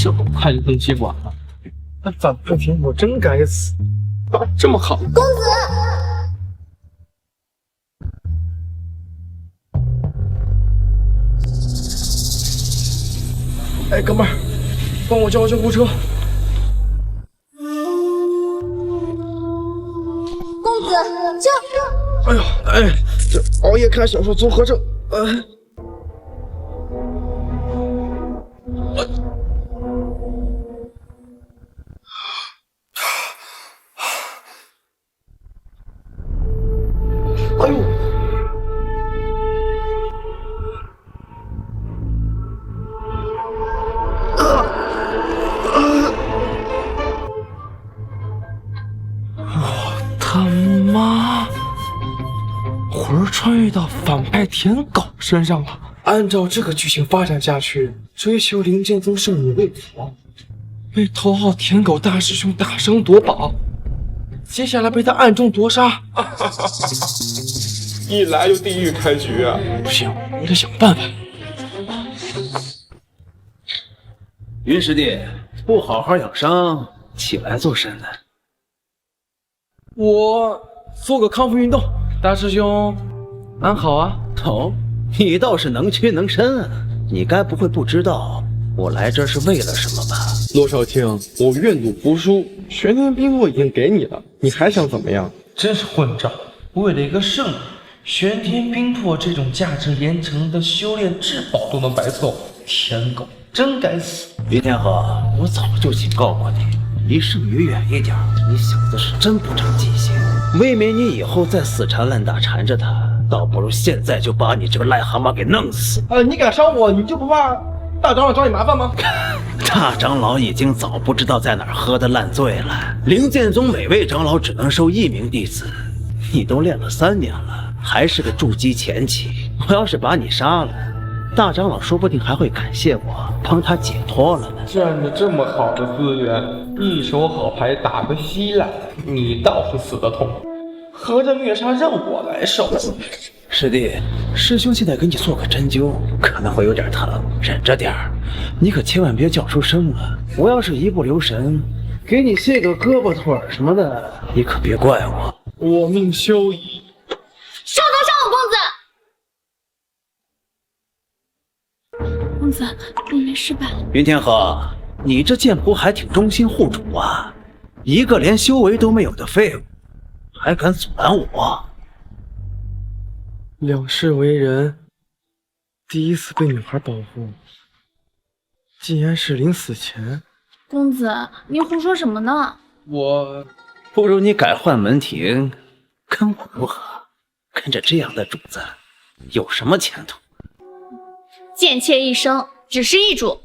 这么快就登基馆了，那咱们天我真该死，打这么好。公子，哎，哥们儿，帮我叫救护车。公子，这……哎呦，哎，这熬夜看小说综合症，哎呦，我他妈！魂儿穿越到反派舔狗身上了。按照这个剧情发展下去，追求灵剑宗圣女未果，被头号舔狗大师兄大伤夺宝，接下来被他暗中夺杀，一来就地狱开局啊！不行，我得想办法。云师弟，不好好养伤，起来做甚呢？我做个康复运动。大师兄，安好啊？哦，你倒是能屈能伸啊！你该不会不知道我来这是为了什么吧？骆少卿，我愿赌服输，玄天兵魄已经给你了，你还想怎么样？真是混账！为了一个圣女，玄天冰魄这种价值连城的修炼至宝都能白凑，舔狗真该死！于天河，我早就警告过你，离圣女远一点。你小子是真不长记性，未免你以后再死缠烂打缠着他，倒不如现在就把你这个癞蛤蟆给弄死。你敢伤我，你就不怕大长老找你麻烦吗？大长老已经早不知道在哪儿喝得烂醉了。灵剑宗每位长老只能收1名弟子，你都练了3年了，还是个筑基前期。我要是把你杀了，大长老说不定还会感谢我帮他解脱了呢。占着这么好的资源，一手好牌打个稀烂，你倒是死得痛，合着灭杀让我来受。师弟，师兄现在给你做个针灸，可能会有点疼，忍着点儿。你可千万别叫出声了，我要是一不留神，给你卸个胳膊腿什么的，你可别怪我。我命休矣！上头上我公子！公子，你没事吧？云天河，你这剑仆还挺忠心护主啊，一个连修为都没有的废物，还敢阻拦我？两世为人，第一次被女孩保护，竟然是临死前。公子，你胡说什么呢？我不如你改换门庭，跟我如何？跟着这样的主子，有什么前途？贱妾一生，只是易主。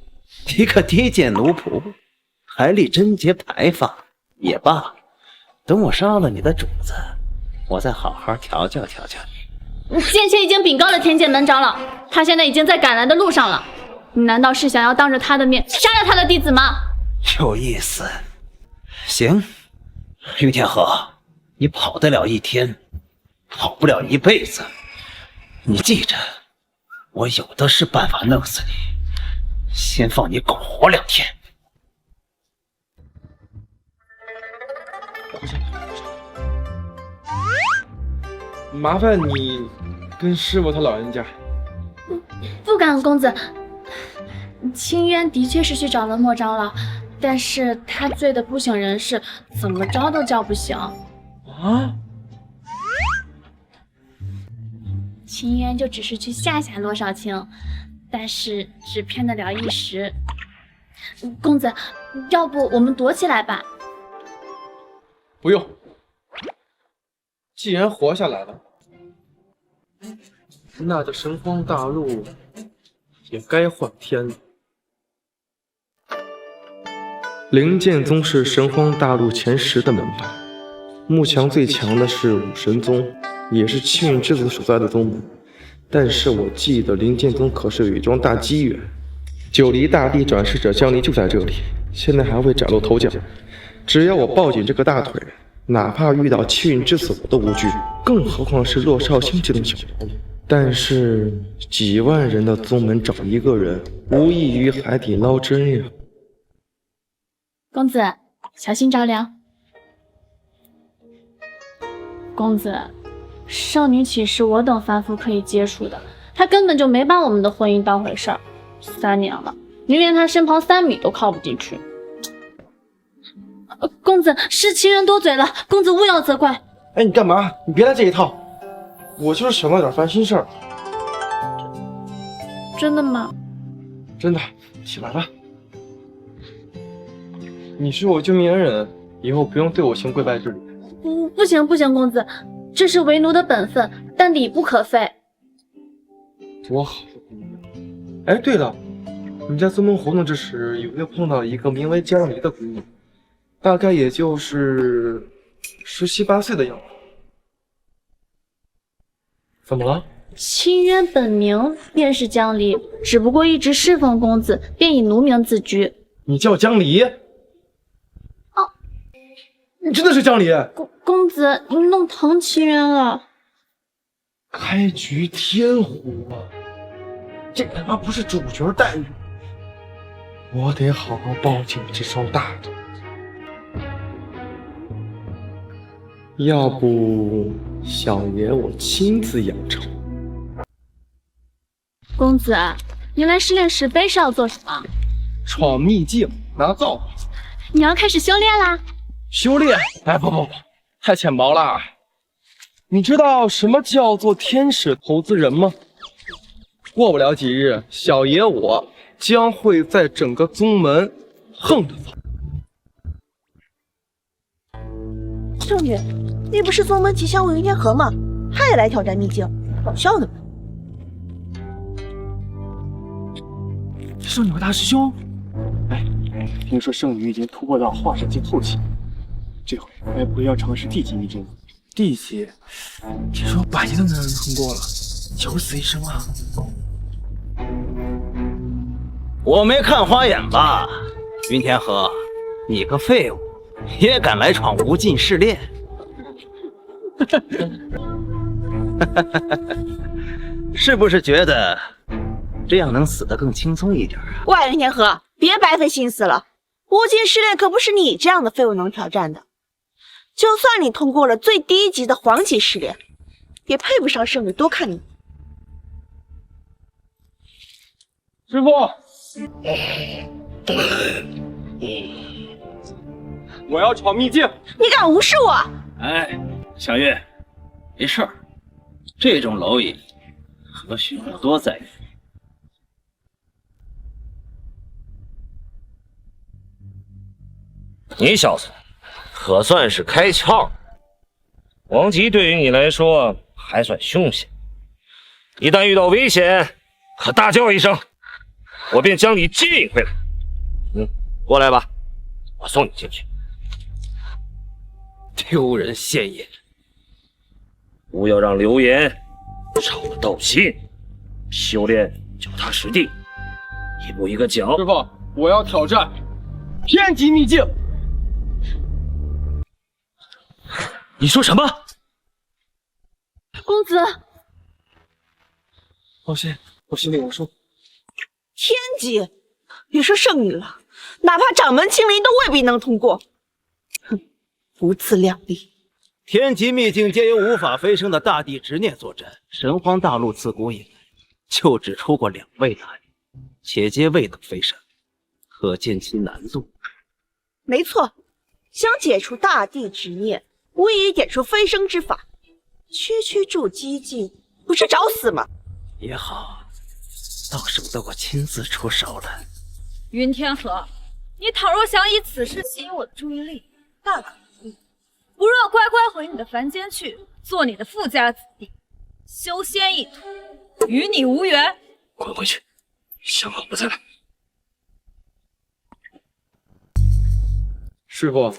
一个低贱奴仆，还立贞节牌坊，也罢。等我杀了你的主子，我再好好调教调教你。贱妾已经禀告了天剑门长老，他现在已经在赶来的路上了。你难道是想要当着他的面杀了他的弟子吗？有意思。行，于天河，你跑得了一天，跑不了一辈子。你记着，我有的是办法弄死你，先放你苟活2天。麻烦你跟师傅他老人家。不敢，公子。清渊的确是去找了莫长老，但是他醉得不省人事，怎么着都叫不醒。啊？清渊就只是去吓吓骆少卿，但是只骗得了一时。公子，要不我们躲起来吧？不用，既然活下来了，那这神荒大陆也该换天了。灵剑宗是神荒大陆前10的门派，目前最强的是武神宗，也是气运之子所在的宗门。但是我记得灵剑宗可是有一桩大机缘，九黎大帝转世者降临就在这里，现在还未崭露头角。只要我抱紧这个大腿，哪怕遇到气运之子我都无惧，更何况是骆少卿这种小毛病。但是几万人的宗门找一个人，无异于海底捞针呀。公子，小心着凉。公子，少女岂是我等凡夫可以接触的？她根本就没把我们的婚姻当回事儿。3年了，你连她身旁3米都靠不进去。公子，是情人多嘴了，公子勿要责怪。哎，你干嘛？你别来这一套。我就是想到点烦心事儿。真的吗？真的，起来吧。你是我救命恩人，以后不用对我行跪拜之礼。不行，公子，这是为奴的本分，但礼不可废。多好的姑娘！哎，对了，我们家宗门活动之时，有没有碰到一个名为江离的姑娘？大概也就是17、18岁的样子。怎么了？清渊本名便是江离，只不过一直侍奉公子，便以奴名自居。你叫江离？哦，你真的是江离？公子，你弄疼清渊了。开局天胡啊！这他妈不是主角待遇！我得好好抱紧这双大腿。要不，小爷我亲自养成。公子，你来试炼石碑是要做什么？闯秘境，拿造化。你要开始修炼啦？修炼？哎，不，太浅薄了。你知道什么叫做天使投资人吗？过不了几日，小爷我将会在整个宗门横着走。圣女，那不是宗门吉祥物云天河吗？他也来挑战秘境，搞笑呢吧？圣女和大师兄，哎，听说圣女已经突破到化神境后期，这回该不会要尝试地级秘境了？D级，听说8级都能通过了，九死一生啊！我没看花眼吧？云天河，你个废物，也敢来闯无尽试炼？是不是觉得这样能死得更轻松一点啊？喂，云天河，别白费心思了，无尽试炼可不是你这样的废物能挑战的。就算你通过了最低级的黄级试炼，也配不上圣女多看你。师傅，我要闯秘境。你敢无视我？哎，小月，没事儿，这种蝼蚁何须我多在乎？你小子可算是开窍，王吉对于你来说还算凶险，一旦遇到危险，可大叫一声，我便将你接引回来。过来吧，我送你进去。丢人现眼，不要让流言扰了道心，修炼脚踏实地，一步一个脚。师傅，我要挑战天级秘境。你说什么？公子，放心，我心里有数。天级，别说圣女了，哪怕掌门青灵都未必能通过。哼，不自量力。天级秘境皆由无法飞升的大地执念作镇，神荒大陆自古以来就只出过2位大帝，且皆未能飞升，可见其难度。没错，想解除大地执念，无疑点出飞升之法。区筑基境，不是找死吗？也好，倒省得我亲自出手了。云天河，你倘若想以此事吸引我的注意力，大可不必。不若乖乖回你的凡间去，做你的富家子弟，修仙一途，与你无缘。滚回去，想好了再来。师傅，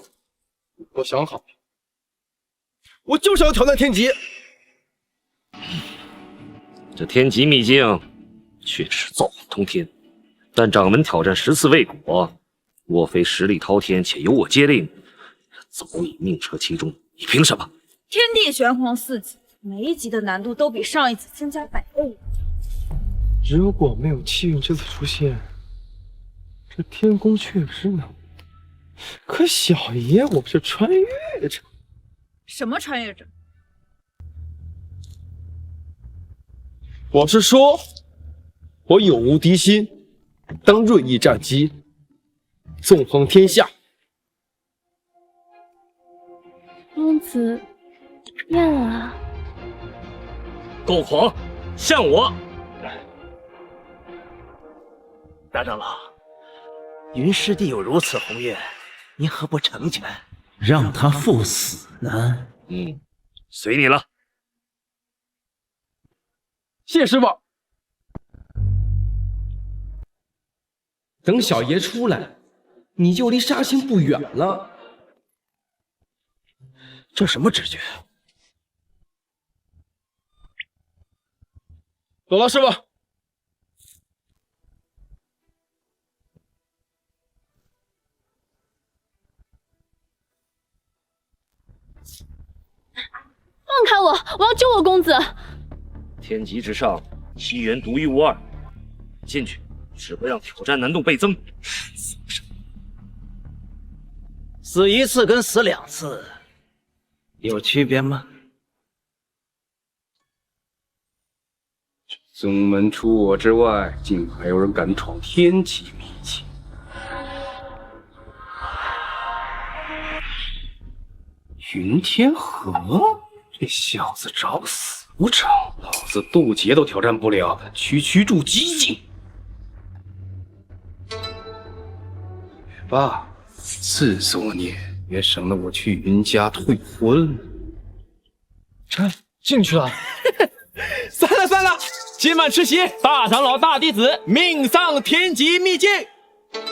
我想好了，我就是要挑战天级。这天级秘境确实造化通天，但掌门挑战10次未果，若非实力滔天且由我接令，早已命彻其中。你凭什么？天地玄黄4级，每一级的难度都比上一级增加100倍。如果没有气运这次出现，这天宫确实难。可小爷我是穿越者。什么穿越者？我是说，我有无敌心，当锐意战机，纵横天下。公子变了。够狂，像我！大长老，云师弟有如此宏愿，您何不成全，让他赴死呢？随你了。谢师傅。等小爷出来，你就离杀青不远了。这什么直觉？走了，师傅。放开我！我要救我公子！天级之上，机缘独一无二，进去只会让挑战难度倍增。死一次跟死2次有区别吗？宗门除我之外，竟还有人敢闯天级秘境。云天河，这小子找死不成？老子渡劫都挑战不了，区区筑基境。也罢，自作孽，也省得我去云家退婚。进去了。算了，今晚吃席，大长老大弟子命丧天级秘境，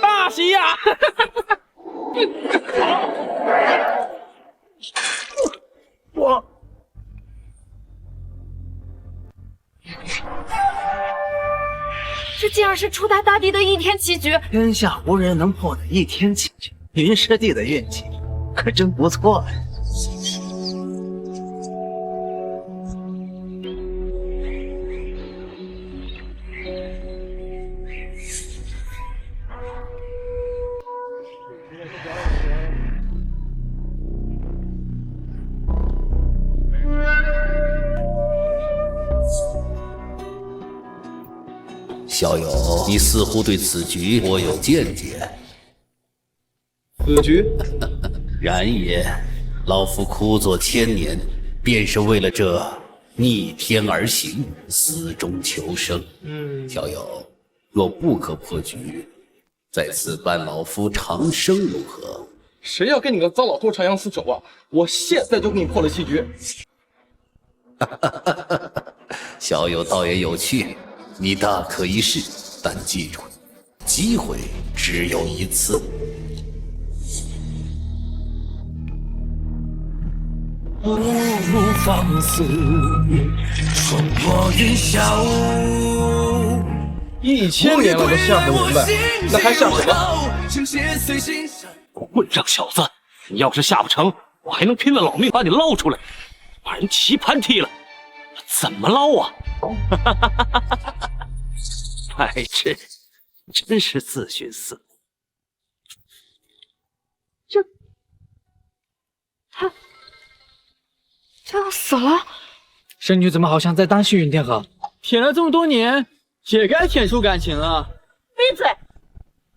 大喜呀！这竟然是初代大帝的逆天奇局！天下无人能破的逆天奇局，云师弟的运气可真不错呀！小友，你似乎对此局颇有见解。此局，然也，老夫苦作千年，便是为了这逆天而行，死中求生。小友，若不可破局，在此伴老夫长生如何？谁要跟你个糟老头长相厮守啊？我现在就给你破了棋局。小友倒也有趣。你大可一试，但记住，机会只有一次。不放肆，冲破云霄。1000年了都想不明白，那还想什么？混账小子！你要是下不成，我还能拼了老命把你捞出来，把人棋盘踢了，怎么捞啊？白痴，真是自寻死路。他要死了！圣女怎么好像在担心云天河？舔了这么多年，也该舔出感情了。闭嘴！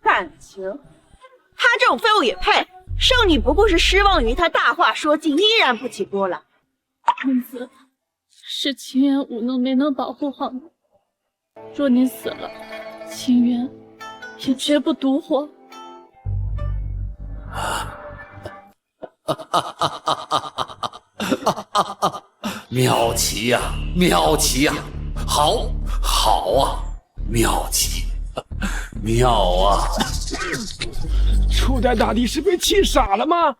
感情？他这种废物也配？圣女不过是失望于他大话说尽，依然不起波澜。公子，是清源无能，没能保护好你。若你死了，清源也绝不独活。妙棋呀，妙棋呀，好，好啊，妙棋，妙啊！初代大帝是被气傻了吗？啊！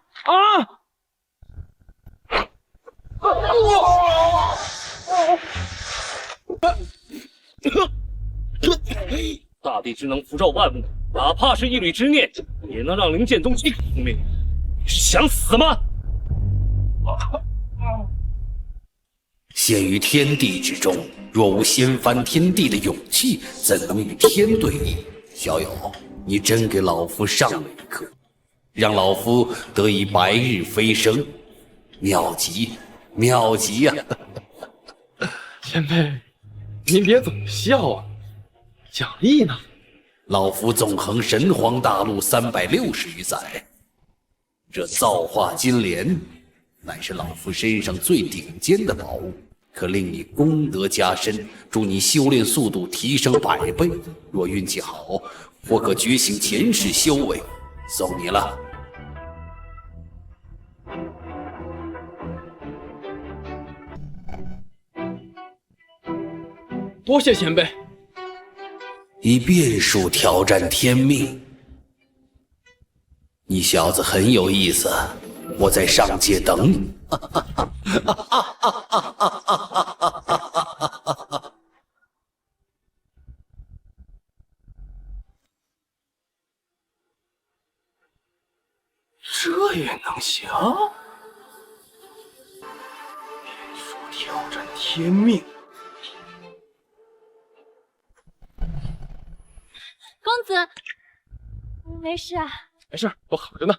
大地之能辐照万物，哪怕是一缕执念，也能让灵剑宗击覆灭。你是想死吗？陷于天地之中，若无掀翻天地的勇气，怎能与天对弈？小友，你真给老夫上了一课。让老夫得以白日飞升。妙极，妙极呀！前辈，您别总笑啊，奖励呢？老夫纵横神皇大陆360余载，这造化金莲乃是老夫身上最顶尖的宝物，可令你功德加深，助你修炼速度提升100倍。若运气好，或可觉醒前世修为。送你了。多谢前辈。以变数挑战天命，你小子很有意思，我在上界等你。这也能行？变数挑战天命。公子，没事啊？没事，我好着呢。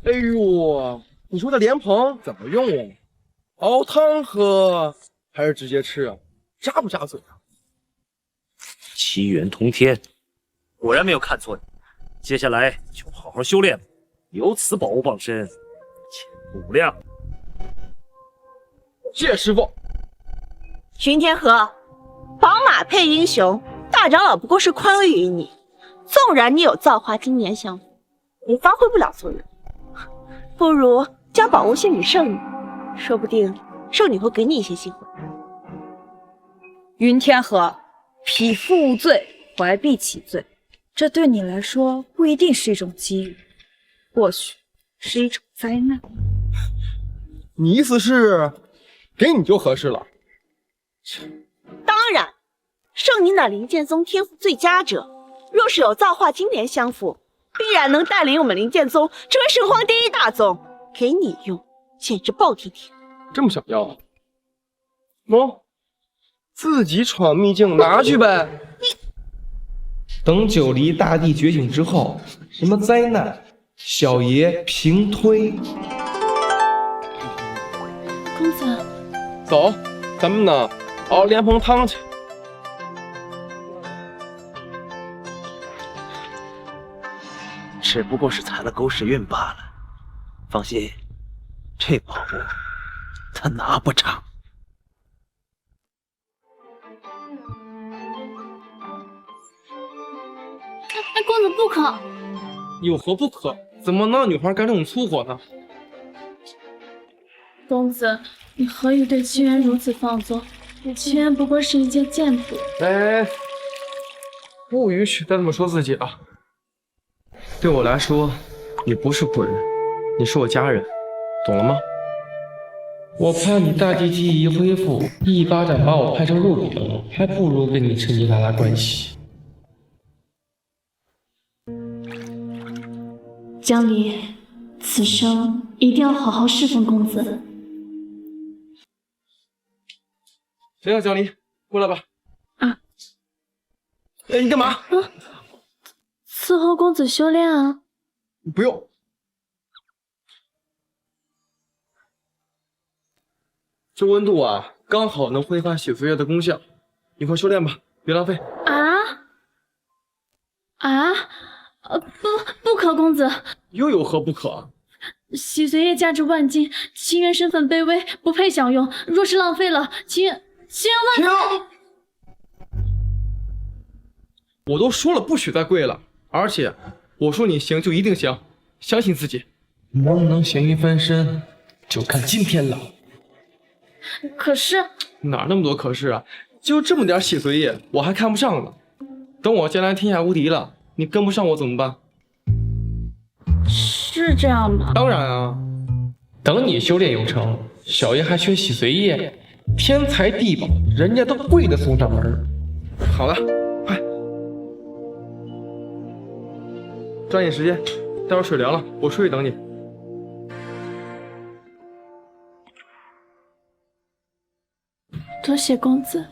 哎呦，你说这莲蓬怎么用啊？熬汤喝还是直接吃啊？扎不扎嘴啊？七元通天，果然没有看错你。接下来就好好修炼，有此宝物傍身，前途无量。谢师傅。巡天河，宝马配英雄，大长老不过是宽慰于你。纵然你有造化金莲相辅，也发挥不了作用。不如将宝物献给圣女，说不定圣女会给你一些机会。云天河，匹夫无罪，怀璧其罪，这对你来说不一定是一种机遇，或许是一种灾难。你意思是？给你就合适了。当然，圣你乃灵剑宗天赋最佳者，若是有造化金莲相辅，必然能带领我们灵剑宗成为神皇第一大宗。给你用，简直暴殄天物。这么想要啊？喏，自己闯秘境拿去呗。等九黎大帝觉醒之后，什么灾难，小爷平推。公子。走，咱们呢熬莲蓬汤去。只不过是踩了狗屎运罢了。放心，这宝物他拿不着。哎，公子不可！有何不可？怎么能让女孩干这种粗活呢？公子，你何以对清源如此放纵？清源不过是一介贱仆。哎，不允许再这么说自己了。对我来说，你不是仆人，你是我家人，懂了吗？我怕你大帝记忆一恢复，一巴掌把我拍成肉饼，还不如跟你趁机拉拉关系。江离，此生一定要好好侍奉公子。谁呀，江离？过来吧。啊！哎，你干嘛？伺候公子修炼啊。不用。这温度啊，刚好能挥发洗髓液的功效。你快修炼吧，别浪费。不可，公子。又有何不可？洗髓液价值万金，清源身份卑微，不配享用。若是浪费了，清源万……我都说了不许再跪了，而且我说你行就一定行，相信自己，能不能咸鱼翻身，就看今天了。可是哪那么多可是啊？就这么点洗髓液，我还看不上呢。等我将来天下无敌了，你跟不上我怎么办？是这样吗？当然啊，等你修炼有成，小爷还缺洗髓液，天才地宝，人家都跪着送上门。好了，快，抓紧时间，待会儿水凉了，我出去等你。多谢公子。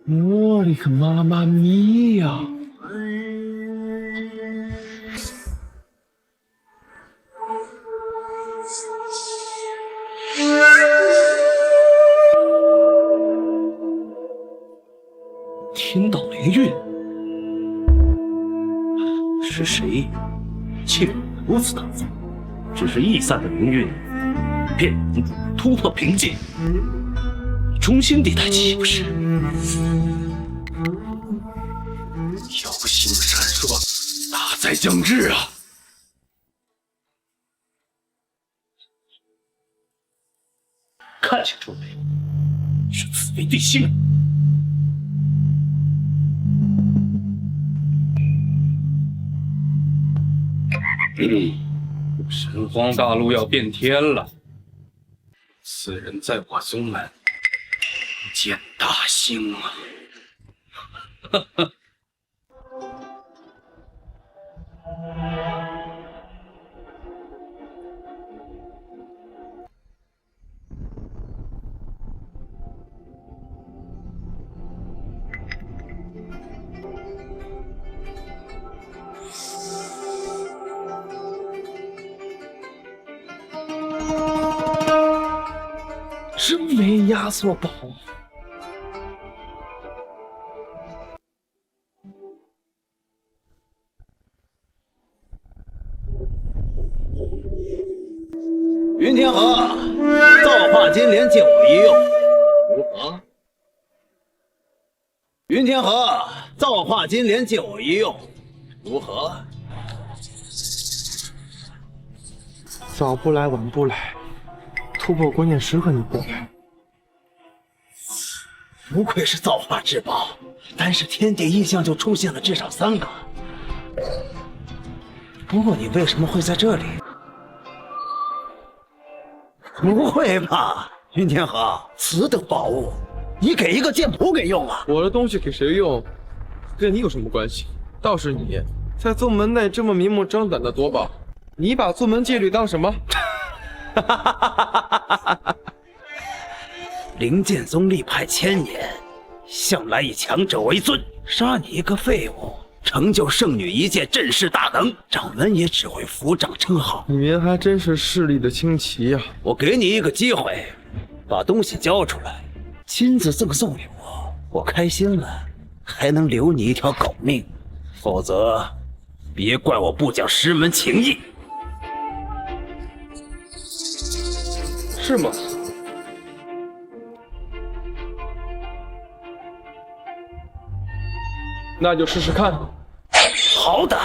我的个妈妈咪呀！天道雷运，是谁竟如此大造？只是易散的灵运，便能突破瓶颈，重新地带岂不是？妖星闪烁，大灾将至啊！看清楚没？是紫薇帝星。神荒大陆要变天了，此人在我宗门见大兴啊！哈哈。真为压缩宝。云天河，造化金莲借我一用，如何？云天河，造化金莲借我一用，如何？早不来晚不来，突破关键时刻你不来。不愧是造化至宝，单是天地异象就出现了至少3个。不过你为什么会在这里？不会吧，云天河，此等宝物，你给一个剑仆给用啊？我的东西给谁用，跟你有什么关系？倒是你在宗门内这么明目张胆的夺宝，你把宗门戒律当什么？灵剑宗历派1000年，向来以强者为尊，杀你一个废物，成就圣女一剑镇世大能，掌门也只会抚掌称好。你们还真是势力的清奇呀！我给你一个机会，把东西交出来，亲自赠送给我，我开心了，还能留你一条狗命。否则，别怪我不讲师门情义。是吗？那就试试看。好胆！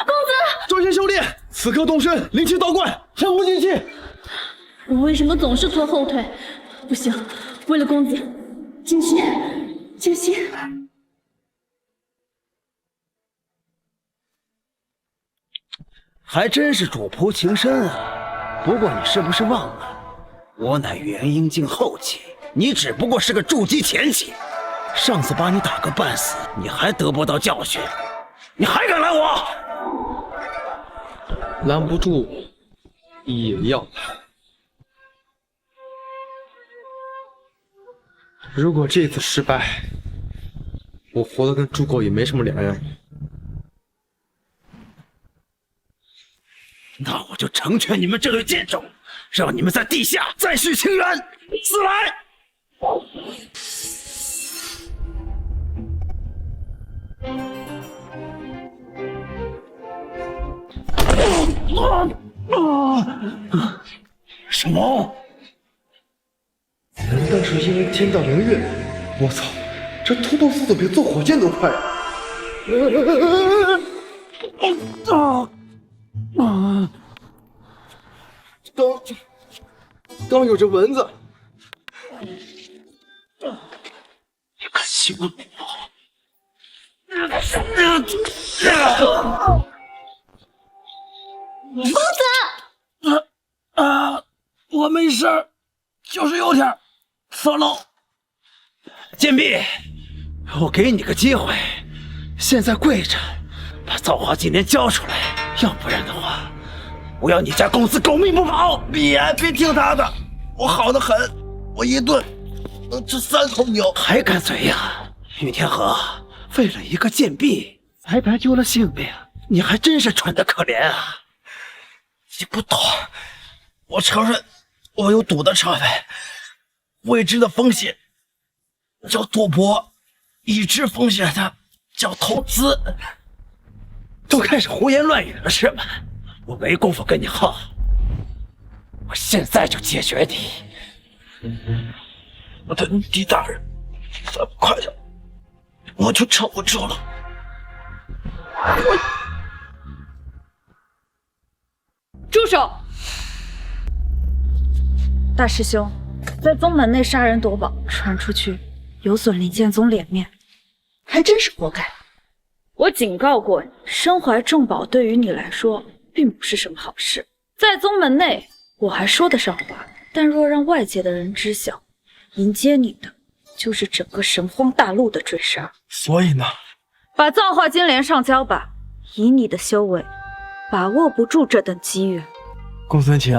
公子，专心修炼，此刻动身，灵气倒灌，前无尽期。我为什么总是拖后腿？不行，为了公子，静心，静心。还真是主仆情深啊！不过你是不是忘了，我乃元婴境后期，你只不过是个筑基前期。上次把你打个半死，你还得不到教训，你还敢拦我？拦不住也要拦。如果这次失败，我活得跟猪狗也没什么两样。那我就成全你们这对贱种，让你们在地下再续情缘。自来！什么？难道是因为天道灵运？我操，这突破速度比坐火箭都快！刚有只蚊子。你敢欺负我？公子，我没事，就是有点侧漏。贱婢，我给你个机会，现在跪着，把造化金莲交出来，要不然的话，我要你家公子狗命不保！别听他的，我好得很，我一顿能吃3头牛。还敢嘴呀，云天河！为了一个贱婢，白白丢了性命，你还真是蠢得可怜啊！你不懂，我承认我有赌的成分，未知的风险叫赌博，已知风险的叫投资。都开始胡言乱语了是吗？我没工夫跟你耗，我现在就解决你。我的女帝大人，再不快点，我就撑不住了。住手！大师兄，在宗门内杀人夺宝，传出去有损林剑宗脸面，还真是活该。我警告过你，身怀重宝对于你来说并不是什么好事。在宗门内，我还说得上话，但若让外界的人知晓，迎接你的就是整个神荒大陆的追杀。所以呢？把造化金莲上交吧，以你的修为，把握不住这等机缘。公孙晴，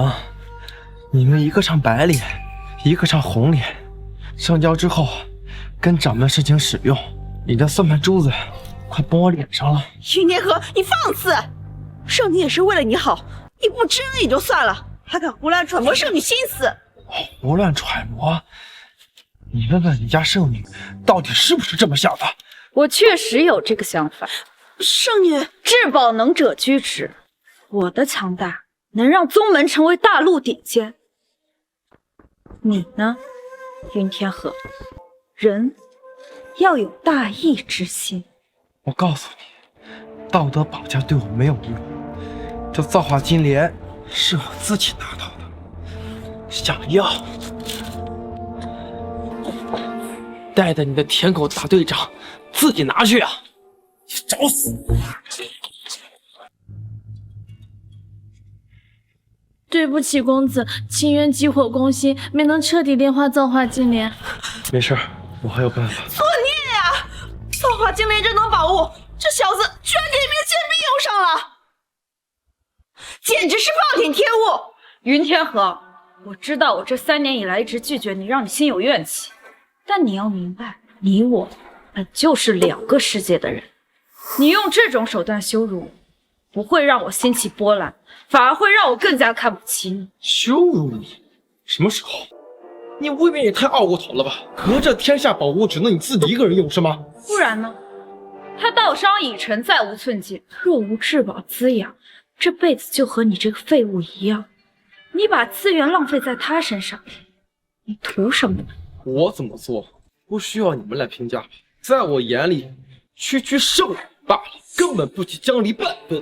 你们一个唱白脸，一个唱红脸，上交之后跟掌门申请使用，你的算盘珠子快崩我脸上了。云天河，你放肆！圣女也是为了你好，你不知恩也就算了，还敢胡乱揣摩圣女心思。胡乱揣摩？你问问你家圣女，到底是不是这么想的？我确实有这个想法。圣女，至宝能者居之，我的强大能让宗门成为大陆顶尖。你呢，云天河？人要有大义之心。我告诉你，道德绑架对我没有用。这造化金莲是我自己拿到的，想要带着你的舔狗大队长自己拿去啊！你找死！对不起，公子，清渊急火攻心，没能彻底炼化造化金莲。没事，我还有办法。作孽呀！造化金莲这等宝物，这小子居然给一名贱婢用上了，简直是暴殄天物！云天河，我知道我这3年以来一直拒绝你，让你心有怨气，但你要明白，你我本就是2个世界的人。你用这种手段羞辱我，不会让我心起波澜，反而会让我更加看不起你。羞辱你？什么时候？你未免也太傲过头了吧？合着天下宝物只能你自己一个人用是吗？不然呢？他道伤已成，再无寸进，若无至宝滋养，这辈子就和你这个废物一样。你把资源浪费在他身上，你图什么呢？我怎么做不需要你们来评价吧？在我眼里，区区圣女罢了，根本不及江离半分。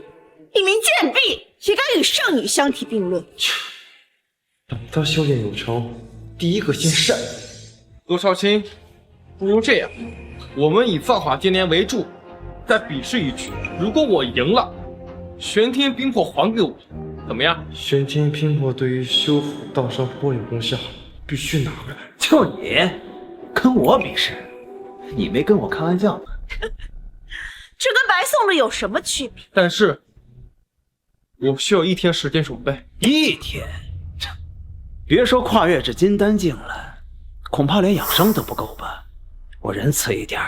一名贱婢也敢与圣女相提并论？等他修炼有成，第一个先扇死。罗少卿，不如这样，我们以造化金莲为注，再比试一局。如果我赢了，玄天冰魄还给我，怎么样？玄天冰魄对于修复道伤颇有功效，必须拿回来。就你跟我比试，你没跟我开玩笑吧？这跟白送的有什么区别？但是我需要1天时间准备。1天？别说跨越至金丹境了，恐怕连养生都不够吧？我仁慈一点，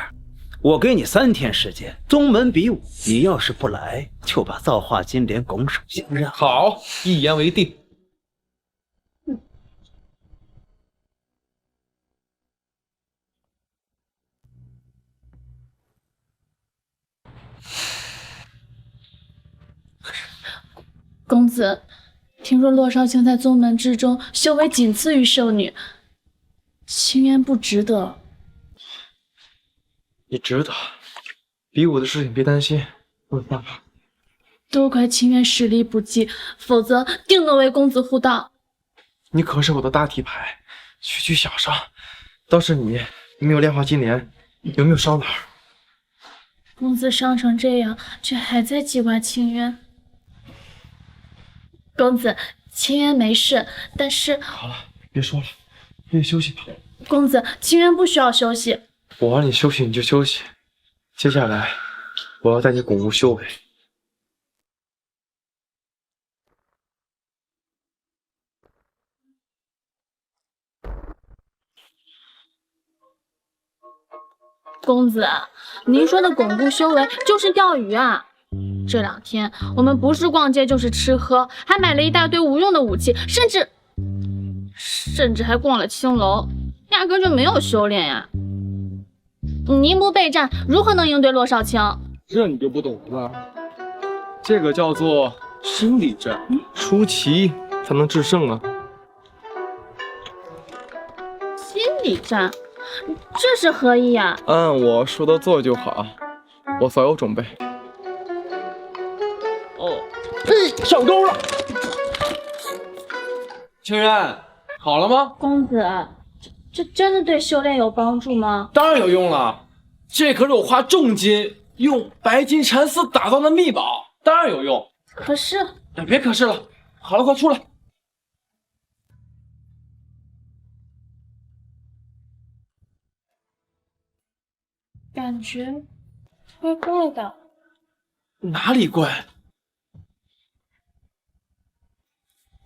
我给你3天时间，宗门比武，你要是不来，就把造化金莲拱手相让。好，一言为定。公子，听说洛少卿在宗门之中修为仅次于圣女，清渊不值得。你值得。比武的事情别担心，我有办法。多亏清渊实力不济，否则定能为公子护道。你可是我的大底牌，区区小伤，倒是你没有炼化金莲，有没有伤哪儿？公子伤成这样，却还在记挂清渊。公子，清渊没事，但是……好了，别说了，回去休息吧。公子，清渊不需要休息。我让你休息你就休息，接下来我要带你巩固修为。公子，您说的巩固修为就是钓鱼啊？这2天我们不是逛街就是吃喝，还买了一大堆无用的武器，甚至还逛了青楼，压根就没有修炼呀。您不备战，如何能应对骆少卿？这你就不懂了吧？这个叫做心理战，出奇才能制胜啊！心理战，这是何意呀？按我说的做就好，我早有准备。上钩了！清渊，好了吗？公子，这真的对修炼有帮助吗？当然有用了，这可是我花重金用白金蚕丝打造的秘宝，当然有用。可是，别可是了，好了，快出来。感觉怪怪的。哪里怪？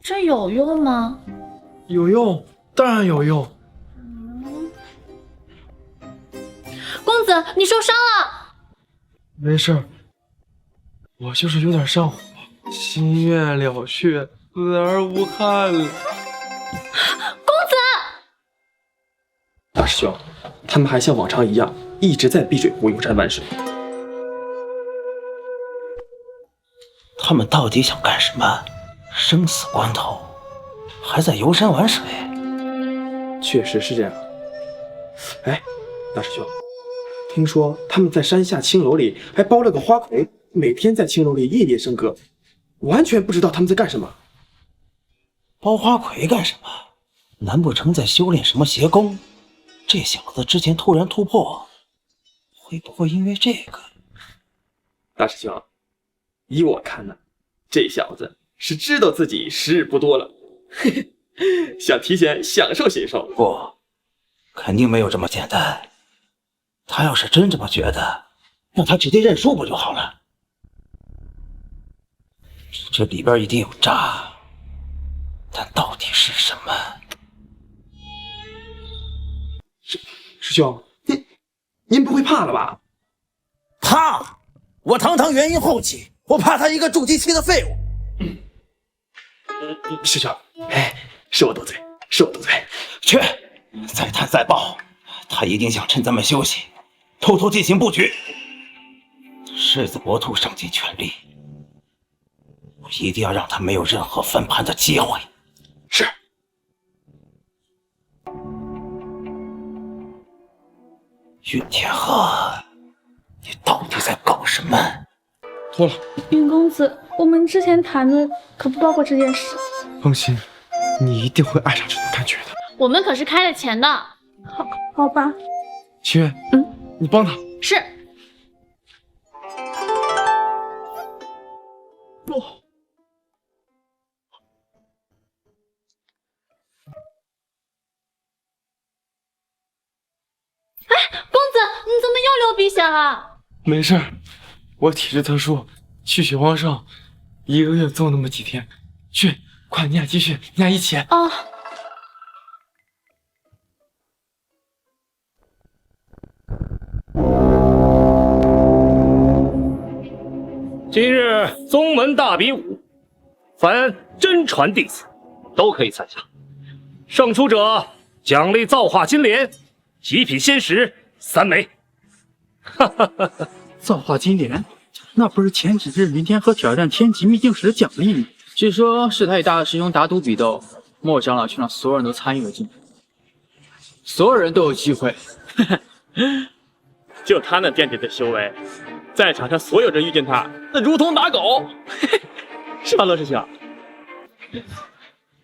这有用吗？有用，当然有用。公子，你受伤了。没事儿，我就是有点上火，心愿了却，死而无憾了。公子，大师兄，他们还像往常一样，一直在碧水湖游山玩水。他们到底想干什么？生死关头，还在游山玩水？确实是这样。哎，大师兄，听说他们在山下青楼里还包了个花魁，每天在青楼里夜夜笙歌，完全不知道他们在干什么。包花魁干什么？难不成在修炼什么邪功？这小子之前突然突破，会不会因为这个？大师兄，依我看呢，这小子是知道自己时日不多了，嘿嘿，想提前享受享受。不，肯定没有这么简单。他要是真这么觉得，让他直接认输不就好了？这里边一定有诈，但到底是什么？师兄，您不会怕了吧？怕？我堂堂元婴后期，我怕他一个筑基期的废物。师兄，哎，是我多嘴，是我多嘴。去，再探再报，他一定想趁咱们休息，偷偷进行布局。狮子搏兔上尽全力，我一定要让他没有任何翻盘的机会。是。云天鹤，你到底在搞什么？脱了。云公子，我们之前谈的可不包括这件事。放心，你一定会爱上这种感觉的。我们可是开了钱的。好吧。清月，你帮他。是。不。公子，你怎么又流鼻血了？没事儿，我体质特殊，气血旺盛，1个月总有那么几天。去，快，你俩继续，你俩一起。啊。今日宗门大比武，凡真传弟子都可以参加，胜出者奖励造化金莲，极品仙石3枚。哈哈哈哈！造化金莲，那不是前几日云天河挑战天级秘境时的奖励吗？据说是他与大师兄打赌比斗，莫长老却让所有人都参与了进来，所有人都有机会。就他那垫底的修为，在场上所有人遇见他，那如同打狗，是吧，乐师兄？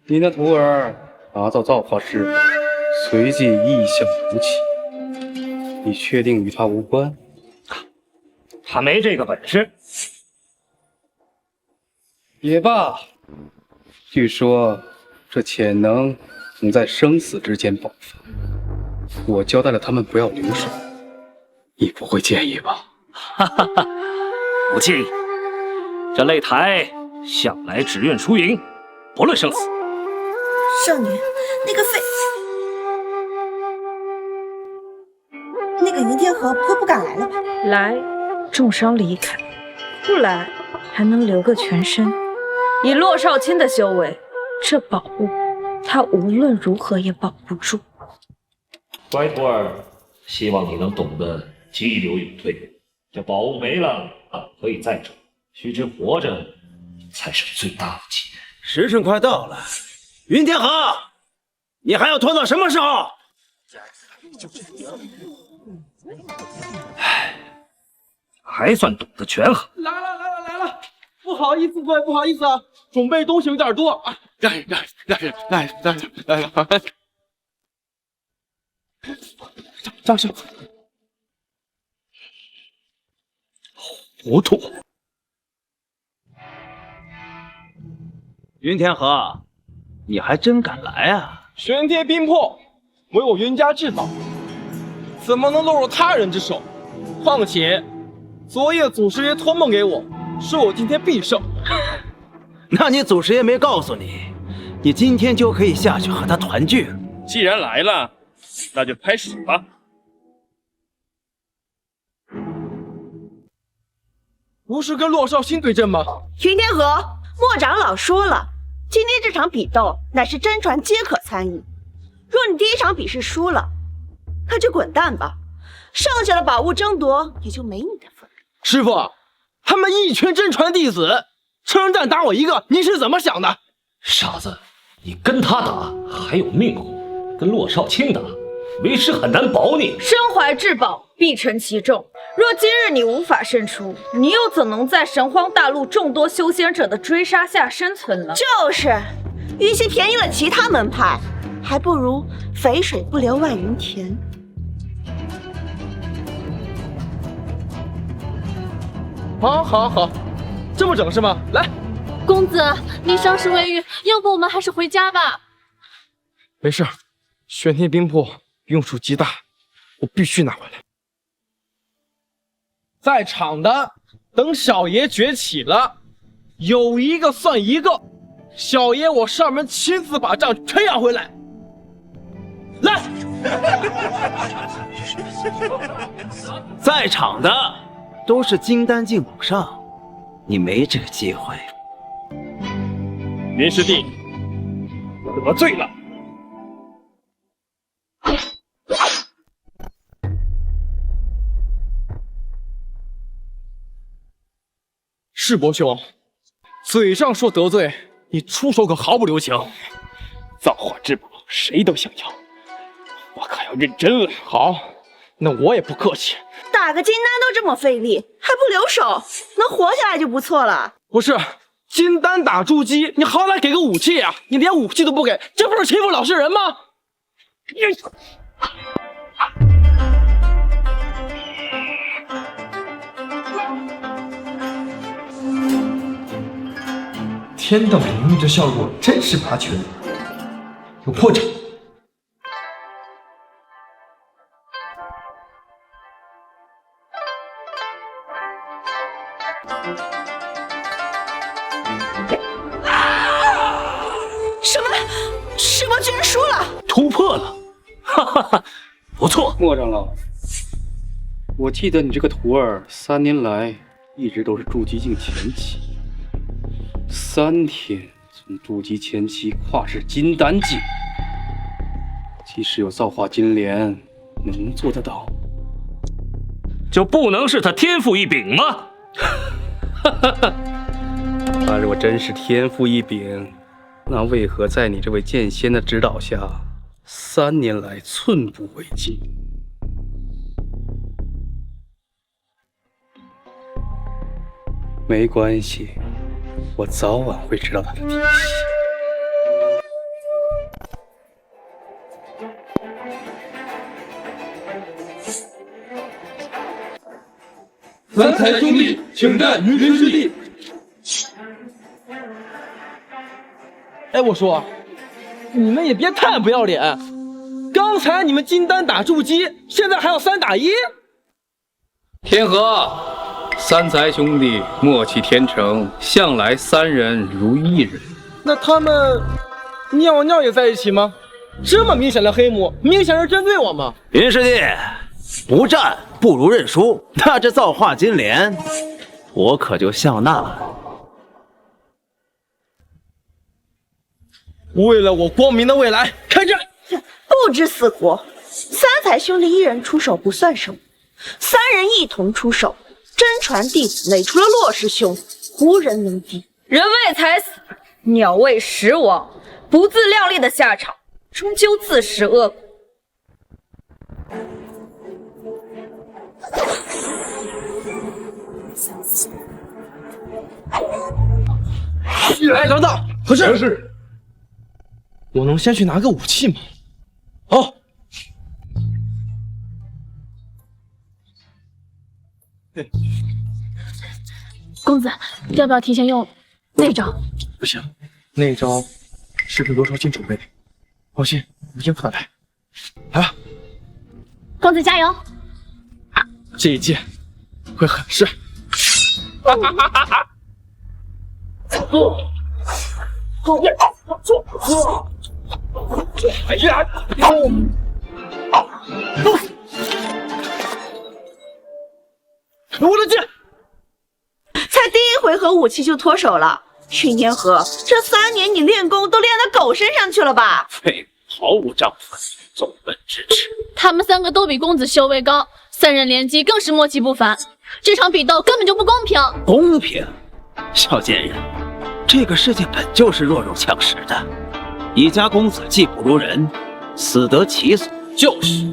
你的徒儿打造造化师，随即异象浮起，你确定与他无关？他没这个本事。也罢，据说这潜能总在生死之间爆发，我交代了他们不要留手，你不会介意吧？哈哈哈，不介意。这擂台向来只愿输赢，不论生死。少女，那个云天和不会不敢来了吧？来，重伤离开；不来，还能留个全身。以洛少卿的修为，这宝物他无论如何也保不住。乖徒儿，希望你能懂得激流勇退。这宝物没了可以再找，须知活着才是最大的气。时辰快到了，云天河，你还要拖到什么时候？唉，还算懂得权衡。来了！不好意思，各位，不好意思啊，准备东西有点多啊。来，张生，糊涂。云天河，你还真敢来啊！玄天冰魄为我云家至宝，怎么能落入他人之手？况且昨夜祖师爷托梦给我，说我今天必胜。那你祖师爷没告诉你，你今天就可以下去和他团聚了。既然来了，那就开始吧。不是跟洛少卿对阵吗？云天河，莫长老说了，今天这场比斗乃是真传皆可参与。若你第一场比试输了，那就滚蛋吧，剩下的宝物争夺也就没你的份。师傅，他们一群真传弟子，称战打我一个，你是怎么想的？傻子，你跟他打还有命活，跟洛少卿打，为师很难保你。身怀至宝，必承其重。若今日你无法胜出，你又怎能在神荒大陆众多修仙者的追杀下生存呢？就是，与其便宜了其他门派，还不如肥水不流外人田。好，这么整是吗？来，公子，你伤势未愈，要不我们还是回家吧。没事，玄天冰魄用处极大，我必须拿回来。在场的，等小爷崛起了，有一个算一个，小爷我上门亲自把账全要回来。来，在场的都是金丹境往上，你没这个机会。云师弟，得罪了。是伯兄，嘴上说得罪，你出手可毫不留情。造化之宝，谁都想要，我可要认真了。好，那我也不客气。打个金丹都这么费力，还不留手，能活下来就不错了。不是，金丹打筑基，你好歹给个武器啊！你连武器都不给，这不是欺负老实人吗？天道领域的效果真是拔群，有破绽。什么居然输了？突破了，哈哈哈，不错。莫长老，我记得你这个徒儿3年来一直都是筑基境前期。3天从筑基前期跨至金丹境，即使有造化金莲，能做得到？就不能是他天赋异禀吗？他若真是天赋异禀，那为何在你这位剑仙的指导下，3年来寸步未进？没关系，我早晚会知道他的底细。三才兄弟，请战云师弟。哎，我说，你们也别太不要脸！刚才你们金丹打筑基，现在还要3打1？天河，三才兄弟默契天成，向来3人如1人。那他们尿尿也在一起吗？这么明显的黑幕，明显是针对我吗？云师弟，不战不如认输。那这造化金莲，我可就笑纳了。为了我光明的未来，开战！不知死活，三才兄弟一人出手不算什么，三人一同出手，真传弟子内除了骆师兄，无人能敌。人为财死，鸟为食亡，不自量力的下场，终究自食恶果。哎，等等，何事？何事？我能先去拿个武器吗？好。公子，要不要提前用那招？不行，那招是给罗少卿准备的。放心，我应付得来。来吧，公子加油！这一击会很是。哈哈哈哈哈！哎呀！我的剑！才第一回合武器就脱手了，云天河，这3年你练功都练到狗身上去了吧？废物，毫无章法，纵本支持。他们3个都比公子修为高，3人联机更是默契不凡。这场比斗根本就不公平。公平？小贱人，这个世界本就是弱肉强食的。你家公子技不如人，死得其所。就是，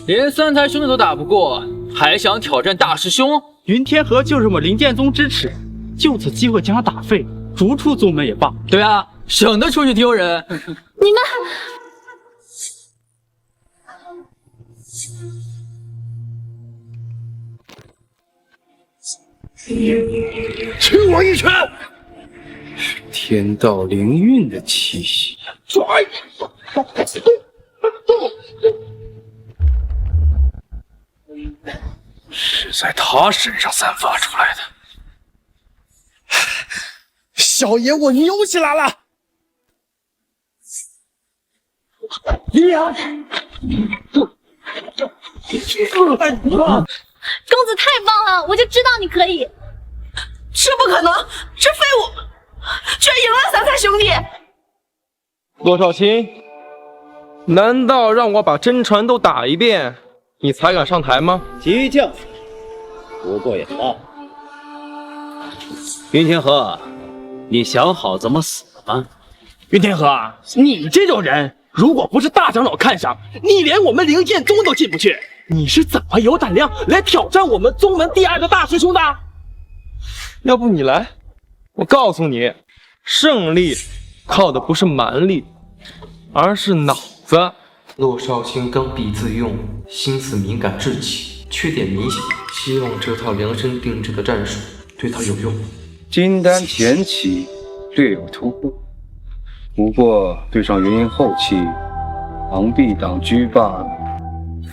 连三才兄弟都打不过，还想挑战大师兄？云天河就是我灵剑宗之耻，就此机会将他打废，逐出宗门也罢。对啊，省得出去丢人。你们。亲我一拳！是天道灵韵的气息。是在他身上散发出来的。小爷我牛起来了！公子太棒了，我就知道你可以。是不可能，这废物居然赢了三才兄弟！骆少卿，难道让我把真传都打一遍，你才敢上台吗？激将，不过也罢。云天河，你想好怎么死吗？云天河，你这种人，如果不是大长老看上你，连我们灵剑宗都进不去。你是怎么有胆量来挑战我们宗门第2的大师兄的？要不你来，我告诉你，胜利靠的不是蛮力，而是脑子。骆少卿刚愎自用，心思敏感至极，缺点明显，希望这套量身定制的战术对他有用。金丹前期略有突破，不过对上元婴后期，昂必挡车罢了。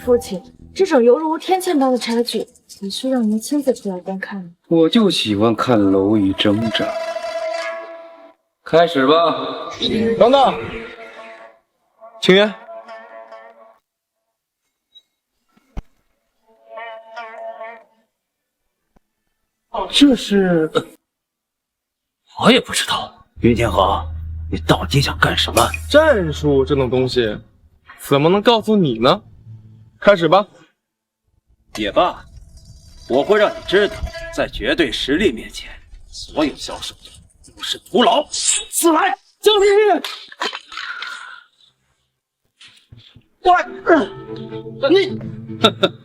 父亲，这种犹如天堑般的差距，还需让您亲自出来观看。我就喜欢看蝼蚁挣扎。开始吧。等等，请愿。这是……我也不知道。云天河，你到底想干什么？战术这种东西，怎么能告诉你呢？开始吧。也罢，我会让你知道，在绝对实力面前，所有小手都是徒劳。死来，将军！你，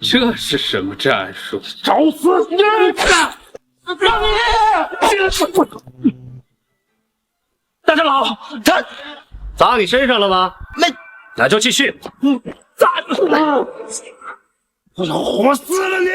这是什么战术？找死！大长老，他砸你身上了吗？没，那就继续。砸！我要活死了你！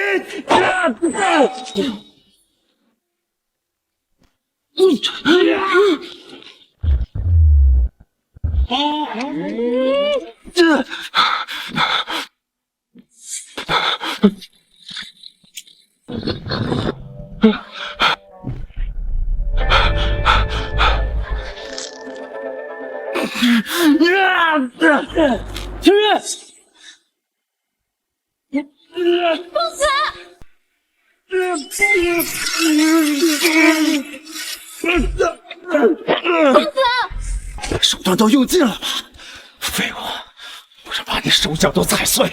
青云，子，公子，手段都用尽了吧？废物！我是把你手脚都踩碎，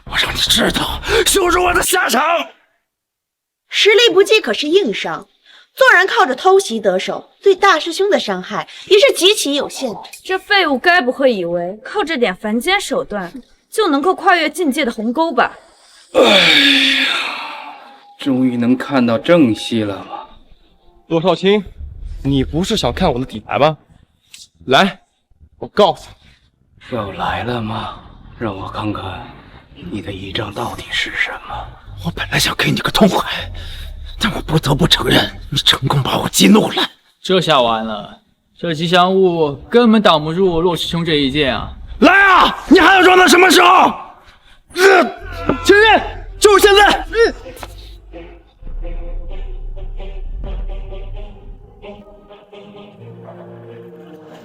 我让你知道羞辱我的下场。实力不济可是硬伤，纵然靠着偷袭得手，对大师兄的伤害也是极其有限的。这废物该不会以为靠这点凡间手段就能够跨越境界的鸿沟吧？哎呀，终于能看到正戏了吗？罗少卿，你不是想看我的底牌吗？来，我告诉你，要来了吗？让我看看你的倚仗到底是什么。我本来想给你个痛快，但我不得不承认，你成功把我激怒了。这下完了，这吉祥物根本挡不住洛师兄这一剑啊！来啊！你还要装到什么时候？前面就是现在！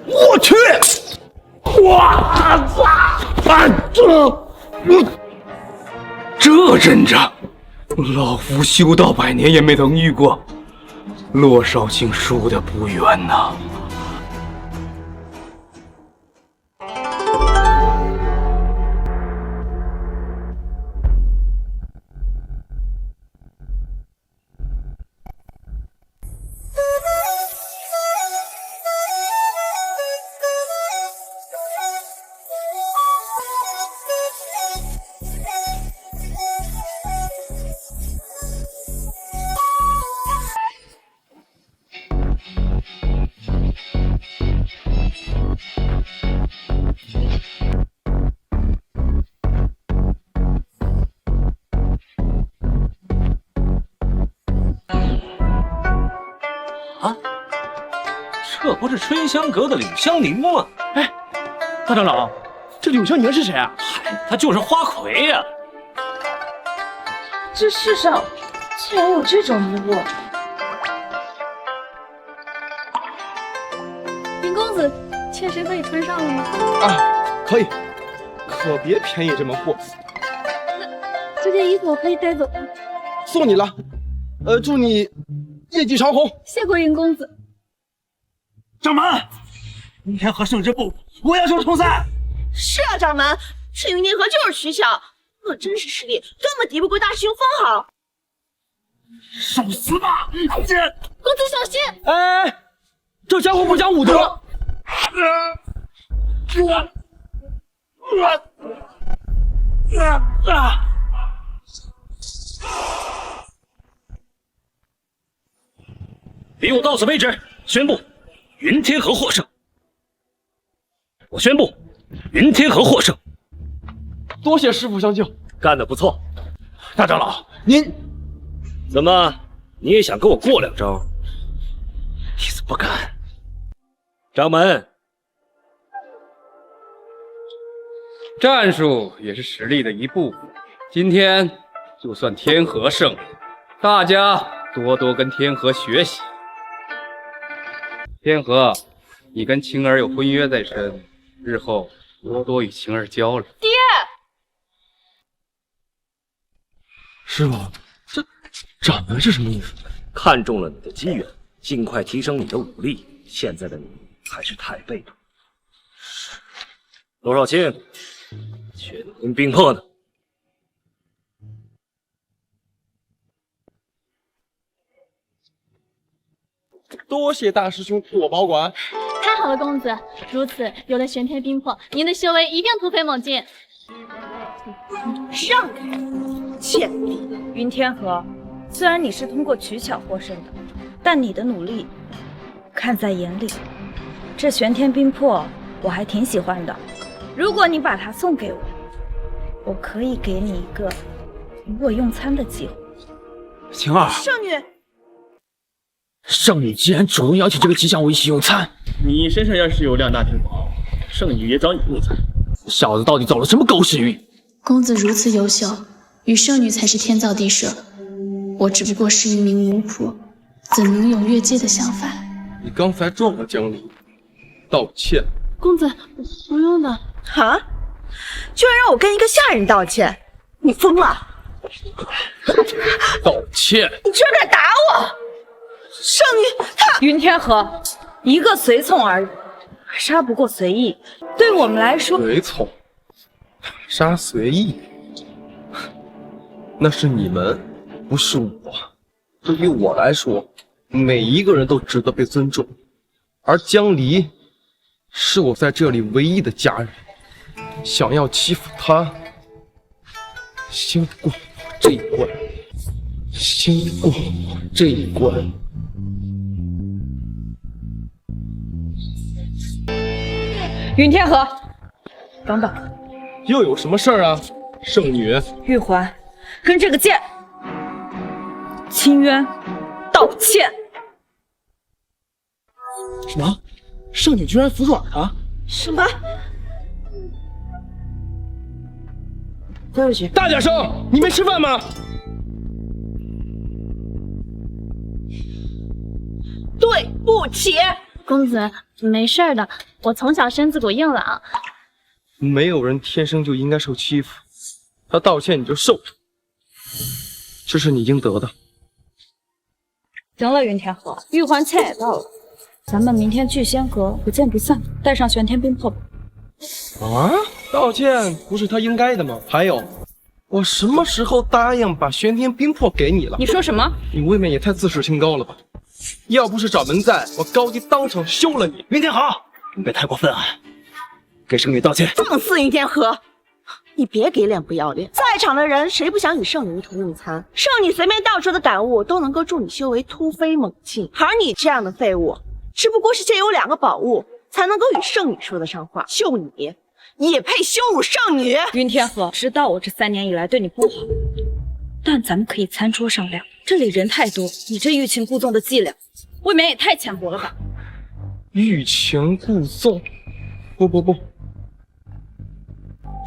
我去！哇操！这阵仗，老夫修道100年也没曾遇过。洛少卿输得不远呐。这不是春香阁的柳香凝吗？哎，大长老，这柳香凝是谁啊？嗨，他就是花魁呀！这世上竟然有这种迷雾！林公子，妾身可以穿上了吗？啊，可以，可别便宜这门货色。这件衣服我可以带走吗？送你了，祝你业绩长虹。谢过云公子。掌门，明天和圣之部，我要求重赛。是啊，掌门，赤云天河就是取巧，若真实实力根本敌不过大师兄分毫。受死吧！公子小心！哎，这家伙不讲武德。比武到此为止，宣布云天河获胜。我宣布云天河获胜。多谢师傅相救，干得不错。大长老，您怎么你也想跟我过两招？弟子不敢。掌门，战术也是实力的一部分。今天就算天河胜了，大家多多跟天河学习。天河，你跟晴儿有婚约在身，日后多多与晴儿交流。爹，师傅，这掌门是什么意思？看中了你的机缘，尽快提升你的武力。现在的你还是太被动。罗少卿，全军兵破呢。多谢大师兄替我保管。太好了，公子，如此有了玄天冰魄，您的修为一定突飞猛进。让开，贱婢！云天河，虽然你是通过取巧获胜的，但你的努力看在眼里。这玄天冰魄我还挺喜欢的，如果你把它送给我，我可以给你一个与我用餐的机会。晴儿，圣女，圣女既然主动邀请这个吉祥物一起用餐，你身上要是有2大珍宝，圣女也早已不在。小子到底走了什么狗屎运？公子如此优秀，与圣女才是天造地设。我只不过是一名巫仆，怎能有越界的想法？你刚才撞了江离，道歉。公子，不用的。哈，居然让我跟一个下人道歉，你疯了！道歉！你居然敢打我！圣女，她云天河，一个随从而已，打杀不过随意。对我们来说，随从，打杀随意，那是你们，不是我。对于我来说，每一个人都值得被尊重，而江离是我在这里唯一的家人。想要欺负他，先过我这一关，先过我这一关。云天河，等等，又有什么事儿啊，圣女？玉环跟这个贱清渊道歉。什么？圣女居然服软了？什么？对不起，大点声！你没吃饭吗？对不起，公子，没事的，我从小身子骨硬朗。没有人天生就应该受欺负，他道歉你就受着，这是你应得的。行了，云天河，玉环歉也到了，咱们明天聚仙阁不见不散，带上玄天冰魄吧。啊！道歉不是他应该的吗？还有，我什么时候答应把玄天冰魄给你了？你说什么？你未免也太自视清高了吧！要不是掌门在，我高低当场休了你。云天河，你别太过分啊！给圣女道歉。放肆，云天河！你别给脸不要脸！在场的人谁不想与圣女一同用餐？圣女随便道出的感悟都能够助你修为突飞猛进，而你这样的废物，只不过是借有2个宝物才能够与圣女说得上话。就你也配羞辱圣女？云天河，知道我这3年以来对你不好，但咱们可以餐桌商量。这里人太多，你这欲擒故纵的伎俩，未免也太浅薄了吧？欲擒故纵？不，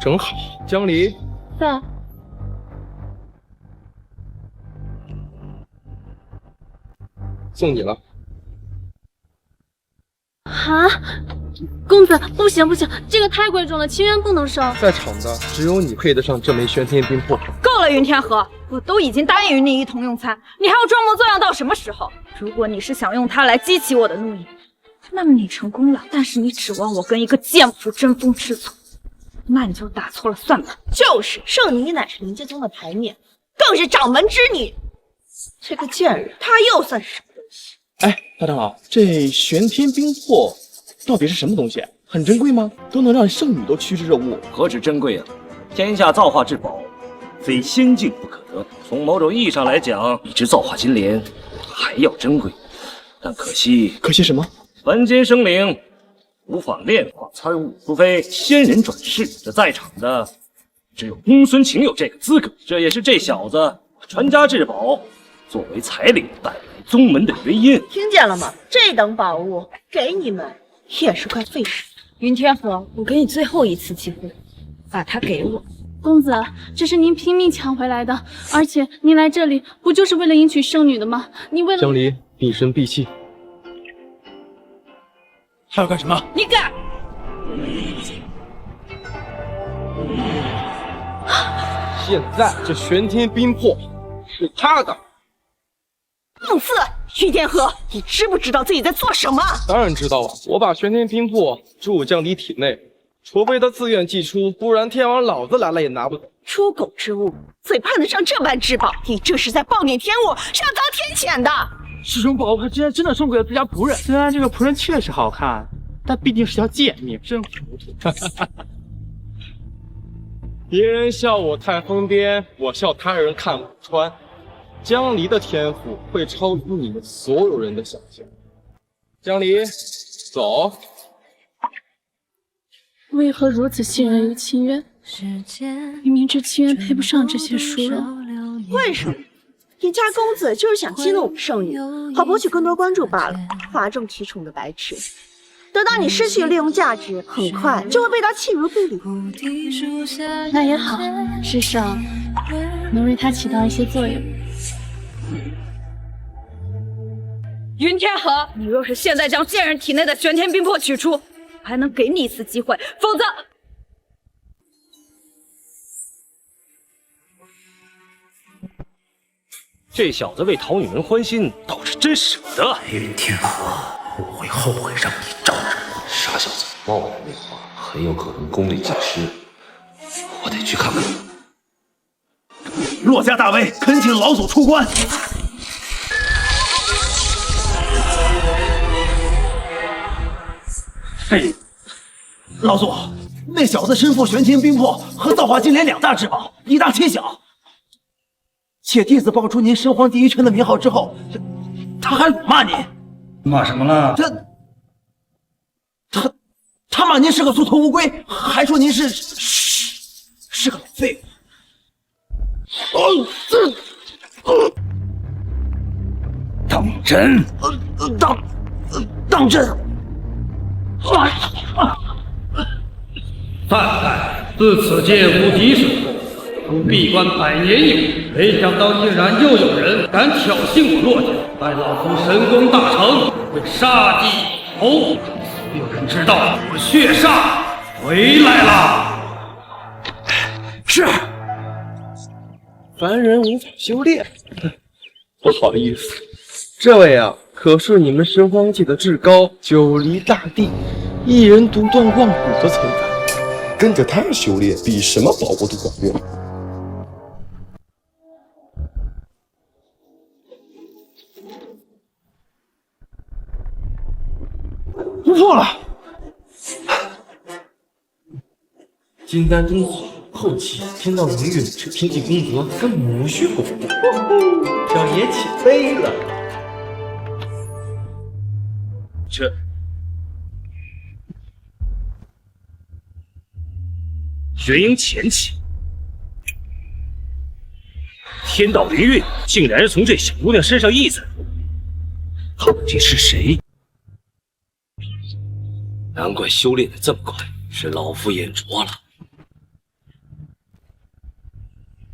正好。江离在。送你了。啊，公子，不行，这个太贵重了，清渊不能收。在场的只有你配得上这枚玄天冰魄。够了，云天河，我都已经答应与你一同用餐，你还要装模作样到什么时候？如果你是想用它来激起我的怒意，那么你成功了。但是你指望我跟一个贱妇争风吃醋，那你就打错了算盘。就是圣女乃是灵界宗的牌面，更是掌门之女。这个贱人，她又算是什么东西？哎，大长老，这玄天冰魄到底是什么东西？很珍贵吗？都能让圣女都趋之若鹜。何止珍贵啊！天下造化至宝，非仙境不可得。从某种意义上来讲，比之造化金莲还要珍贵。但可惜什么？凡间生灵无法炼化参悟，除非仙人转世。这在场的只有公孙晴有这个资格，这也是这小子传家至宝作为彩礼带来宗门的原因。听见了吗？这等宝物给你们也是块废石。云天河，我给你最后一次机会，把它给我。公子，这是您拼命抢回来的，而且您来这里不就是为了迎娶圣女的吗？你为了……江离，闭声闭气。还要干什么？你敢！现在这玄天冰魄是他的。放肆！云天河，你知不知道自己在做什么？当然知道了，我把玄天冰魄注入江离体内，除非他自愿祭出，不然天王老子来了也拿不走。出狗之物，怎攀得上这般至宝？你这是在暴殄天物，是要遭天谴的。这种宝物还竟然真的送给了自家仆人，虽然这个仆人确实好看，但毕竟是条贱命，真糊涂。别人笑我太疯癫，我笑他人看不穿。江离的天赋会超出你们所有人的想象。江离，走。为何如此信任于清渊？明明知清渊配不上这些熟人。为什么？你家公子就是想激怒我们圣女，好博取更多关注罢了。哗众取宠的白痴，等到你失去利用价值，很快就会被他弃如敝履。那也好，至少能为他起到一些作用。云天河，你若是现在将贱人体内的玄天冰魄取出，我还能给你一次机会，否则……这小子为讨女人欢心，倒是真舍得。白云天河，我会后悔让你招惹我。傻小子，冒我的话，很有可能功力尽失。我得去看看。骆家大威，恳请老祖出关。嘿，老祖，那小子身负玄天冰魄和造化金莲2大至宝，以大欺小。且弟子报出您神皇第一拳的名号之后，他还辱骂您。骂什么了？他骂您是个缩头乌龟，还说您是个老废物。当真？当真？赞叹自此界无敌水后，如闭关100年有，没想到竟然又有人敢挑衅我骆家，待老夫神功大成，会杀鸡头。有人知道我血煞回来了。是。凡人无法修炼。不好意思，这位啊，可是你们神荒界的至高9黎大帝，一人独断万古的存在。跟着他修炼，比什么宝物都管用。突破了！金丹中后期听到龙韵这天地功德跟母婿不符，小爷起飞了。这玄鹰前期，天道灵韵竟然是从这小姑娘身上溢出，到底是谁？难怪修炼的这么快，是老夫眼拙了。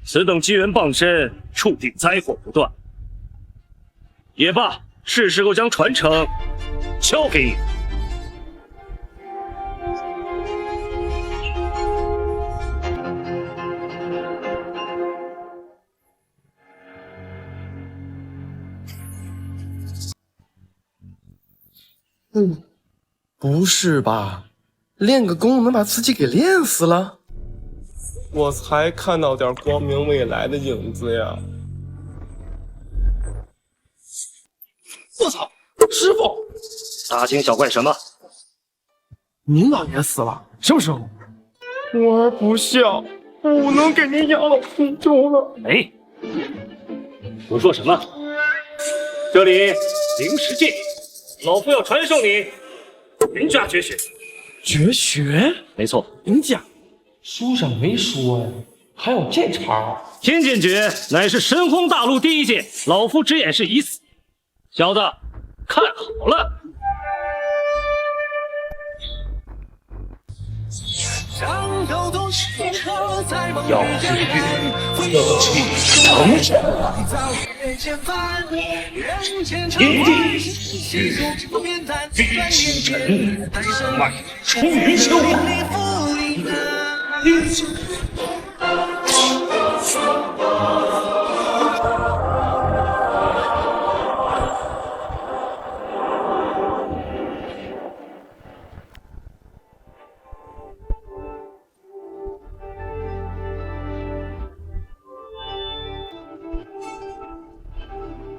此等机缘傍身，注定灾祸不断。也罢，是时候将传承交给你。不是吧？练个功能把自己给练死了？我才看到点光明未来的影子呀！我操，师傅！大惊小怪什么？您老爷死了？什么时候？我儿不孝，不能给您养老送终了。哎，胡说什么？这里灵石界，老夫要传授你云家绝学。绝学？没错，您讲，书上没说呀，还有这茬？天剑诀乃是神荒大陆第一剑，老夫之眼是已死。小子，看好了！要日月乐气腾神，天地必清晨，迈出云霄。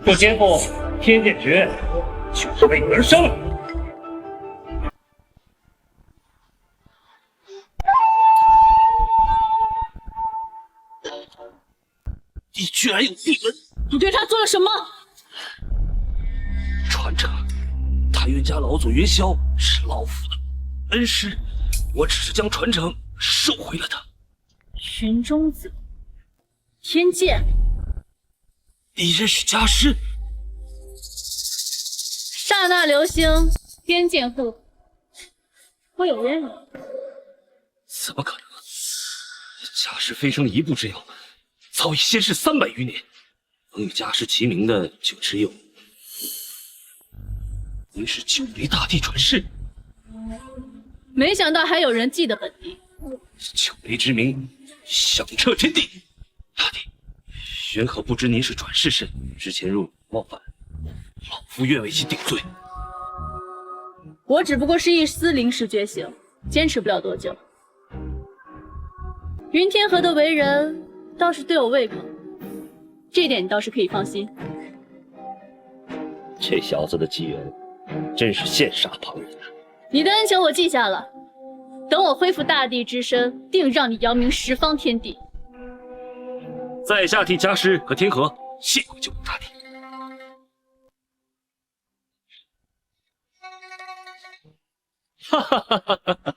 不肩负天剑诀，就是为你而生。你居然有秘闻！你对他做了什么？传承，太原家老祖云霄是老夫的恩师，我只是将传承收回了他。云中子，天剑。你认识家师？刹那流星，天剑护，我有渊源。怎么可能？家师飞升一步之遥，早已仙世300余年，能与家师齐名的就只有您是9黎大帝传世。没想到还有人记得本地。 9黎之名响彻天地，大帝玄可不知您是转世身，之前若有冒犯，老夫愿为其顶罪。我只不过是一丝临时觉醒，坚持不了多久。云天河的为人倒是对我胃口，这点你倒是可以放心。这小子的机缘真是羡煞旁人。你的恩情我记下了，等我恢复大帝之身，定让你扬名十方天地。在下替家师和天河谢过救命大帝。哈哈哈哈哈哈！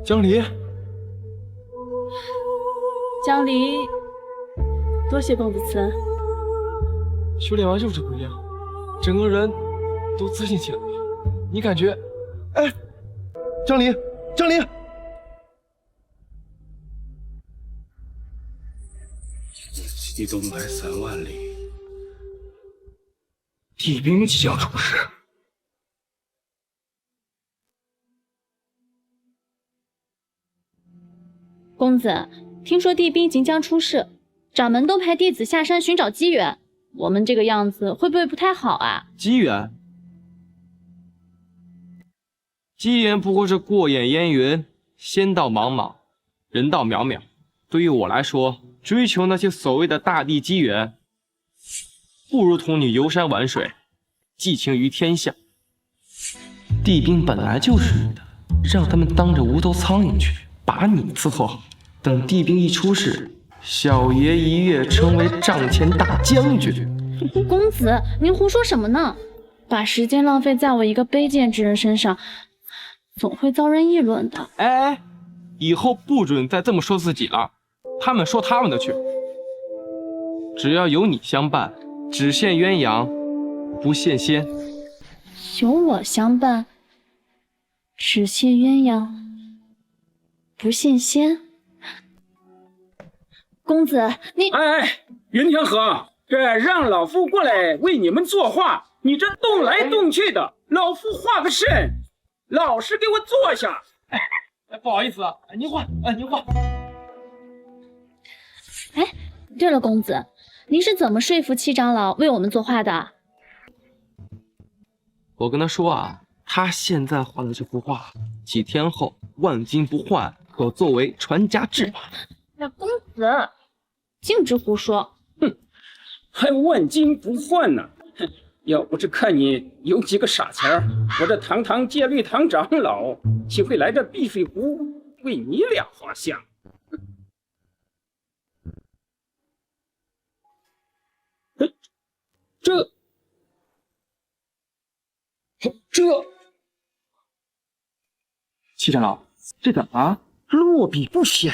江离，江离，多谢公子慈恩。修炼完就是不一样，整个人都自信起来了。你感觉？哎，江离，江离，西东来3万里，帝兵即将出世。公子，听说帝兵即将出世，掌门都派弟子下山寻找机缘，我们这个样子会不会不太好啊？机缘？机缘不过是过眼烟云，仙道茫茫，人道渺渺。对于我来说，追求那些所谓的大地机缘，不如同你游山玩水，寄情于天下。帝兵本来就是你的，让他们当着无头苍蝇去，把你伺候好。等帝兵一出世，小爷一跃成为帐前大将军。公子，您胡说什么呢？把时间浪费在我一个卑贱之人身上，总会遭人议论的。哎，以后不准再这么说自己了，他们说他们的去。只要有你相伴，只羡鸳鸯，不羡仙。有我相伴，只羡鸳鸯，不羡仙。公子，你哎，云天河，这让老夫过来为你们作画，你这动来动去的，老夫画个甚？老实给我坐下。哎，不好意思啊，您画，您画。哎，对了，公子，您是怎么说服七长老为我们作画的？我跟他说啊，他现在画的这幅画，几天后万金不换，可作为传家之宝。那公子径直胡说。哼，还万金不换呢。哼，要不是看你有几个傻钱儿，我这堂堂戒律堂长老岂会来这碧水湖为你俩画像？这七长老，这怎么？落笔不显，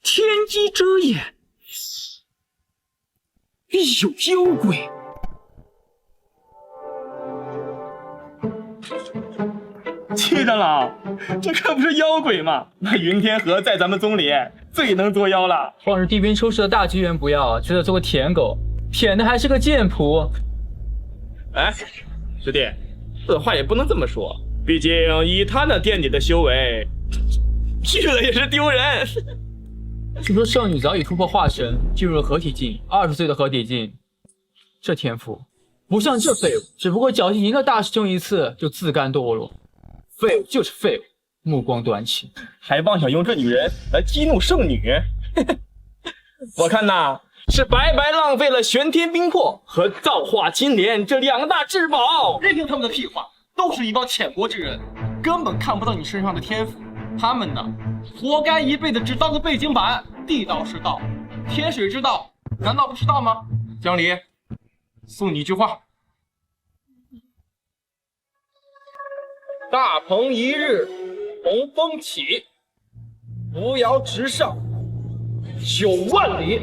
天机遮眼，必有妖鬼。七长老，这可不是妖鬼吗？那云天河在咱们宗里最能作妖了。望着帝兵出世的大机缘不要，却得做个舔狗，舔的还是个贱仆。哎，师弟，这话也不能这么说，毕竟以他那垫底的修为，去了也是丢人。据说圣女早已突破化神，进入了合体境，20岁的合体境，这天赋不像这废物，只不过侥幸赢了大师兄一次就自甘堕落。废物就是废物，目光短浅，还妄想用这女人来激怒圣女。我看呐，是白白浪费了玄天冰魄和造化金莲这2大至宝。别听他们的屁话，都是一帮浅薄之人，根本看不到你身上的天赋。他们呢，活该一辈子只当个背景板。地道是道，天水之道，难道不是道吗？江离，送你一句话：大鹏一日同风起，扶摇直上9万里。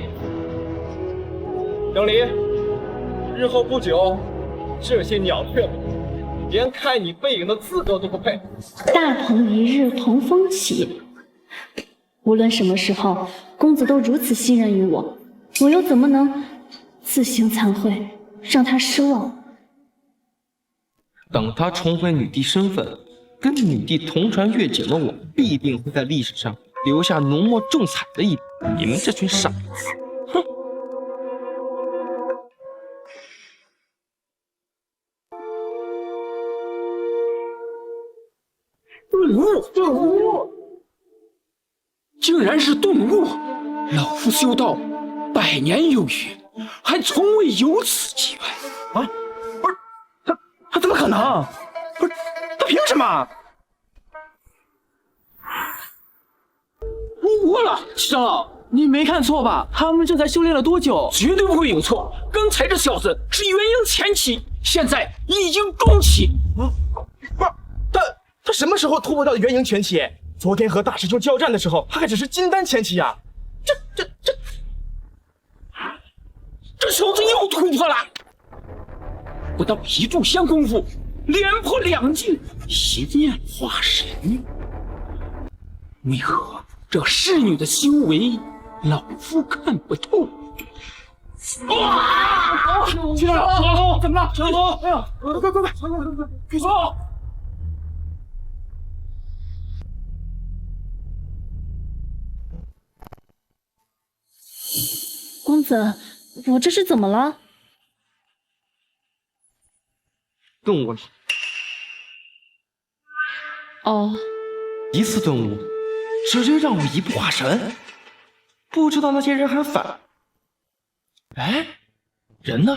江离，日后不久，这些鸟雀们连看你背影的资格都不配。大鹏一日同风起，无论什么时候，公子都如此信任于我，我又怎么能自行惭愧，让他失望？等他重回女帝身份，跟女帝同船越界的我，必定会在历史上留下浓墨重彩的一笔。你们这群傻子，哼！顿悟，竟然是顿悟！老夫修道100年有余，还从未有此机会啊！不是他怎么可能？不是他凭什么？入魔了！长老，你没看错吧？他们这才修炼了多久？绝对不会有错。刚才这小子是元婴前期，现在已经中期。不是他什么时候突破到的元婴前期？昨天和大师兄交战的时候，他还只是金丹前期呀！这小子又突破了！不到1炷香功夫，连破2境，邪念化神。为何这侍女的修为，老夫看不透？哇！去哪儿？怎么了？长老！哎呀，快！快走！公子，我这是怎么了？顿悟了。哦，一次顿悟，直接让我一步化神。不知道那些人还反。哎，人呢？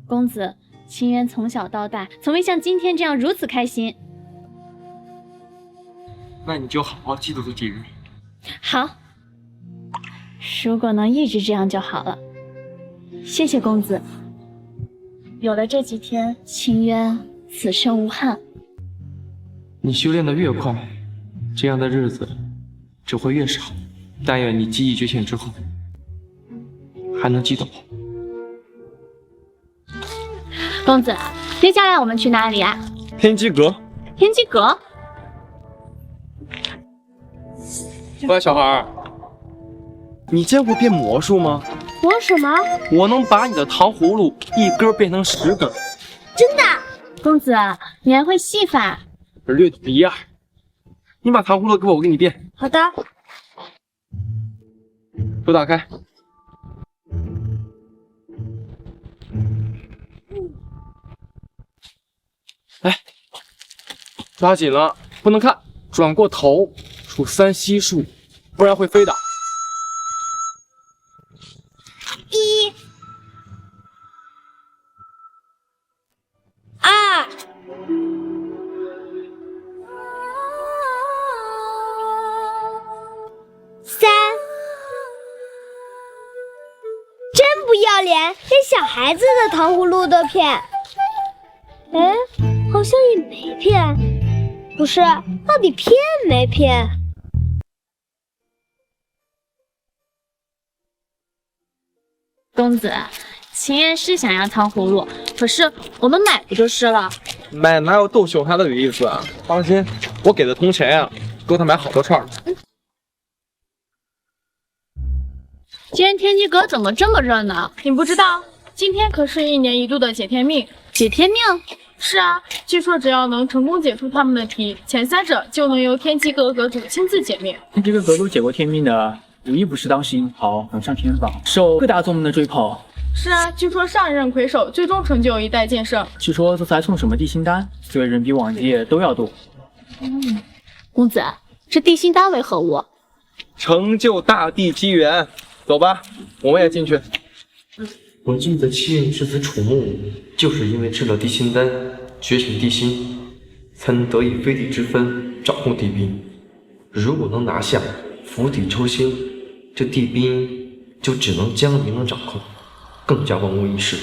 公子，秦渊从小到大，从未像今天这样如此开心。那你就好好记住这几日。好。如果能一直这样就好了。谢谢公子。有了这几天，秦渊此生无憾。你修炼的越快，这样的日子只会越少。但愿你记忆觉醒之后，还能记得我。公子，接下来我们去哪里啊？天机阁。天机阁？乖小孩，你见过变魔术吗？魔什么？我能把你的糖葫芦一根变成10根。真的？公子，你还会戏法？略懂一二。你把糖葫芦给我，我给你变。好的。手打开。哎，抓紧了，不能看，转过头，数3悉数，不然会飞的。1、2、3，真不要脸，连小孩子的糖葫芦都骗。哎，好像也没骗，不是，到底骗没骗？公子，秦渊是想要糖葫芦，可是我们买不就是了？买哪有逗熊孩子的意思啊？放心，我给的铜钱呀，够他买好多串。今天天机阁怎么这么热闹？你不知道，今天可是1年1度的解天命。解天命？是啊，据说只要能成功解出他们的题，前3者就能由天机阁阁主亲自解命。天机阁阁主解过天命的，无一不是当时英豪，能上天榜，受各大宗门的追捧。是啊，据说上一任魁首最终成就一代剑圣。据说这次还送什么地心丹，所以人比往届都要多。公子，这地心丹为何物？成就大地机缘。走吧，我们也进去。我记得7人之子楚木就是因为吃了地心丹，觉醒地心，才能得以非地之分，掌控地兵。如果能拿下，釜底抽薪，这地兵就只能江明能掌控，更加万无一失。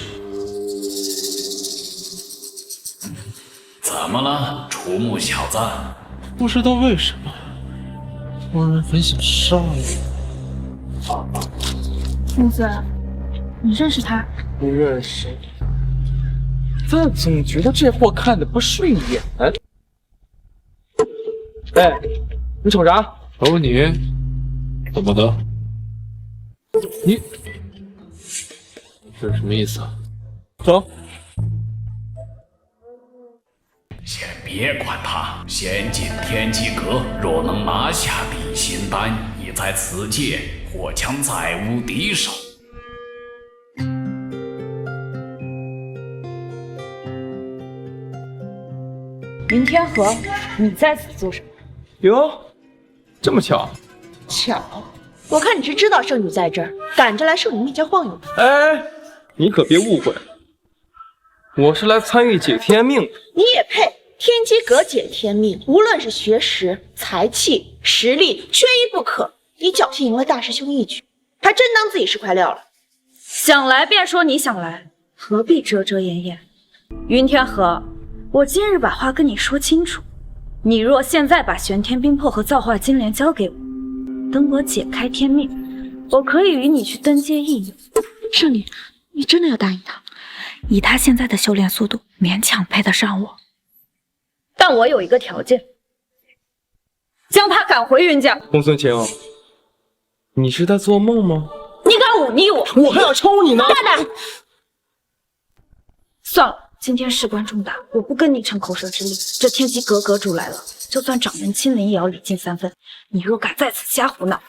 怎么了，楚木小子？不知道为什么，突然很想杀你。公子，你认识他？不认识，但总觉得这货看的不顺眼。哎，你瞅啥？瞅你，怎么的？你这是什么意思啊？走。先别管他，先进天机阁，若能拿下地心丹，已在此界或将再无敌手。云天河，你在此做什么？哟，这么巧？巧，我看你是知道圣女在这儿，赶着来圣女面前晃悠。哎，你可别误会，我是来参与解天命的。你也配？天机阁解天命，无论是学识、才气、实力，缺一不可。你侥幸赢了大师兄一局，还真当自己是块料了。想来便说你想来，何必遮遮掩掩？云天河，我今日把话跟你说清楚，你若现在把玄天冰魄和造化金莲交给我，等我解开天命，我可以与你去登阶一游。圣女，你真的要答应他？以他现在的修炼速度，勉强配得上我。但我有一个条件，将他赶回云家。公孙晴，你是在做梦吗？你敢忤逆我，我还要抽你呢！大胆！算了，今天事关重大，我不跟你逞口舌之力。这天机阁阁主来了，就算掌门亲临也要礼敬3分。你若敢在此瞎胡闹，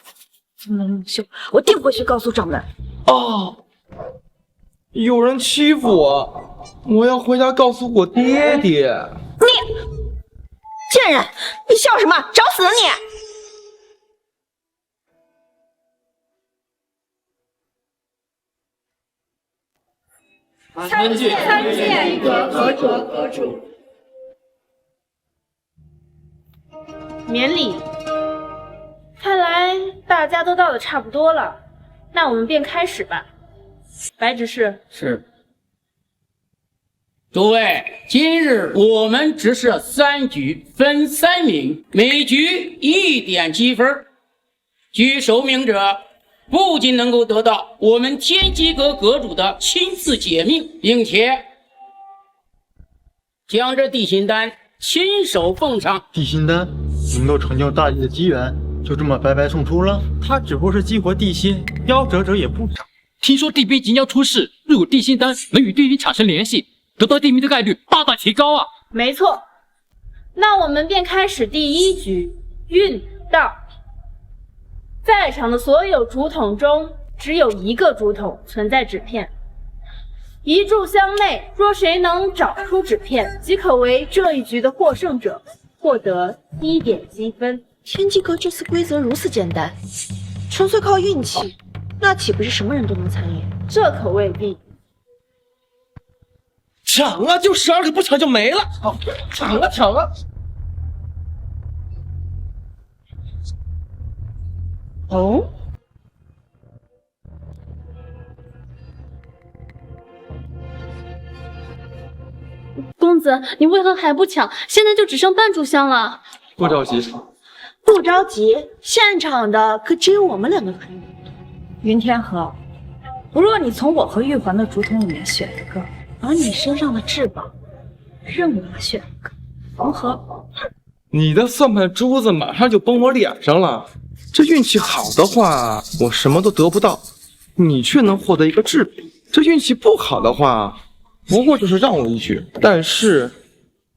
宗门领袖，我定会去告诉掌门。哦，有人欺负我，我要回家告诉我爹爹。你贱人，你笑什么？找死啊你！参见阁主。免礼。看来大家都到的差不多了，那我们便开始吧。白执事。是。诸位，今日我们只设3局，分3名，每局1点积分。居首名者不仅能够得到我们天机阁阁主的亲自解命，并且将这地心丹亲手奉上。地心丹能够成就大计的机缘，就这么白白送出了？他只不过是激活地心，夭折者也不少。听说地兵即将出世，若有地心丹能与地兵产生联系，得到地兵的概率大大提高啊！没错，那我们便开始第1局运道。在场的所有竹筒中，只有1个竹筒存在纸片。1炷香内，若谁能找出纸片，即可为这一局的获胜者，获得1点积分。天机阁这次规则如此简单，纯粹靠运气，那岂不是什么人都能参与？这可未必。抢啊，就12个，不抢就没了。好，抢啊抢啊！哦，公子，你为何还不抢？现在就只剩半炷香了。不着急，不着急，现场的可只有我们2个可以。云天河，不若你从我和玉环的竹筒里面选一个，而你身上的至宝，任我选一个，如何？你的算盘珠子马上就崩我脸上了。这运气好的话，我什么都得不到，你却能获得一个至宝。这运气不好的话，不过就是让我一局。但是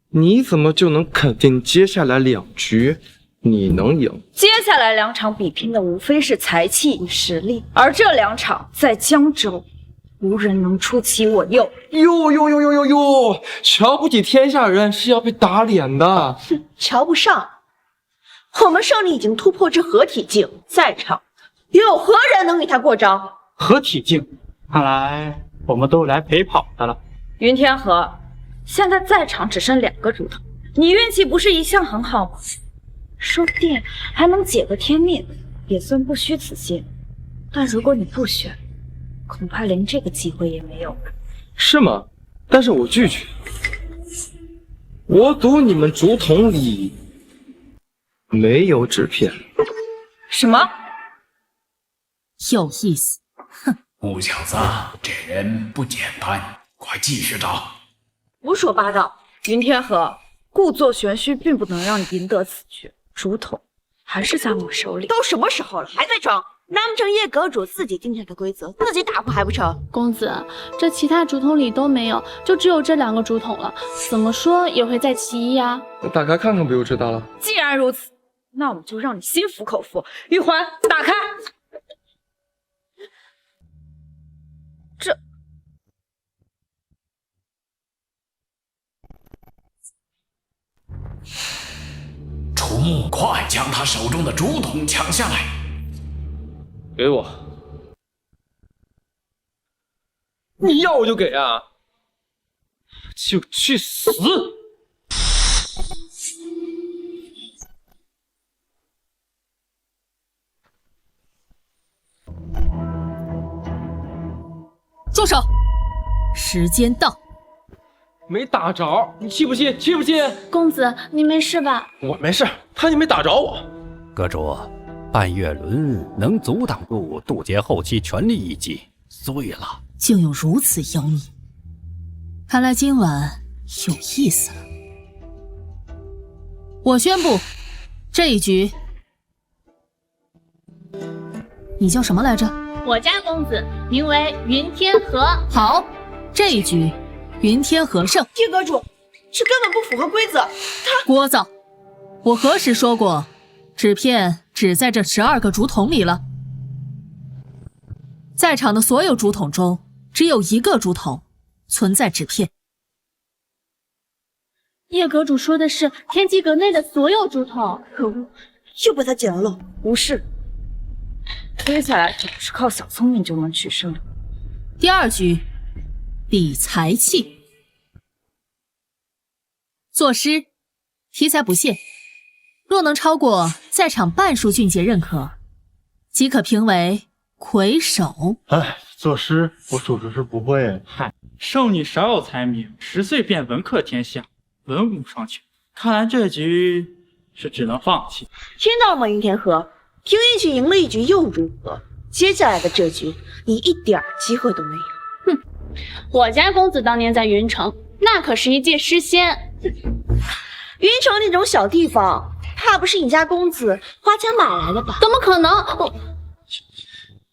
你怎么就能肯定接下来2局你能赢？接下来2场比拼的无非是才气与实力，而这2场在江州，无人能出其我右。哟，瞧不起天下人是要被打脸的。哼，瞧不上。我们胜利已经突破至合体境，在场又有何人能与他过招？合体境，看来我们都来陪跑的了。云天河，现在在场只剩2个竹筒，你运气不是一向很好吗？说不定还能解个天命，也算不虚此行。但如果你不选，恐怕连这个机会也没有了。是吗？但是我拒绝。我赌你们竹筒里没有纸片。什么？有意思。哼，穆小子，这人不简单，快继续找。胡说八道！云天河，故作玄虚并不能让你赢得此局。竹筒还是在我手里。都什么时候了，还在装？难不成叶阁主自己定下的规则，自己打破还不成？公子，这其他竹筒里都没有，就只有这2个竹筒了，怎么说也会在其一呀。那打开看看不就知道了？既然如此，那我们就让你心服口服。玉环，打开。这。楚木，快将他手中的竹筒抢下来！给我！你要我就给啊！就去死！住手！时间到。没打着，你气不气？气不气？公子，你没事吧？我没事，他也没打着我。阁主，半月轮能阻挡住渡劫后期全力一击，碎了。竟有如此妖孽，看来今晚有意思了。我宣布，这一局，你叫什么来着？我家公子名为云天河。好，这一局。云天河胜。叶阁主，这根本不符合规则。他聒噪！我何时说过，纸片只在这12个竹筒里了？在场的所有竹筒中，只有1个竹筒存在纸片。叶阁主说的是天机阁内的所有竹筒。可恶，又被他捡了漏。无事，接下来可不是靠小聪明就能取胜的。第2局。比才气，作诗，题材不限，若能超过在场半数俊杰认可，即可评为魁首。哎，作诗我属实是不会。嗨，圣女少有才名，10岁便文克天下，文武双全。看来这局是只能放弃。听到了吗，云天河？凭运气赢了一局又如何？接下来的这局，你一点机会都没有。哼，我家公子当年在云城，那可是一介诗仙。云城那种小地方，怕不是你家公子花钱买来的吧？怎么可能？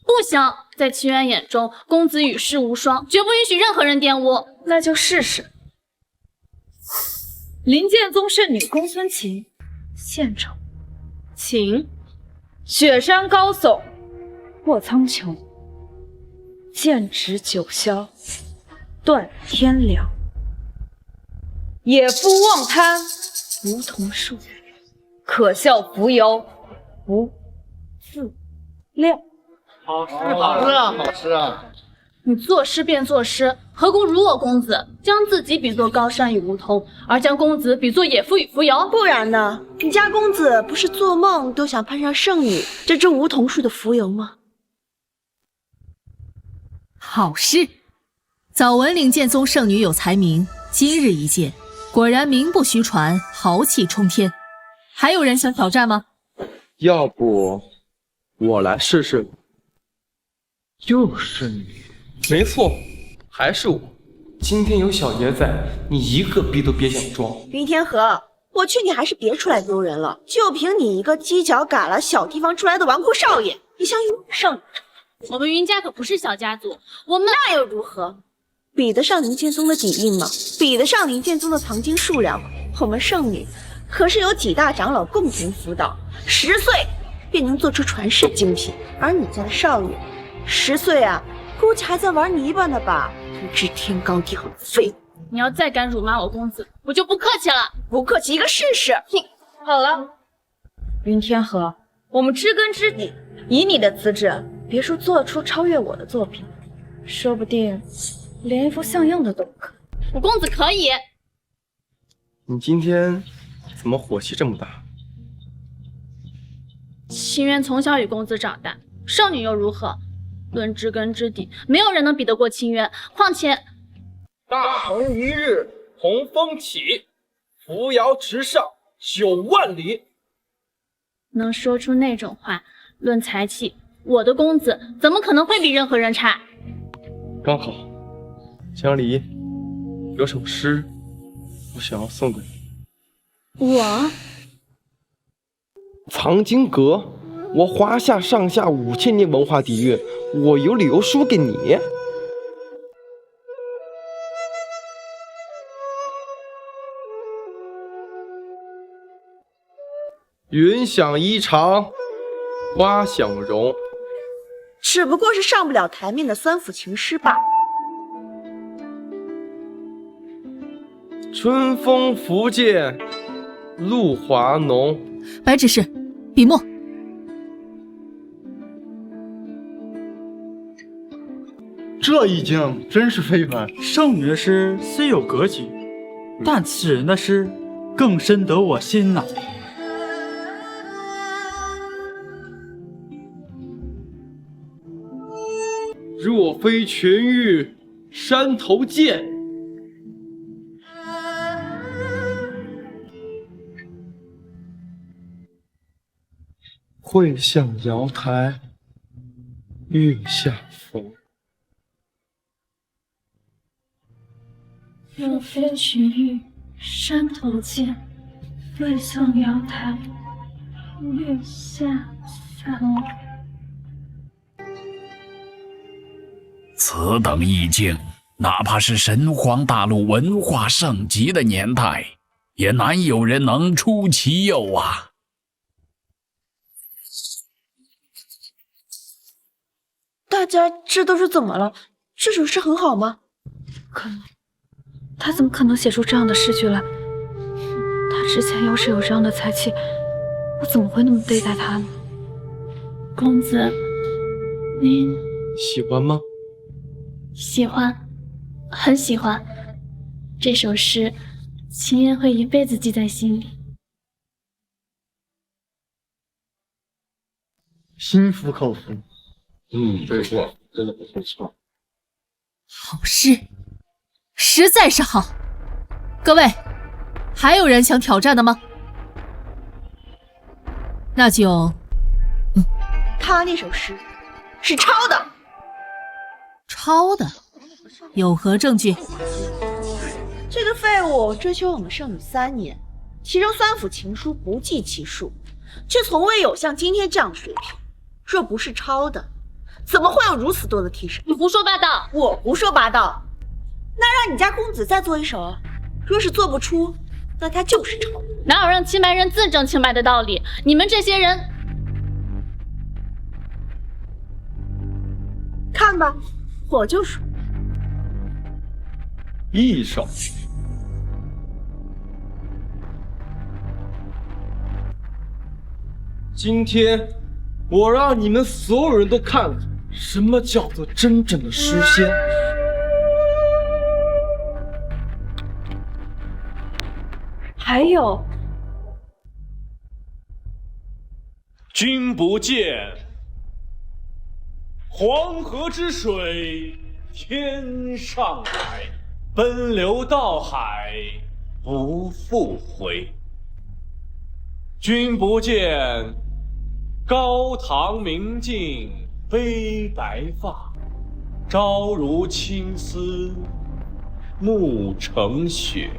不行，在齐远眼中，公子与世无双，绝不允许任何人玷污。那就试试。灵剑宗圣女公孙琴，献丑。秦，雪山高耸，卧苍穹，剑指九霄，断天凉。野夫望滩，梧桐树，可笑浮游，不自量。好诗，好诗啊，好诗啊！你作诗便作诗，何故辱我公子，将自己比作高山与梧桐，而将公子比作野夫与浮游？不然呢？你家公子不是做梦都想攀上圣女这株梧桐树的浮游吗？好诗！早闻灵剑宗圣女有才名，今日一见，果然名不虚传，豪气冲天。还有人想挑战吗？要不我来试试。又是你，没错，还是我。今天有小爷在，你一个逼都别想装。云天河，我劝你还是别出来丢人了。就凭你一个犄角旮旯小地方出来的纨绔少爷，你想与圣女？我们云家可不是小家族，我们那又如何？比得上灵剑宗的底蕴吗？比得上灵剑宗的藏经数量吗？我们圣女可是有几大长老共同辅导，10岁便能做出传世精品，而你家的少爷10岁啊，估计还在玩泥巴呢吧？不知天高地厚的废物！你要再敢辱骂我公子，我就不客气了。不客气一个试试！你好了，云天河，我们知根知底，以你的资质，别说做出超越我的作品，说不定连一幅像样的都不可。我公子可以。你今天怎么火气这么大？秦渊从小与公子长大，圣女又如何？论知根知底，没有人能比得过秦渊。况且，大鹏一日同风起，扶摇直上9万里。能说出那种话，论才气，我的公子怎么可能会比任何人差？刚好，江离，有首诗，我想要送给你。我藏经阁我华夏上下5000年文化底蕴，我有理由输给你？云想衣裳花想容，只不过是上不了台面的酸腐情诗罢了。春风拂槛露华浓。白执事，笔墨。这意境真是非凡。圣女的诗虽有格局，但此人的诗更深得我心呐。若非群玉山头见，会向瑶台月下逢。若非群玉山头见，会向瑶台月下逢。此等意境，哪怕是神荒大陆文化盛极的年代，也难有人能出其右啊！大家这都是怎么了？这首诗很好吗？可能，他怎么可能写出这样的诗句来？他之前要是有这样的才气，我怎么会那么对待他呢？公子，您喜欢吗？喜欢，很喜欢。这首诗，秦言会一辈子记在心里。心服口服。不错，真的不错。好诗，实在是好。各位，还有人想挑战的吗？那就，他那首诗是抄的。抄的？有何证据？这个废物追求我们圣女3年，其中酸腐情书不计其数，却从未有像今天这样的水平。若不是抄的，怎么会有如此多的替身？你胡说八道！我胡说八道？那让你家公子再做一首啊！若是做不出，那他就是抄。哪有让清白人自证清白的道理？你们这些人，看吧，我就说。一首。今天我让你们所有人都看看什么叫做真正的诗仙。还有，君不见，黄河之水天上来，奔流到海不复回。君不见，高堂明镜悲白发，朝如青丝暮成雪。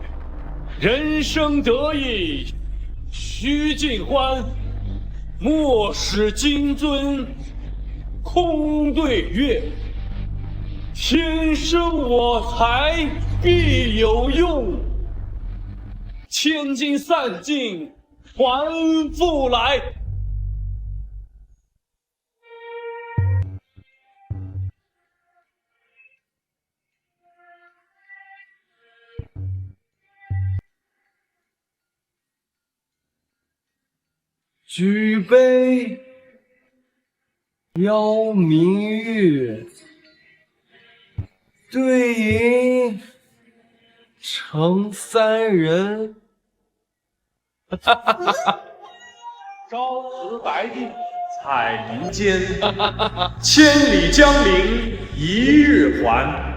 人生得意须尽欢，莫使金樽空对月。天生我材必有用，千金散尽还复来。举杯邀明月，对影成三人。朝辞白帝彩云间，千里江陵一日还。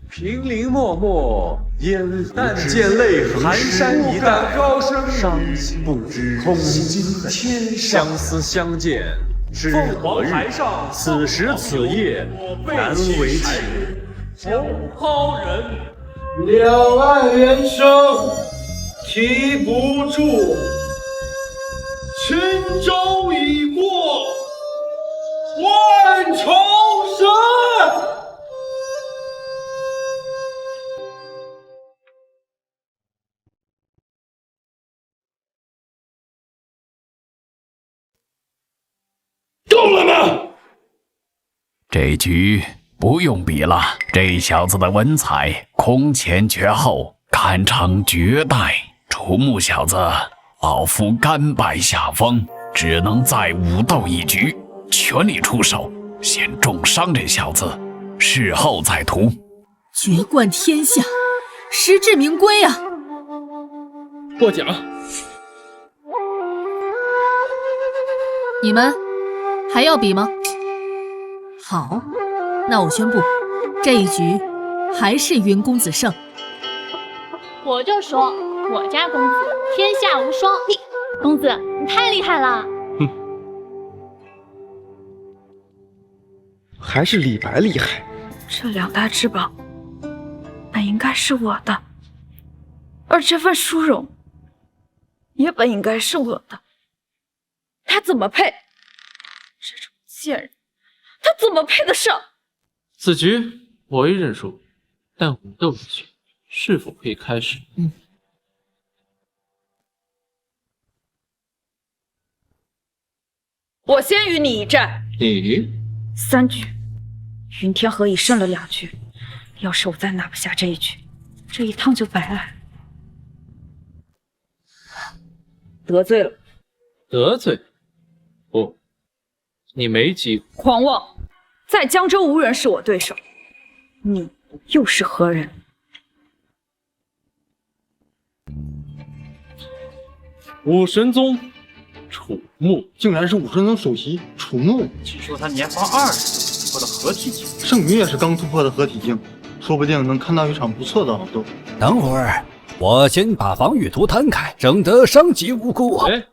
平林漠漠烟但见泪痕，寒山一带高声伤心，不知空今天相思相见是何日？此时此夜难为情，红抛人。两岸猿声啼不住，轻舟已过求生！够了吗？这局不用比了，这小子的文采空前绝后，堪称绝代。楚木小子，老夫甘拜下风，只能再武斗一局，全力出手，先重伤这小子，事后再图。绝冠天下，实至名归啊！获奖。你们还要比吗？好，那我宣布，这一局还是云公子胜。我就说，我家公子天下无双。公子，你太厉害了！还是李白厉害。这2大至宝，本应该是我的，而这份殊荣，也本应该是我的。他怎么配？这种贱人，他怎么配得上？此局我已认输，但武斗一局是否可以开始？我先与你一战。你3局，云天河已胜了2局，要是我再拿不下这一局，这一趟就白来。得罪了？得罪？不，你没机会。狂妄！在江州无人是我对手，你又是何人？武神宗楚木，竟然是武神宗首席楚木。据说他年方20就突破了合体境，圣女也是刚突破的合体境，说不定能看到一场不错的好斗。等会儿，我先把防御图摊开，省得伤及无辜。哎，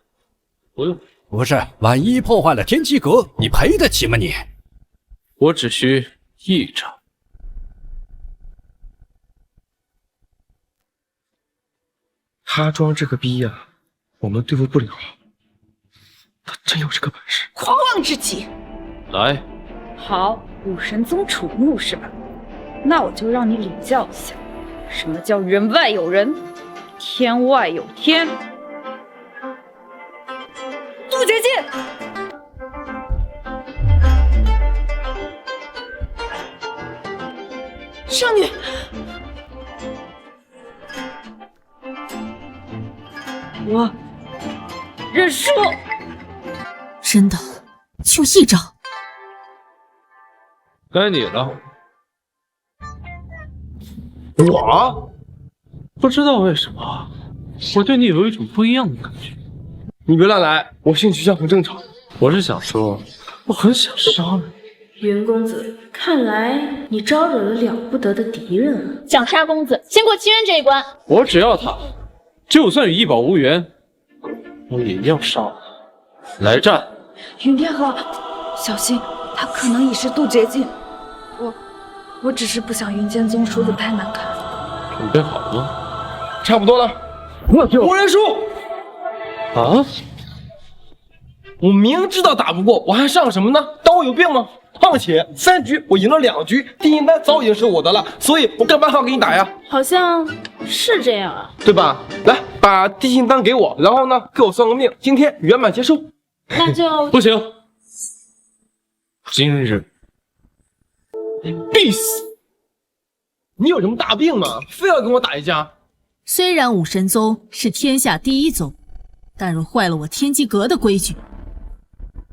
不用。不是，万一破坏了天机阁，你赔得起吗你？我只需1场。他装这个逼呀，我们对付不了。他真有这个本事，狂妄至极！来，好，武神宗楚木是吧？那我就让你领教一下，什么叫人外有人，天外有天。渡劫剑！圣女，我认输。真的，就1招。该你了。我不知道为什么，我对你有一种不一样的感觉。你别乱来，我性取向很正常。我是想说，我很想杀你。云公子，看来你招惹了了不得的敌人啊！想杀公子，先过7人这一关。我只要他，就算与一宝无缘，我也要杀了。来战！云天河，小心，他可能已是渡劫境。我只是不想云剑宗说的太难看。准备好了吗？差不多了。我认输。啊！我明知道打不过，我还上什么呢？当我有病吗？况且3局我赢了2局，地心丹早已经是我的了，所以我干嘛还要给你打呀？好像是这样啊，对吧？来，把地心丹给我，然后呢，给我算个命，今天圆满结束。那就不行，今日必死！你有什么大病吗？非要跟我打一架？虽然武神宗是天下第1宗，但若坏了我天机阁的规矩，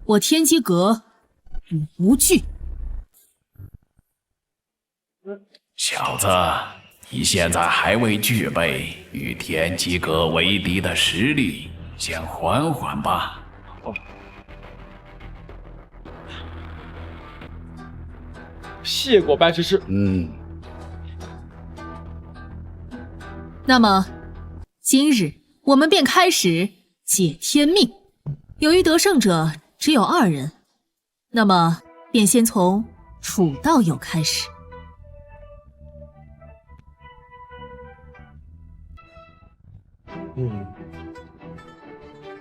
我天机阁与无惧。小子，你现在还未具备与天机阁为敌的实力，先缓缓吧。谢过白痴痴。那么，今日我们便开始解天命。由于得胜者只有2人，那么便先从楚道友开始。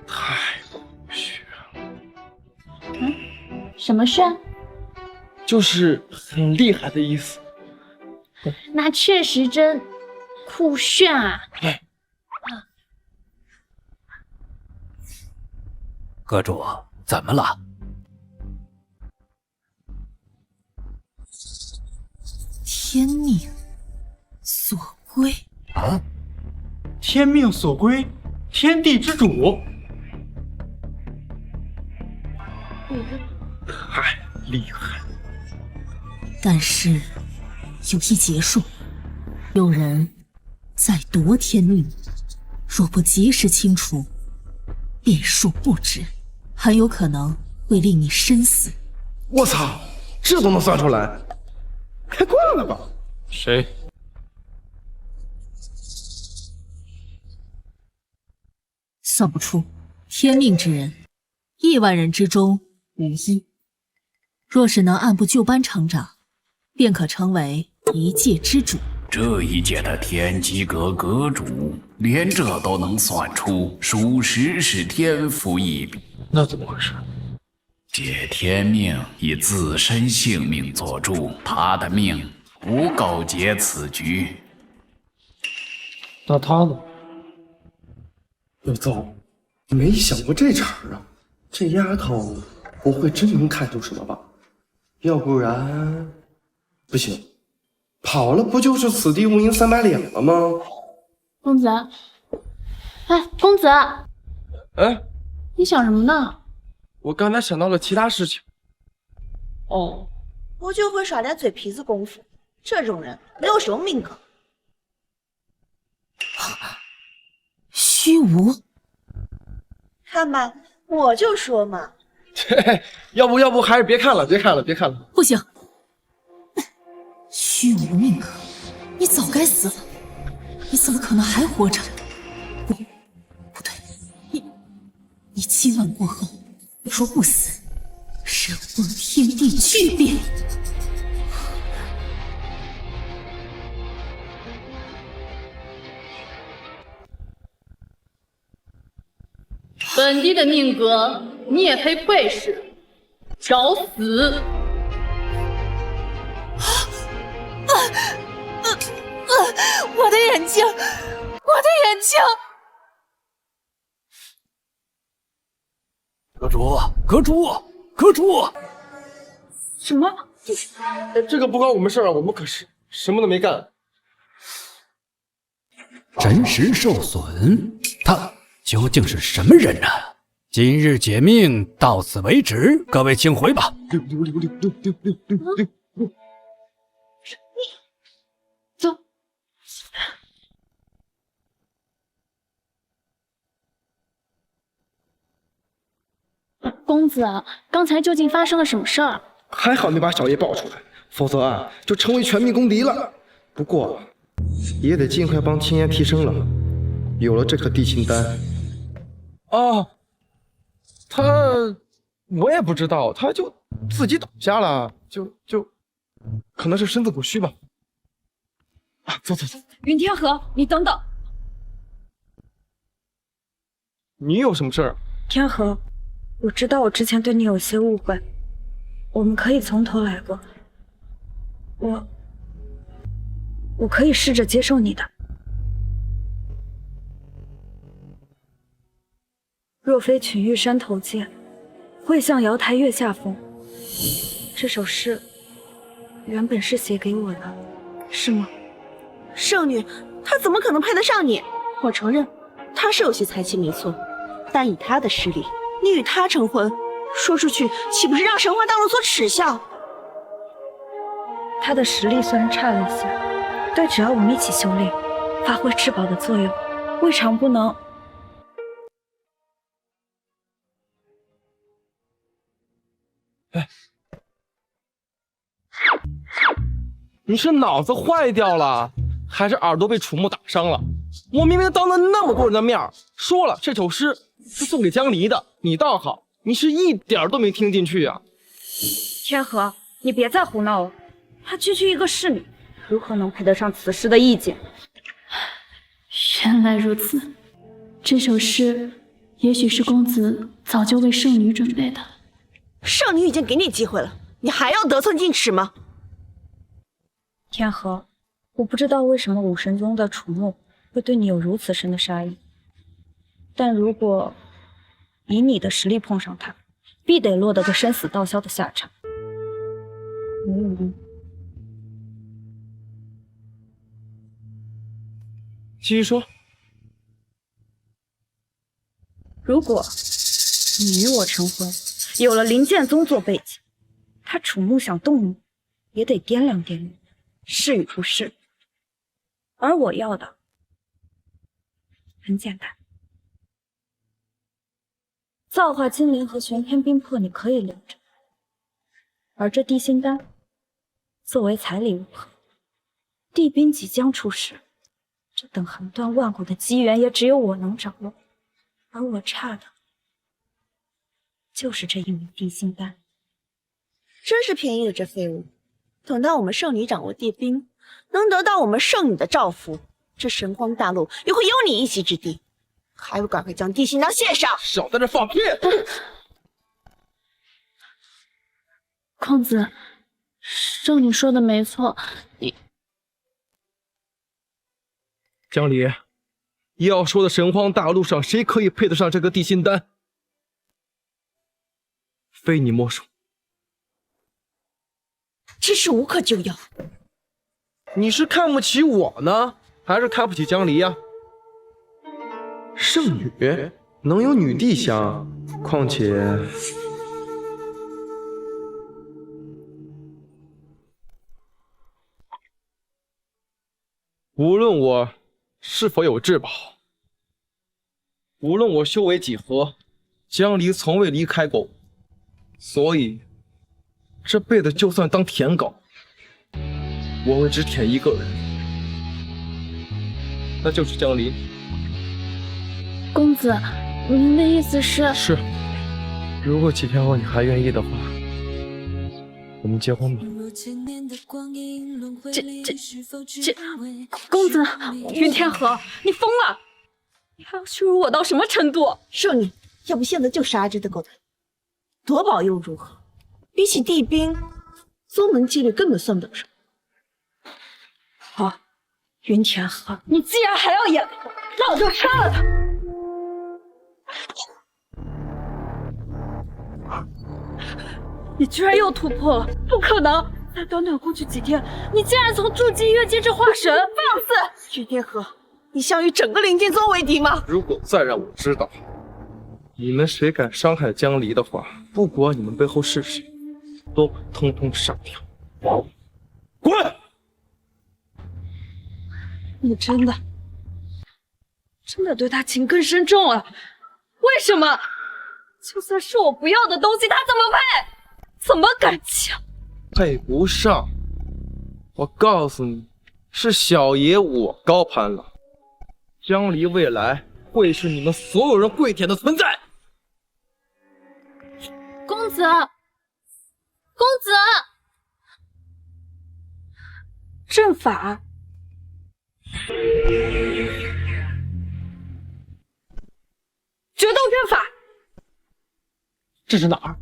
太狗血了。什么事？就是很厉害的意思。那确实真酷炫啊！阁主，怎么了？天命所归啊！天命所归，天地之主。太厉害！但是有一劫数，有人在夺天命，若不及时清除，变数不止，很有可能会令你身死。我操，这都能算出来？开挂了吧？谁？算不出，天命之人，1万人之中无一。若是能按部就班成长，便可成为一界之主。这一届的天机阁阁主连这都能算出，属实是天赋异禀。那怎么回事？借天命以自身性命做注，他的命不够解此局。那他呢？有糟，没想过这茬啊！这丫头不会真能看出什么吧？要不然不行，跑了不就是此地无银300两了吗？公子，哎，公子，哎，你想什么呢？我刚才想到了其他事情。哦，不就会耍点嘴皮子功夫，这种人没有什么命可。虚无，看吧，我就说嘛。要不还是别看了，别看了。不行，虚无命格，你早该死了，你怎么可能还活着？不对，你今晚过后若不死，人亡天地巨变。本地的命格，你也配窥视？找死！我的眼睛，我的眼睛！阁主！什么？这个不关我们事儿啊，我们可是什么都没干。真实受损，他究竟是什么人啊？今日解命到此为止，各位请回吧。走。公子，刚才究竟发生了什么事儿？还好你把小叶抱出来，否则啊就成为全民公敌了。不过也得尽快帮青岩提升了，有了这颗地心丹。哦，我也不知道，他就自己倒下了，就可能是身子骨虚吧。啊，走。云天河，你等等。你有什么事儿？天河，我知道我之前对你有些误会，我们可以从头来过。我可以试着接受你的。若非群玉山头剑，会向瑶台月下风。这首诗原本是写给我的，是吗？圣女，她怎么可能配得上你？我承认，她是有些才气没错，但以她的实力，你与她成婚，说出去岂不是让神华大陆所耻笑？她的实力虽然差了一些，但只要我们一起修炼，发挥至宝的作用，未尝不能。你是脑子坏掉了，还是耳朵被楚木打伤了？我明明当着那么多人的面说了这首诗是送给江离的，你倒好，你是一点都没听进去啊！天河，你别再胡闹了，她区区一个侍女，如何能配得上此诗的意境？原来如此，这首诗也许是公子早就为圣女准备的。圣女已经给你机会了，你还要得寸进尺吗？天河，我不知道为什么武神宗的楚木会对你有如此深的杀意，但如果以你的实力碰上他，必得落得个生死道消的下场。继续说。如果你与我成婚，有了灵剑宗做背景，他楚木想动你，也得掂量掂量，是与不是。而我要的很简单，造化金莲和玄天冰魄你可以留着，而这地心丹作为彩礼物盒。帝兵即将出世，这等横断万古的机缘也只有我能掌握，而我差的就是这一枚地心丹。真是便宜了这废物！等到我们圣女掌握帝兵，能得到我们圣女的照拂，这神荒大陆也会有你一席之地。还不赶快将地心丹献上！少在这放屁！公子，圣女说的没错，江离，要说的神荒大陆上谁可以配得上这个地心丹？非你莫属。真是无可救药。你是看不起我呢，还是看不起江离呀？圣女能有女帝香，况且无论我是否有至宝，无论我修为几何，江离从未离开过我，所以这辈子就算当舔狗，我会只舔一个人，那就是江离。公子，您的意思是？是，如果几天后你还愿意的话，我们结婚吧。这，公子云天河，你疯了！你还要羞辱我到什么程度？圣女，要不现在就杀这个狗蛋，夺宝又如何？比起帝兵，宗门纪律根本算不得什么。好，云天河，你既然还要演活，那我就杀了他！你居然又突破了！不可能！才短短过去几天，你竟然从筑基跃阶至化神！放肆！云天河，你想与整个灵剑宗为敌吗？如果再让我知道你们谁敢伤害江离的话，不管你们背后是谁，都会通通杀掉。滚！你真的对他情根深重了？为什么？就算是我不要的东西，他怎么配？怎么敢抢？配不上！我告诉你，是小爷我高攀了。江离未来会是你们所有人跪舔的存在。公子，公子，阵法。决斗阵法，这是哪儿？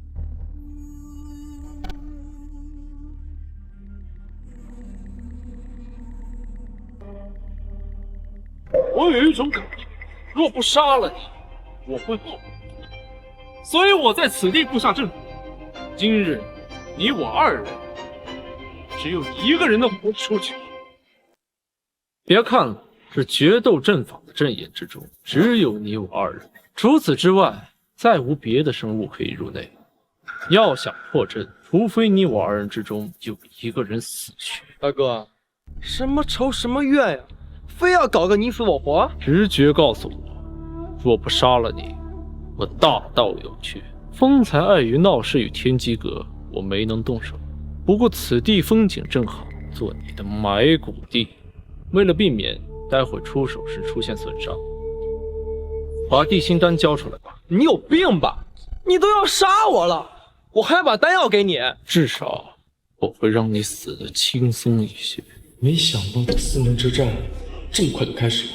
我有一种感觉，若不杀了你，我会后悔。所以我在此地布下阵法。今日你我二人，只有一个人能活出去。别看了，这决斗阵法的阵眼之中，只有你我二人。除此之外，再无别的生物可以入内。要想破阵，除非你我二人之中有一个人死去。大哥，什么仇什么怨呀？非要搞个你死我活？直觉告诉我，若不杀了你，我大道有缺。方才碍于闹市与天机阁，我没能动手。不过此地风景正好，做你的埋骨地。为了避免待会出手时出现损伤，把地心丹交出来吧。你有病吧？你都要杀我了，我还把丹药给你。至少我会让你死得轻松一些。没想到这4门之战这么快就开始了，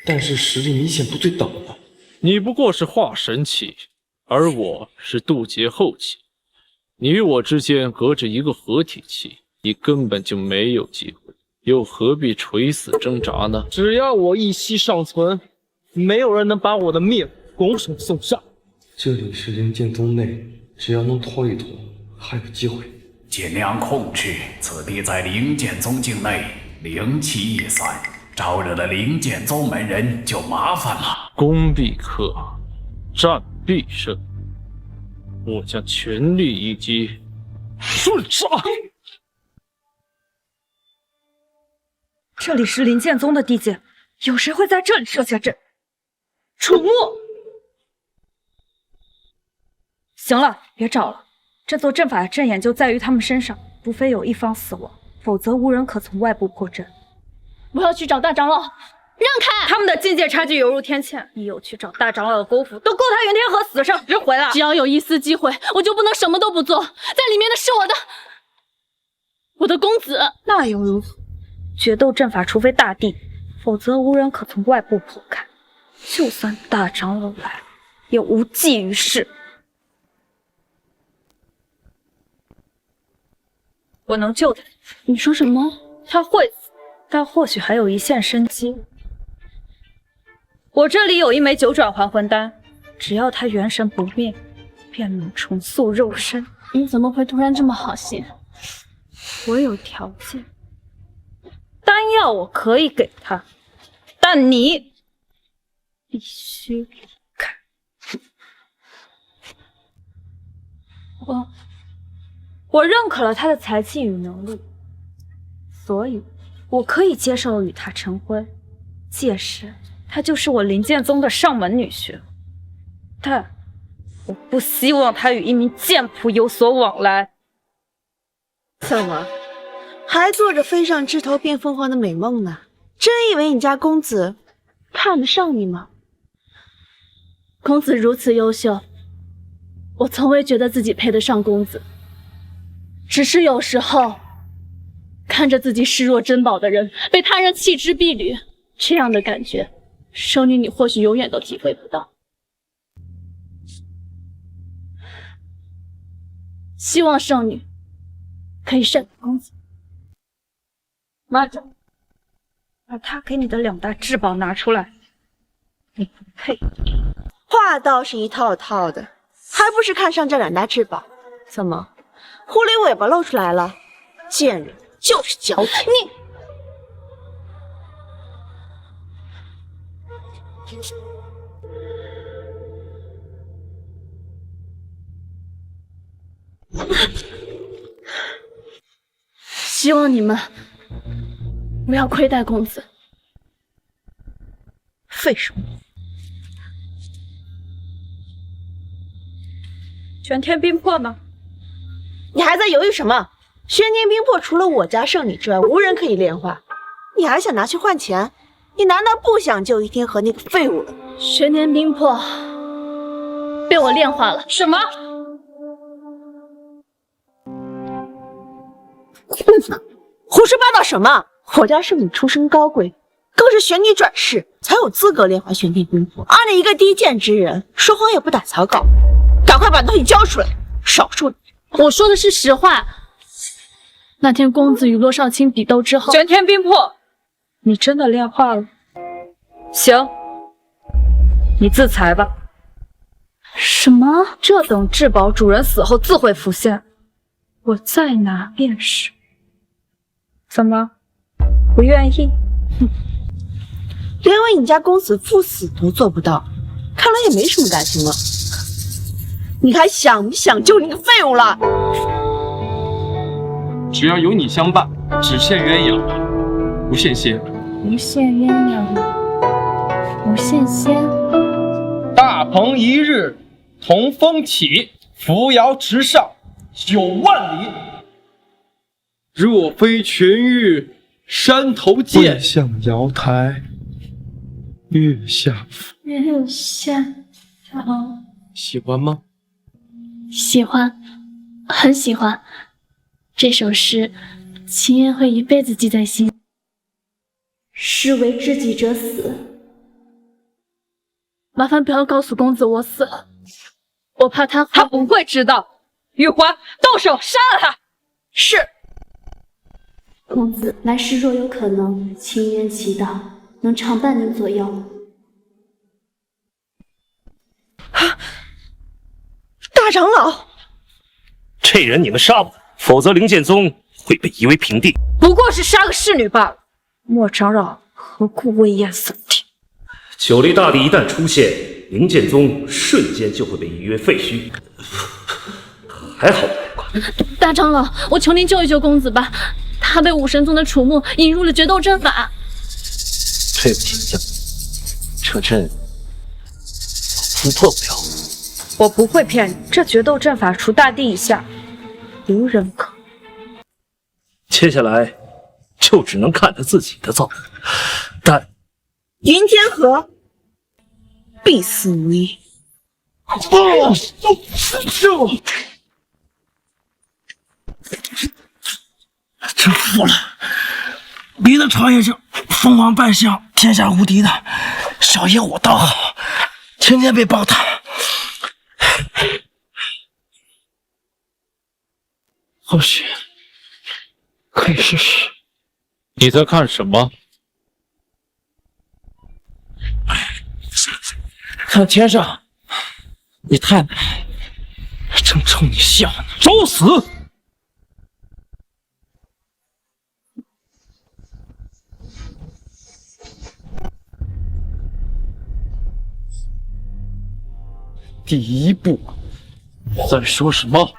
但是实力明显不对等了。你不过是化神期，而我是渡劫后期。你与我之间隔着一个合体期，你根本就没有机会，又何必垂死挣扎呢？只要我一息尚存，没有人能把我的命拱手送上。这里是灵剑宗内，只要能拖一拖，还有机会。尽量控制，此地在灵剑宗境内，灵气一散，招惹了灵剑宗门人就麻烦了。攻必克，战必胜。我将全力一击，瞬杀！这里是灵剑宗的地界，有谁会在这里设下阵？楚木，行了，别找了。这座阵法的阵眼就在于他们身上，除非有一方死亡，否则无人可从外部破阵。我要去找大长老，让开！他们的境界差距犹如天堑，你有去找大长老的功夫，都够他云天河死上10回了。只要有一丝机会，我就不能什么都不做。在里面的是我的公子。那又如何？决斗阵法，除非大帝，否则无人可从外部破开。就算大长老来，也无济于事。我能救他。你说什么？他会死，但或许还有一线生机。我这里有一枚9转还魂丹，只要他元神不灭，便能重塑肉身。你怎么会突然这么好心？我有条件，丹药我可以给他，但你必须离开。我认可了他的才气与能力，所以我可以接受与他成婚，届时他就是我灵剑宗的上门女婿。但我不希望他与一名剑仆有所往来。怎么，还做着飞上枝头变凤凰的美梦呢？真以为你家公子看得上你吗？公子如此优秀，我从未觉得自己配得上公子。只是有时候，看着自己视若珍宝的人被他人弃之敝履，这样的感觉，圣女你或许永远都体会不到。希望圣女可以善待公子。慢着，把他给你的2大至宝拿出来。你不配。话倒是一套套的，还不是看上这2大至宝？怎么？狐狸尾巴露出来了，贱人就是矫情。希望你们不要亏待公子。废什么？玄天冰魄呢？你还在犹豫什么？玄天冰魄除了我家圣女之外，无人可以炼化。你还想拿去换钱？你难道不想救一天河那个废物了？玄天冰魄被我炼化了。什么？胡说八道什么？我家圣女出身高贵，更是玄女转世，才有资格炼化玄天冰魄。而你一个低贱之人，说谎也不打草稿，赶快把东西交出来！少说点。我说的是实话。那天公子与洛少卿比斗之后，玄天冰魄，你真的炼化了？行，你自裁吧。什么？这等至宝主人死后自会浮现，我再拿便是。怎么，不愿意？哼，连为你家公子赴死都做不到，看来也没什么感情了。你还想不想救你个废物了？只要有你相伴，只羡鸳鸯，无羡仙。不羡鸳鸯，不羡仙。大鹏一日同风起，扶摇直上9万里。若非群玉山头见，问向瑶台月下逢。月下逢。喜欢吗？喜欢，很喜欢。这首诗，秦燕会一辈子记在心。士为知己者死。麻烦不要告诉公子我死了，我怕他不会知道。玉环，动手杀了他！是。公子来时若有可能，情缘祈祷，能常伴您左右。大长老，这人你们杀不得，否则灵剑宗会被夷为平地。不过是杀个侍女罢了，莫长老何故危言耸听？九黎大帝一旦出现，灵剑宗瞬间就会被夷为废墟。还好大长老，我求您救一救公子吧，他被武神宗的楚木引入了决斗阵法。对不起将军，这阵突破不了。我不会骗你，这决斗阵法除大帝以下，无人可。接下来就只能看他自己的造，但云天河必死无疑。真服了！别的朝野上凤凰半相，天下无敌的，小爷我倒好，天天被暴打。或许可以试试。你在看什么？看天上，你太美，正冲你笑呢。找死！第一步，在说什么？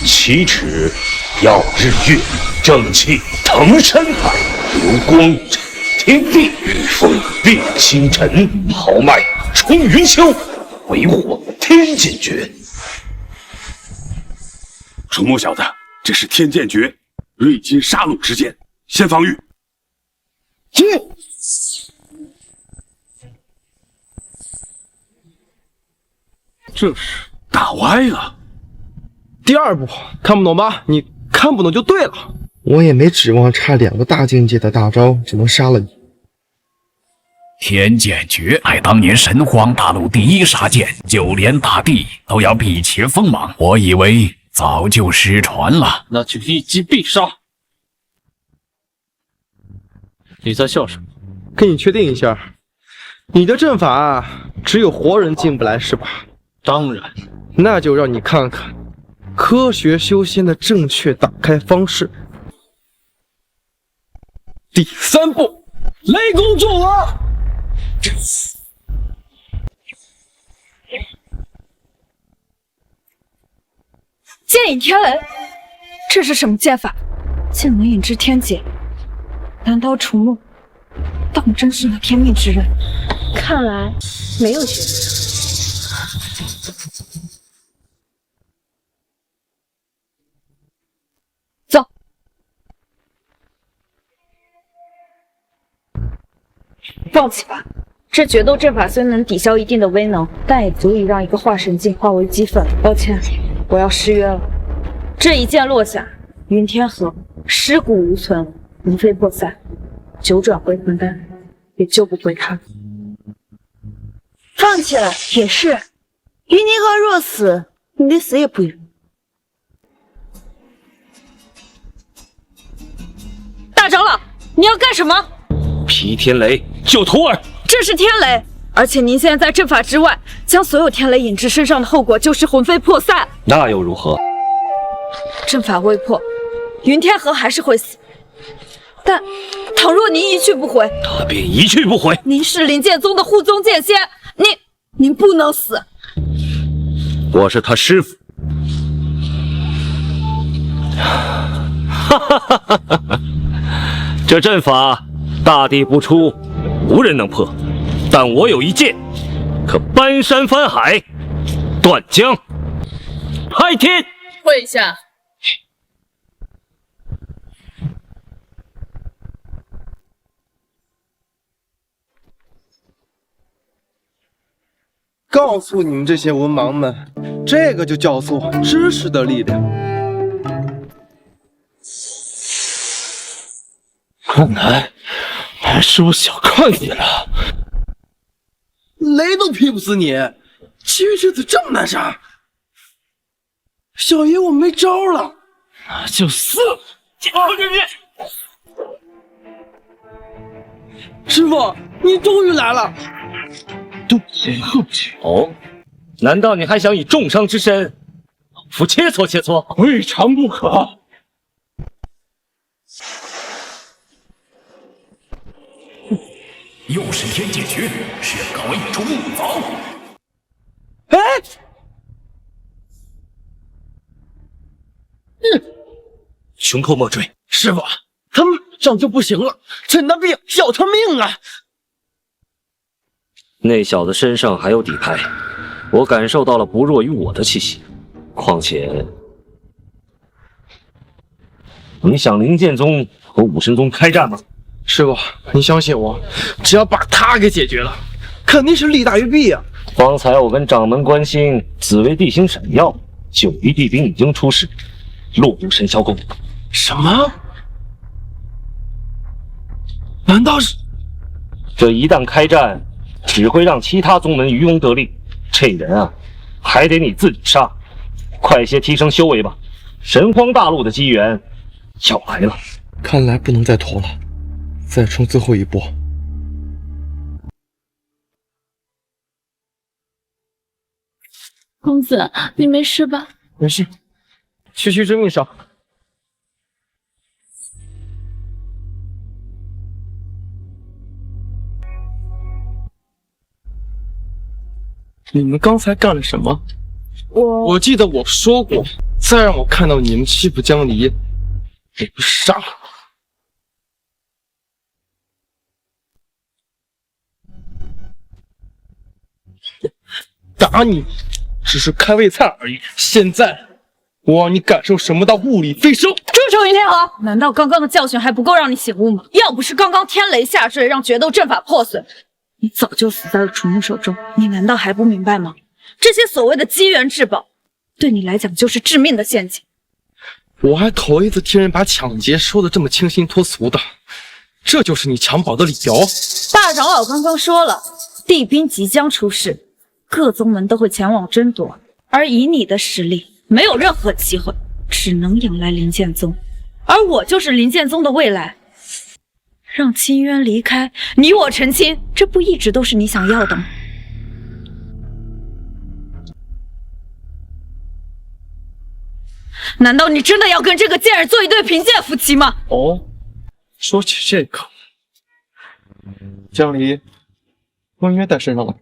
岂止耀日月，正气腾山海，流光照天地，御风掠星辰，豪迈冲云霄，为火天剑诀。楚木小子，这是天剑诀，锐金杀戮之剑，先防御。这是打歪了。第二步，看不懂吧？你看不懂就对了。我也没指望差2个大境界的大招就能杀了你。天剑诀乃当年神荒大陆第一杀剑，就连大帝都要避其锋芒。我以为早就失传了，那就一击必杀。你在笑什么？跟你确定一下，你的阵法只有活人进不来是吧？当然。那就让你看看科学修仙的正确打开方式。第3步，雷公助我！剑引天雷，这是什么剑法？竟能引至天劫？难道楚木当真是那天命之人？看来没有选择。走。放弃吧，这决斗阵法虽能抵消一定的威能，但也足以让一个化神境化为齑粉。抱歉，我要失约了。这一剑落下，云天河尸骨无存，魂飞魄散，九转回魂丹也救不回他。放弃了也是，云天河若死，你离死也不远。大长老，你要干什么？劈天雷救徒儿。这是天雷，而且您现在在阵法之外，将所有天雷引至身上的后果就是魂飞魄散。那又如何？阵法未破，云天河还是会死。但倘若您一去不回，他便一去不回。您是灵剑宗的护宗剑仙，您不能死。我是他师傅。哈哈哈哈哈！这阵法大帝不出，无人能破。但我有一剑，可搬山翻海，断江开天。跪下。告诉你们这些文盲们，这个就叫做知识的力量。看来还是我小看你了。雷都劈不死你，七月之子这么难杀。小爷我没招了。那就死！师傅，你终于来了。渡劫后去。哦，难道你还想以重伤之身，老夫切磋切磋？未尝不可。又是天剑诀，是搞一出木凿。哎，穷寇莫追！师傅，他马上就不行了，趁他病要他命啊！那小子身上还有底牌，我感受到了不弱于我的气息。况且，你想灵剑宗和武神宗开战吗？师傅，你相信我，只要把他给解决了，肯定是利大于弊啊！方才我跟掌门关心紫薇地形闪耀，9敌地兵已经出世，落入神霄宫。什么？难道是？这一旦开战，只会让其他宗门渔翁得利。这人啊，还得你自己杀。快些提升修为吧，神荒大陆的机缘要来了。看来不能再拖了，再冲最后一波。公子，你没事吧？没事，区区致命伤。你们刚才干了什么？我记得我说过，再让我看到你们欺负江离，我不杀了。打你只是开胃菜而已，现在我让你感受什么叫物理飞升。住手，云天河！难道刚刚的教训还不够让你醒悟吗？要不是刚刚天雷下坠，让决斗阵法破损，你早就死在了楚木手中。你难道还不明白吗？这些所谓的机缘至宝，对你来讲就是致命的陷阱。我还头一次听人把抢劫说的这么清新脱俗的，这就是你抢宝的理由？大长老刚刚说了，地兵即将出世，各宗门都会前往争夺，而以你的实力，没有任何机会，只能仰赖灵剑宗。而我就是灵剑宗的未来。让清渊离开，你我成亲，这不一直都是你想要的吗？难道你真的要跟这个贱人做一对贫贱夫妻吗？哦，说起这个，江离，婚约带身上了。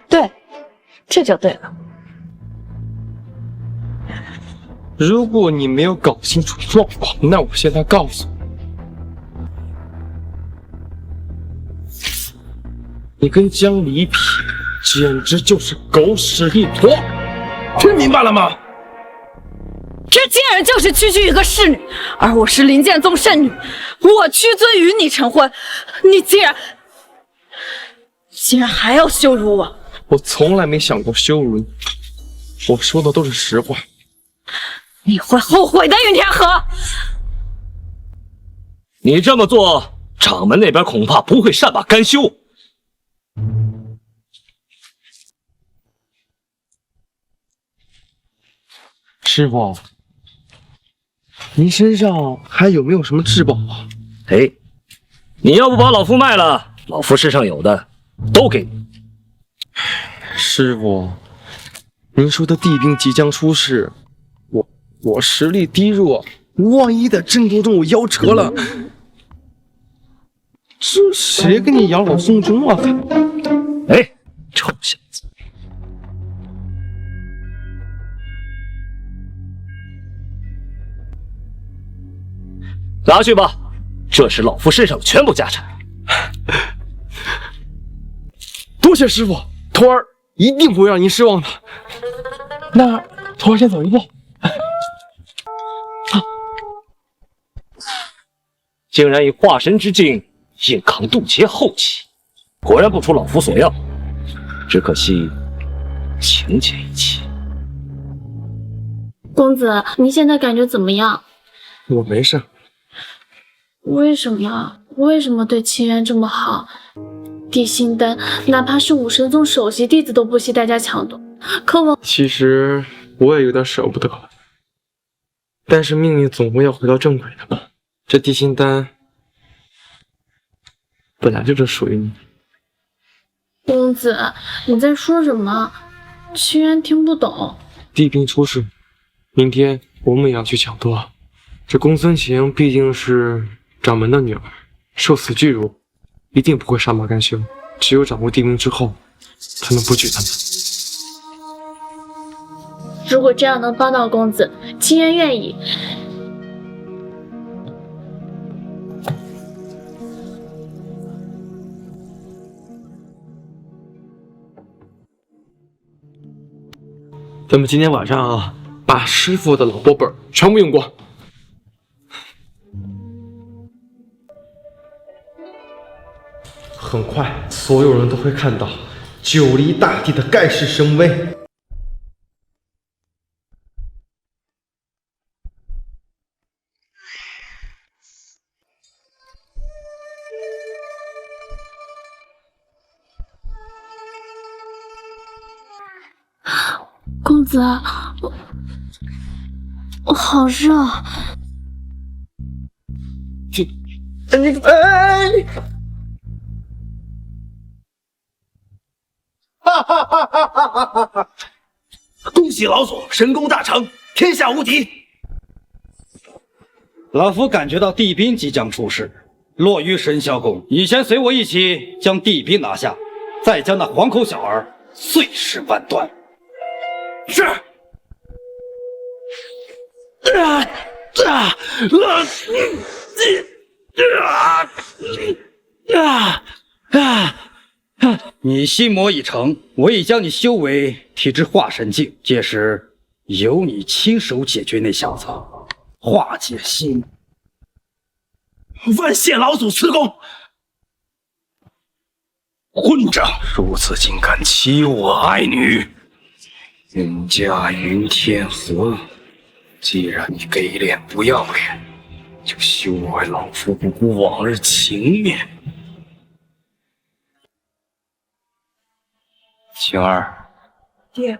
对，这就对了。如果你没有搞清楚状况，那我现在告诉你，你跟江离比，简直就是狗屎一坨，听明白了吗？这贱人就是区区一个侍女，而我是灵剑宗圣女，我屈尊与你成婚，你竟然还要羞辱我！我从来没想过羞辱你，我说的都是实话。你会后悔的，云天河。你这么做，掌门那边恐怕不会善罢甘休。师傅，您身上还有没有什么至宝啊？哎，你要不把老夫卖了，老夫身上有的都给你。师傅，您说的地兵即将出世，我实力低弱，万一在争夺中我夭折了，这谁给你养老送终啊？哎，臭小子！拿去吧，这是老夫身上的全部家产。多谢师傅，徒儿一定不会让您失望的。那徒儿先走一步。竟然以化神之境硬扛渡劫后期，果然不出老夫所料。只可惜情节一起。公子，你现在感觉怎么样？我没事。为什么对清渊这么好？地心丹，哪怕是武神宗首席弟子都不惜代价抢夺。可我其实我也有点舍不得，但是命运总会要回到正轨的嘛。这地心丹本来就是属于你。公子，你在说什么？清渊听不懂。地兵出事，明天我们也要去抢夺。这公孙晴毕竟是掌门的女儿，受此巨辱，一定不会善罢甘休。只有掌握地兵之后，才能不惧他们。如果这样能帮到公子，清渊愿意。咱们今天晚上啊，把师傅的老波本全部用光。很快，所有人都会看到九黎大帝的盖世神威。公子，我好热。哈哈哈哈哈哈！恭喜老祖神功大成，天下无敌！老夫感觉到帝兵即将出世，落于神霄宫。你先随我一起将帝兵拿下，再将那黄口小儿碎尸万段。是。你心魔已成，我已将你修为提至化神境，届时由你亲手解决那小子，化解心。万谢老祖赐功！混账，如此竟敢欺我爱女！云家云天河，既然你给脸不要脸，就休怪老夫不顾往日情面。晴儿，爹，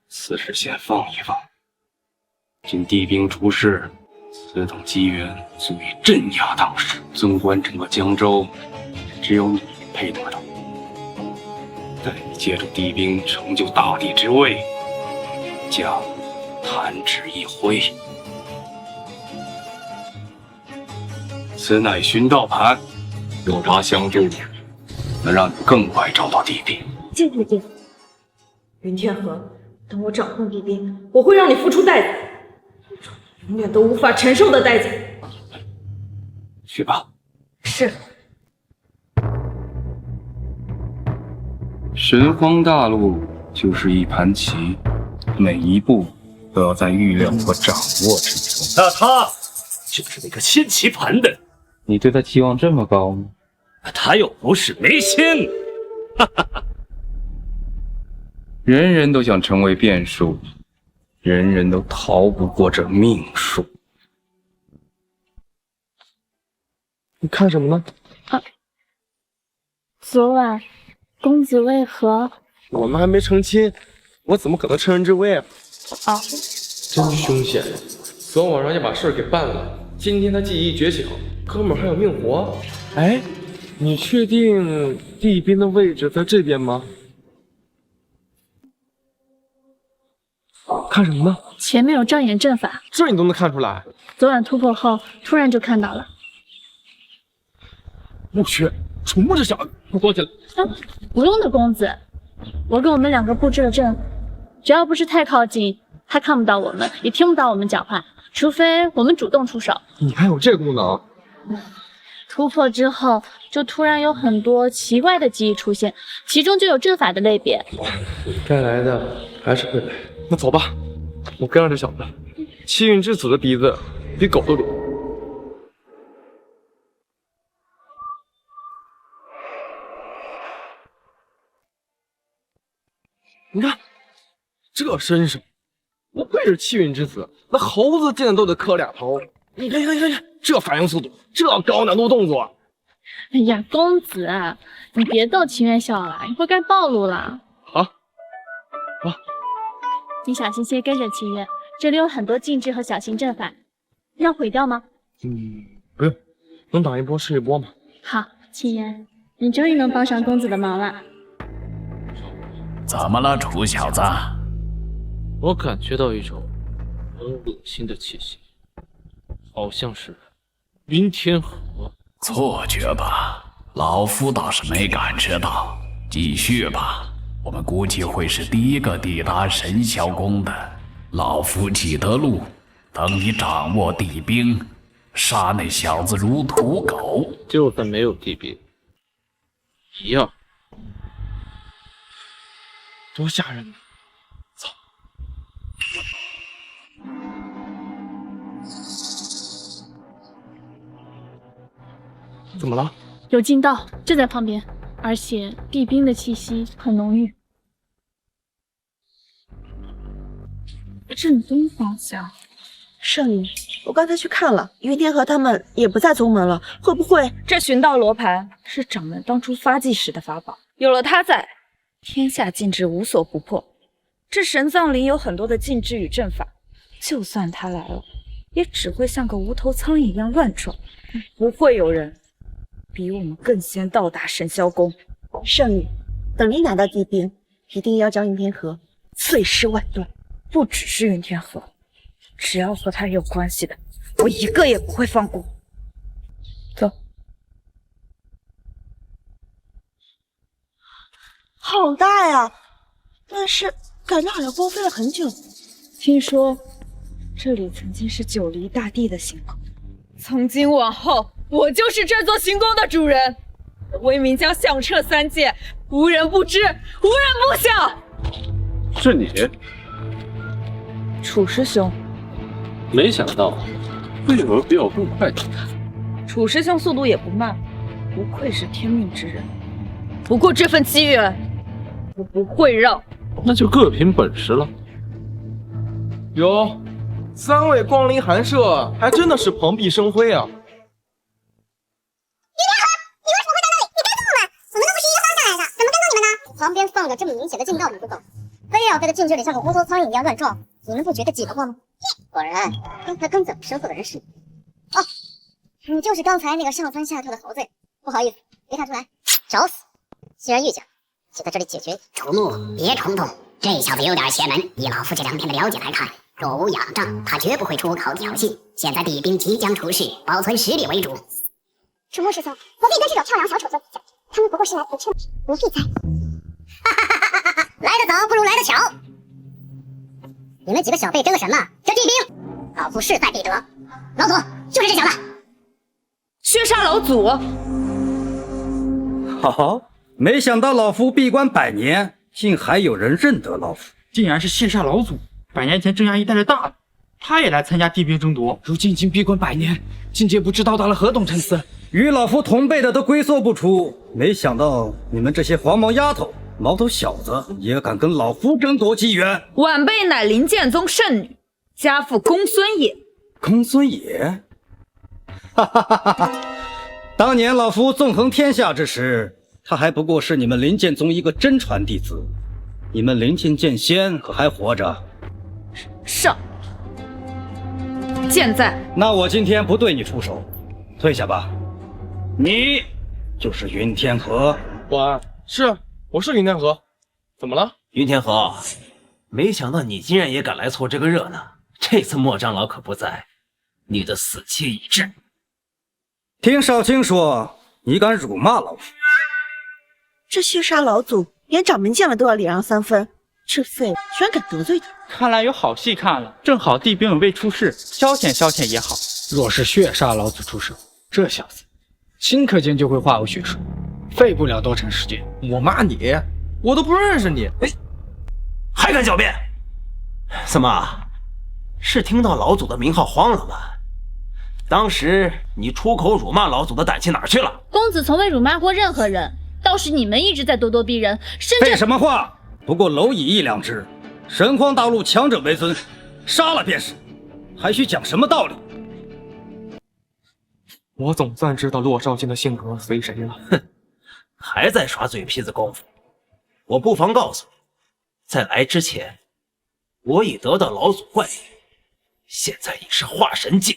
此事先放一放。今帝兵出世，此等机缘足以镇压当时，纵观整个江州，只有你配得到。待你借助帝兵成就大帝之位，将弹指一挥，此乃寻道盘，有茶相助，能让你更快找到帝兵。谢谢爹。云天河，等我掌控帝兵，我会让你付出代价，永远都无法承受的代价。去吧。是。神荒大陆就是一盘棋，每一步都要在预料和掌握之中。那他就是那个牵棋盘的。你对他期望这么高吗？他又不是没心。哈哈哈。人人都想成为变数，人人都逃不过这命数。你看什么呢？昨晚公子为何？我们还没成亲，我怎么可能趁人之危啊？啊！真凶险！昨晚上就把事儿给办了，今天他技艺绝巧，哥们儿还有命活。哎，你确定帝兵的位置在这边吗？看什么呢？前面有障眼阵法，这你都能看出来？昨晚突破后，突然就看到了。我去，楚木这小子，快躲起来！不用的，公子，我给我们两个布置了阵，只要不是太靠近，他看不到我们，也听不到我们讲话，除非我们主动出手。你还有这功能？突破之后，就突然有很多奇怪的记忆出现，其中就有阵法的类别。该来的还是会来。那走吧，我跟上这小子。气运之子的鼻子比狗都灵。你看这身手，不愧是气运之子，那猴子见的都得磕俩头。你看，这反应速度，这高难度动作，哎呀，公子，你别逗清源小了，一会儿该暴露了。好，你小心些跟着清源，这里有很多禁制和小型阵法，要毁掉吗？不用，能挡一波是一波嘛。好，清源，你终于能帮上公子的忙了。怎么了，楚小子？我感觉到一种很恶心的气息，好像是云天河。错觉吧，老夫倒是没感知到。继续吧，我们估计会是第一个抵达神霄宫的。老夫记得路，等你掌握地兵，杀那小子如土狗。就算没有地兵，一样。多吓人！操！怎么了？有劲道，就在旁边，而且地兵的气息很浓郁。正东方向，圣女，我刚才去看了，云天河他们也不在宗门了，会不会这寻道罗盘是掌门当初发迹时的法宝？有了它在，天下禁制无所不破。这神葬林有很多的禁制与阵法，就算他来了，也只会像个无头苍蝇一样乱撞，不会有人比我们更先到达神霄宫。圣女，等你拿到地兵，一定要将云天河碎尸万段。不只是云天河，只要和他有关系的，我一个也不会放过。走。好大呀，但是感觉好像荒废了很久。听说这里曾经是九黎大帝的行宫，从今往后，我就是这座行宫的主人。威名将响彻三界，无人不知，无人不晓。是你？楚师兄，没想到为何比我更快点。楚师兄速度也不慢，不愧是天命之人。不过这份机缘，我不会让。那就各凭本事了。哟，3位光临寒舍，还真的是蓬荜生辉啊！旁边放着这么明显的禁道你不走，非要在这禁制里像个无头苍蝇一样乱撞，你们不觉得挤得慌吗？果然，刚才跟咱们身后的人是你。哦，你就是刚才那个上蹿下跳的猴子。不好意思，没看出来，找死！既然遇见，就在这里解决。楚木，别冲动，这小子有点邪门。以老夫这2天的了解来看，若无仰仗，他绝不会出口挑衅。现在地兵即将出世，保存实力为主。楚木师兄，何必跟这种跳梁小丑做比较？他们不过是来陪衬，不必在意。来得早不如来得巧，你们几个小辈争个什么？这地兵，老夫势在必得。老祖，就是这小子，血杀老祖。好，没想到老夫闭关100年，竟还有人认得老夫。竟然是血煞老祖，100年前郑衙役带着大的，他也来参加地兵争夺。如今已经闭关100年，境界不知到达了何等层次。与老夫同辈的都龟缩不出，没想到你们这些黄毛丫头、毛头小子也敢跟老夫争夺机缘。晚辈乃灵剑宗圣女，家父公孙野。公孙野？哈哈哈哈！当年老夫纵横天下之时，他还不过是你们灵剑宗一个真传弟子。你们灵剑剑仙可还活着？上。剑在。那我今天不对你出手，退下吧。你就是云天河。我是云天河，怎么了？云天河，没想到你竟然也敢来凑这个热闹。这次莫长老可不在，你的死期已至。听少卿说，你敢辱骂老夫？这血杀老祖，连掌门见了都要礼让3分，这废物居然敢得罪他！看来有好戏看了，正好地兵未出世，消遣消遣也好。若是血杀老祖出手，这小子顷刻间就会化为血水，费不了多长时间。我骂你，我都不认识你，还敢狡辩？怎么，是听到老祖的名号慌了吗？当时你出口辱骂老祖的胆气哪儿去了？公子从未辱骂过任何人，倒是你们一直在咄咄逼人，甚至……废什么话！不过蝼蚁1两只，神荒大陆强者为尊，杀了便是，还需讲什么道理？我总算知道骆少卿的性格随谁了。哼，还在耍嘴皮子功夫。我不妨告诉你，在来之前，我已得到老祖怪力，现在已是化神境。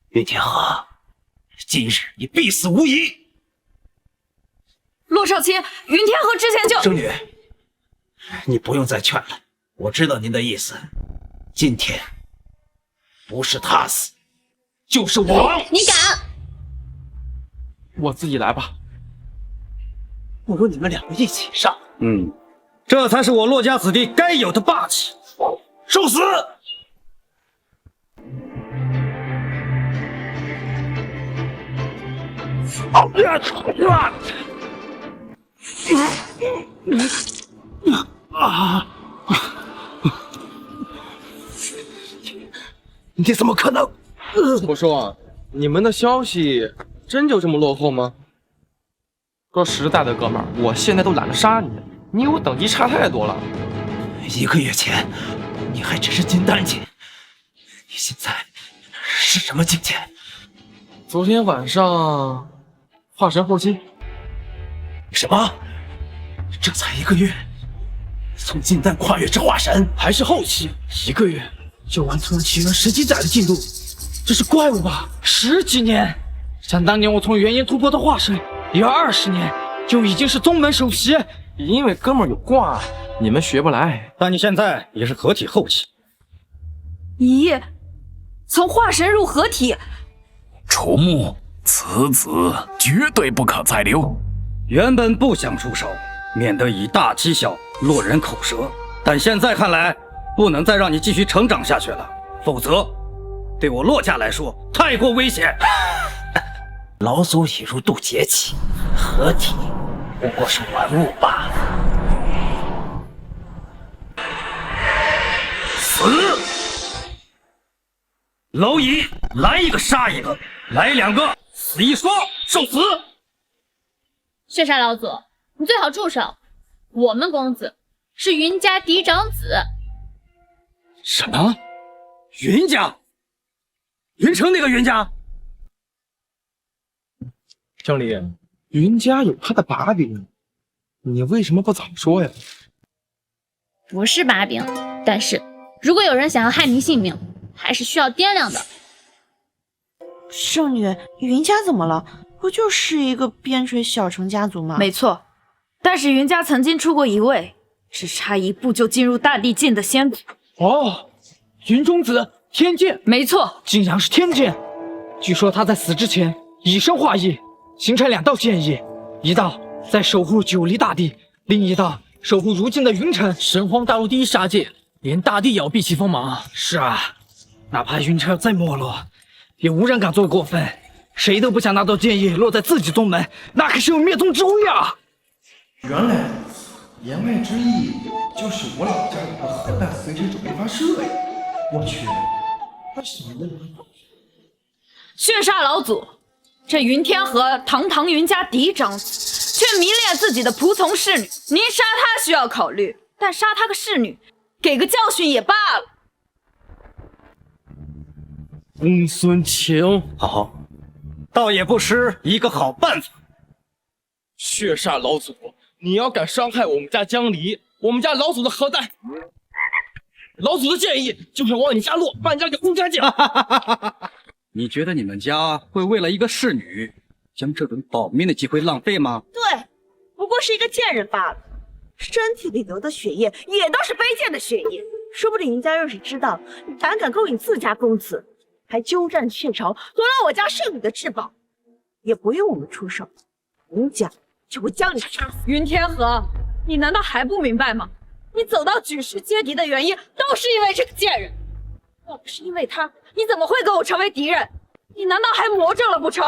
云天河，今日你必死无疑。骆少卿，云天河之前就……圣女，你不用再劝了，我知道您的意思。今天不是他死，就是我。你敢？我自己来吧。不如你们两个一起上。这才是我骆家子弟该有的霸气。受死！你怎么可能？我说，你们的消息真就这么落后吗？说实在的，哥们儿，我现在都懒得杀你，你与我等级差太多了。1个月前，你还只是金丹境，你现在是什么境界？昨天晚上，化神后期。什么？这才1个月，从金丹跨越至化神，还是后期，1个月就完成了起源10几载的进度，这是怪物吧？10几年，想当年我从元婴突破到化神，也要20年，就已经是宗门首席。因为哥们儿有挂，你们学不来。但你现在也是合体后期。咦，从化神入合体，楚木，此子绝对不可再留。原本不想出手，免得以大欺小，落人口舌。但现在看来，不能再让你继续成长下去了，否则，对我骆家来说太过危险。老祖已入渡劫期，合体不过是玩物罢了。死！蝼蚁，来一个杀一个，来2个死一双，受死！血煞老祖，你最好住手！我们公子是云家嫡长子。什么？云家？云城那个云家？经理，云家有他的把柄，你为什么不早说呀？不是把柄，但是如果有人想要害您性命，还是需要掂量的。圣女，云家怎么了？不就是一个边陲小城家族吗？没错，但是云家曾经出过一位只差一步就进入大地境的仙子。哦，云中子天剑，没错，竟然是天剑。据说他在死之前以身化翼，形成2道剑意，一道在守护九黎大地，另一道守护如今的云城。神荒大陆第一杀戒，连大地也要避其锋芒。是啊，哪怕云城再没落，也无人敢做过分。谁都不想那道剑意落在自己宗门，那可是有灭宗之威啊！原来如此，言外之意就是我老家有个核弹随时准备发射呀！我去，他什么人？血煞老祖，这云天河堂堂云家嫡长子，却迷恋自己的仆从侍女。您杀他需要考虑，但杀他个侍女，给个教训也罢了。公孙晴，好，倒也不失一个好办法。血煞老祖，你要敢伤害我们家江离，我们家老祖的核弹，老祖的建议就是往你家落，把你家给轰干净。你觉得你们家会为了一个侍女，将这种保命的机会浪费吗？对，不过是一个贱人罢了，身体里流的血液也都是卑贱的血液。说不定人家要是知道你胆敢勾引自家公子，还鸠占鹊巢，夺了我家圣女的至宝，也不用我们出手，人家就会将你杀死。云天河，你难道还不明白吗？你走到举世皆敌的原因，都是因为这个贱人。要不是因为他，你怎么会跟我成为敌人？你难道还魔怔了不成？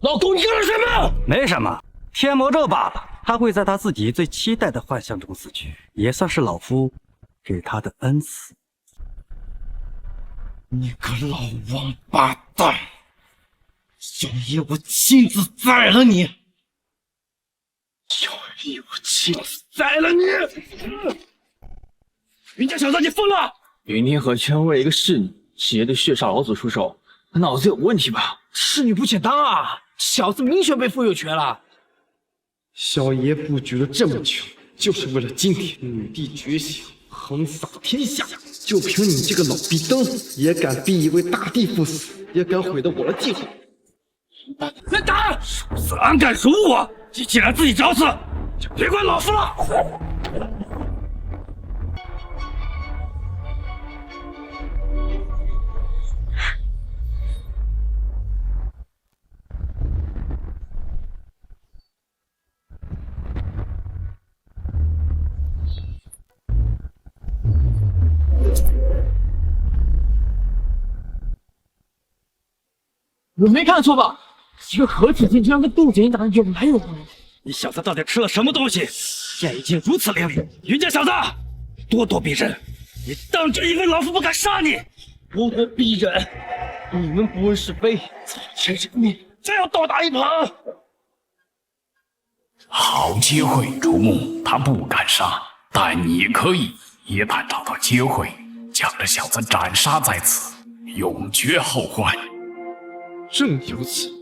老公，你干了什么？没什么，天魔咒罢了。他会在他自己最期待的幻象中死去，也算是老夫给他的恩赐。你个老王八蛋！小爷我亲自宰了你！小爷我亲自宰了你！云家小子，你疯了！云天河居然为了一个侍女，直接对血煞老祖出手，他脑子有问题吧？侍女不简单啊！小子明显被赋有权了。小爷布局了这么久，就是为了今天女帝觉醒，横扫天下。就凭你这个老逼灯，也敢逼一位大帝赴死，也敢毁了我的计划。来打！殊死安敢辱我！你既然自己找死，就别怪老夫了。我没看错吧？一个合体境居然跟杜景打的有来有回。你小子到底吃了什么东西？剑已经如此凌厉，云家小子，咄咄逼人！你当真以为老夫不敢杀你？咄咄逼人！你们不问是非，早欠人命，再要倒打一耙。好机会，楚木，他不敢杀，但你可以。一旦找到机会，将这小子斩杀在此，永绝后患。正如此。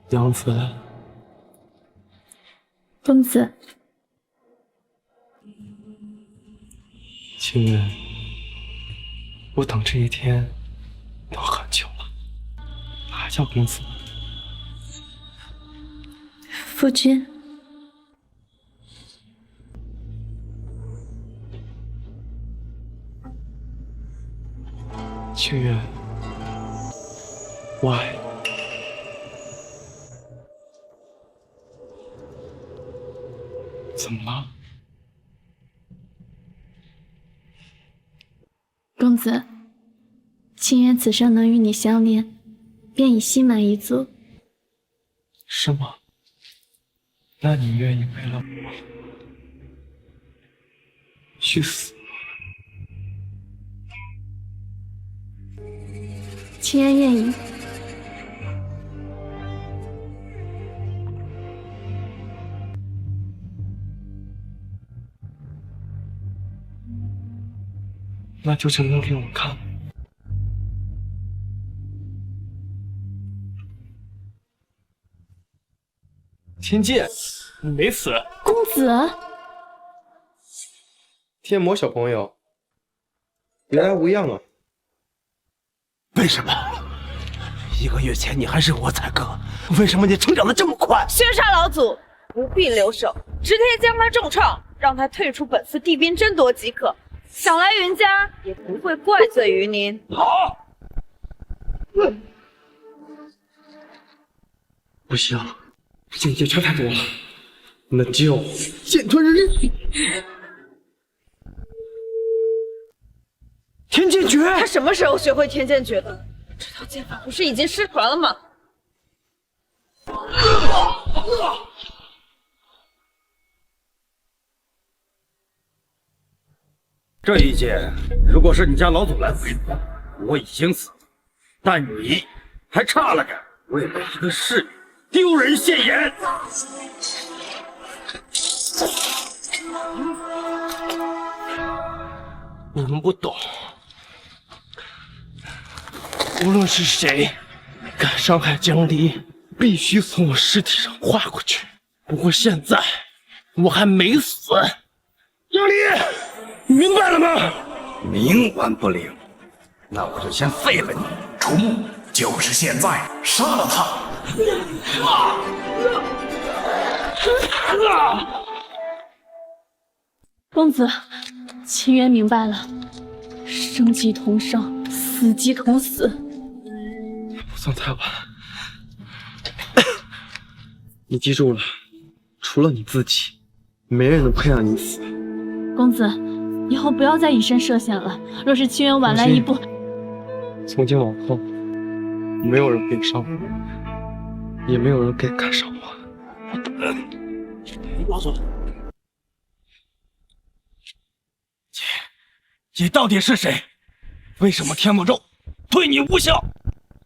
娘子，公子，清月，我等这一天都很久了，还叫公子？夫君，清月，我爱你。怎么了？公子，清月此生能与你相恋，便已心满意足。是吗？那你愿意为了我去死？清月愿意。那就证明给我看。天剑，你没死。公子，天魔小朋友，原来无恙啊！为什么？1个月前你还是我才哥，为什么你成长的这么快？血煞老祖不必留守，直接将他重创，让他退出本次地兵争夺即可。想来云家也不会怪罪于您。好，不行，境界差太多了，那就剑吞人。天剑诀，他什么时候学会天剑诀的？这套剑法不是已经失传了吗？这一剑，如果是你家老祖来回复，我已经死了。但你还差了点，为了一个侍女丢人现眼。你们不懂，无论是谁敢伤害江离，必须从我尸体上划过去。不过现在我还没死，江离。明白了吗？冥顽不灵，那我就先废了你。楚木，就是现在，杀了他！公子，清月明白了，生即同生，死即同死。不算太晚。你记住了，除了你自己，没人能配让你死。公子，以后不要再以身涉险了。若是清源晚来一步，从今往后，没有人可以伤我，也没有人该赶上我。老祖，你到底是谁？为什么天魔咒对你无效？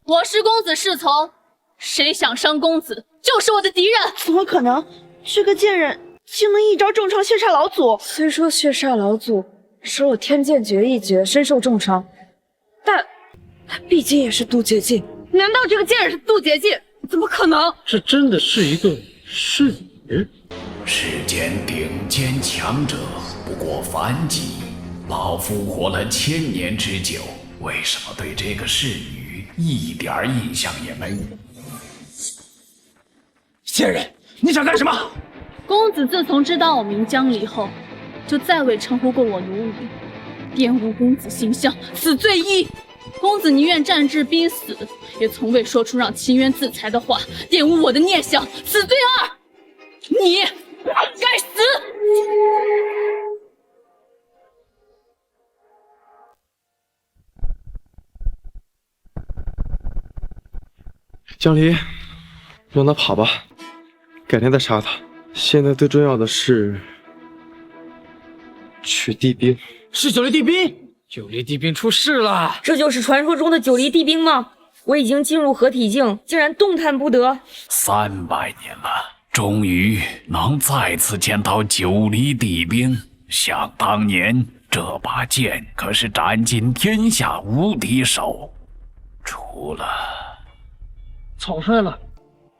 我是公子侍从，谁想伤公子，就是我的敌人。怎么可能？这个贱人竟能一招重创血煞老祖！虽说血煞老祖手有天剑诀一诀，身受重伤，但他毕竟也是渡劫境。难道这个贱人是渡劫境？怎么可能？这真的是一个侍女？世间顶尖强者不过凡几，老夫活了1000年之久，为什么对这个侍女一点印象也没有？贱人，你想干什么？公子自从知道我名江离后，就再未称呼过我奴女，玷污公子形象，此罪一。公子宁愿战至濒死，也从未说出让秦渊自裁的话，玷污我的念想，此罪二。你该死！江离，让他跑吧，改天再杀他。现在最重要的是取地兵。是九黎地兵，九黎地兵出事了。这就是传说中的九黎地兵吗？我已经进入合体境，竟然动弹不得。300年了，终于能再次见到九黎地兵。想当年，这把剑可是斩尽天下无敌手，除了草率了，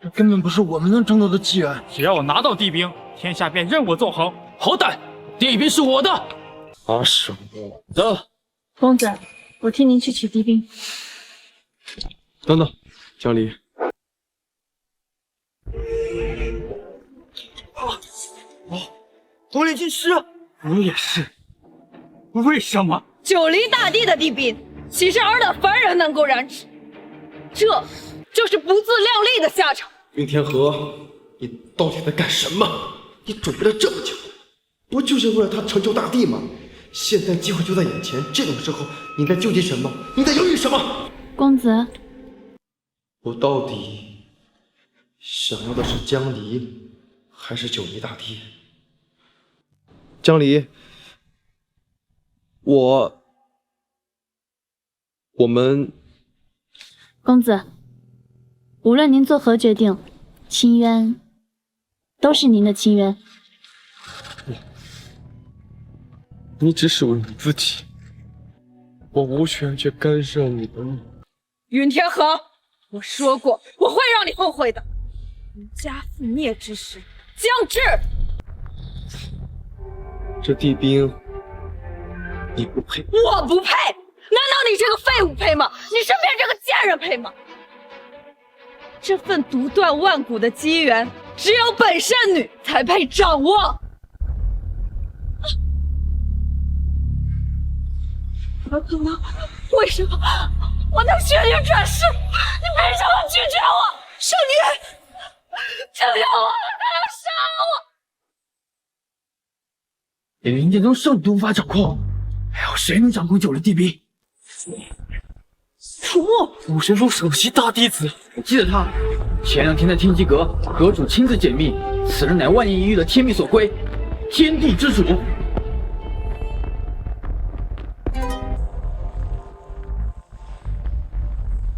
这根本不是我们能争夺的机缘。只要我拿到地兵，天下便任我纵横。好歹地兵是我的，他是我的。公子，我替您去取地兵。等等，江离，红莲军师，我也是。为什么？九黎大帝的地兵，岂是尔等凡人能够染指？这就是不自量力的下场。云天河，你到底在干什么？你准备了这么久，不就是为了他成就大帝吗？现在机会就在眼前，这种时候你在纠结什么？你在犹豫什么？公子，我到底想要的是江离，还是九黎大帝？江离，我们，公子，无论您做何决定，清渊都是您的清渊。你只是为你自己，我无权去干涉你的路。云天河，我说过，我会让你后悔的。你家覆灭之时将至。这地兵，你不配。我不配？难道你这个废物配吗？你身边这个贱人配吗？这份独断万古的机缘，只有本圣女才配掌握。怎么可能？为什么我能血女转世？你凭什么拒绝我？圣女，救救我！他要杀我！连林剑宗圣女都无法掌控，还有谁能掌控九黎地兵？楚木，武神宗首席大弟子，我记得他。前2天在天机阁，阁主亲自解密，此人乃万年一遇的天命所归，天地之主。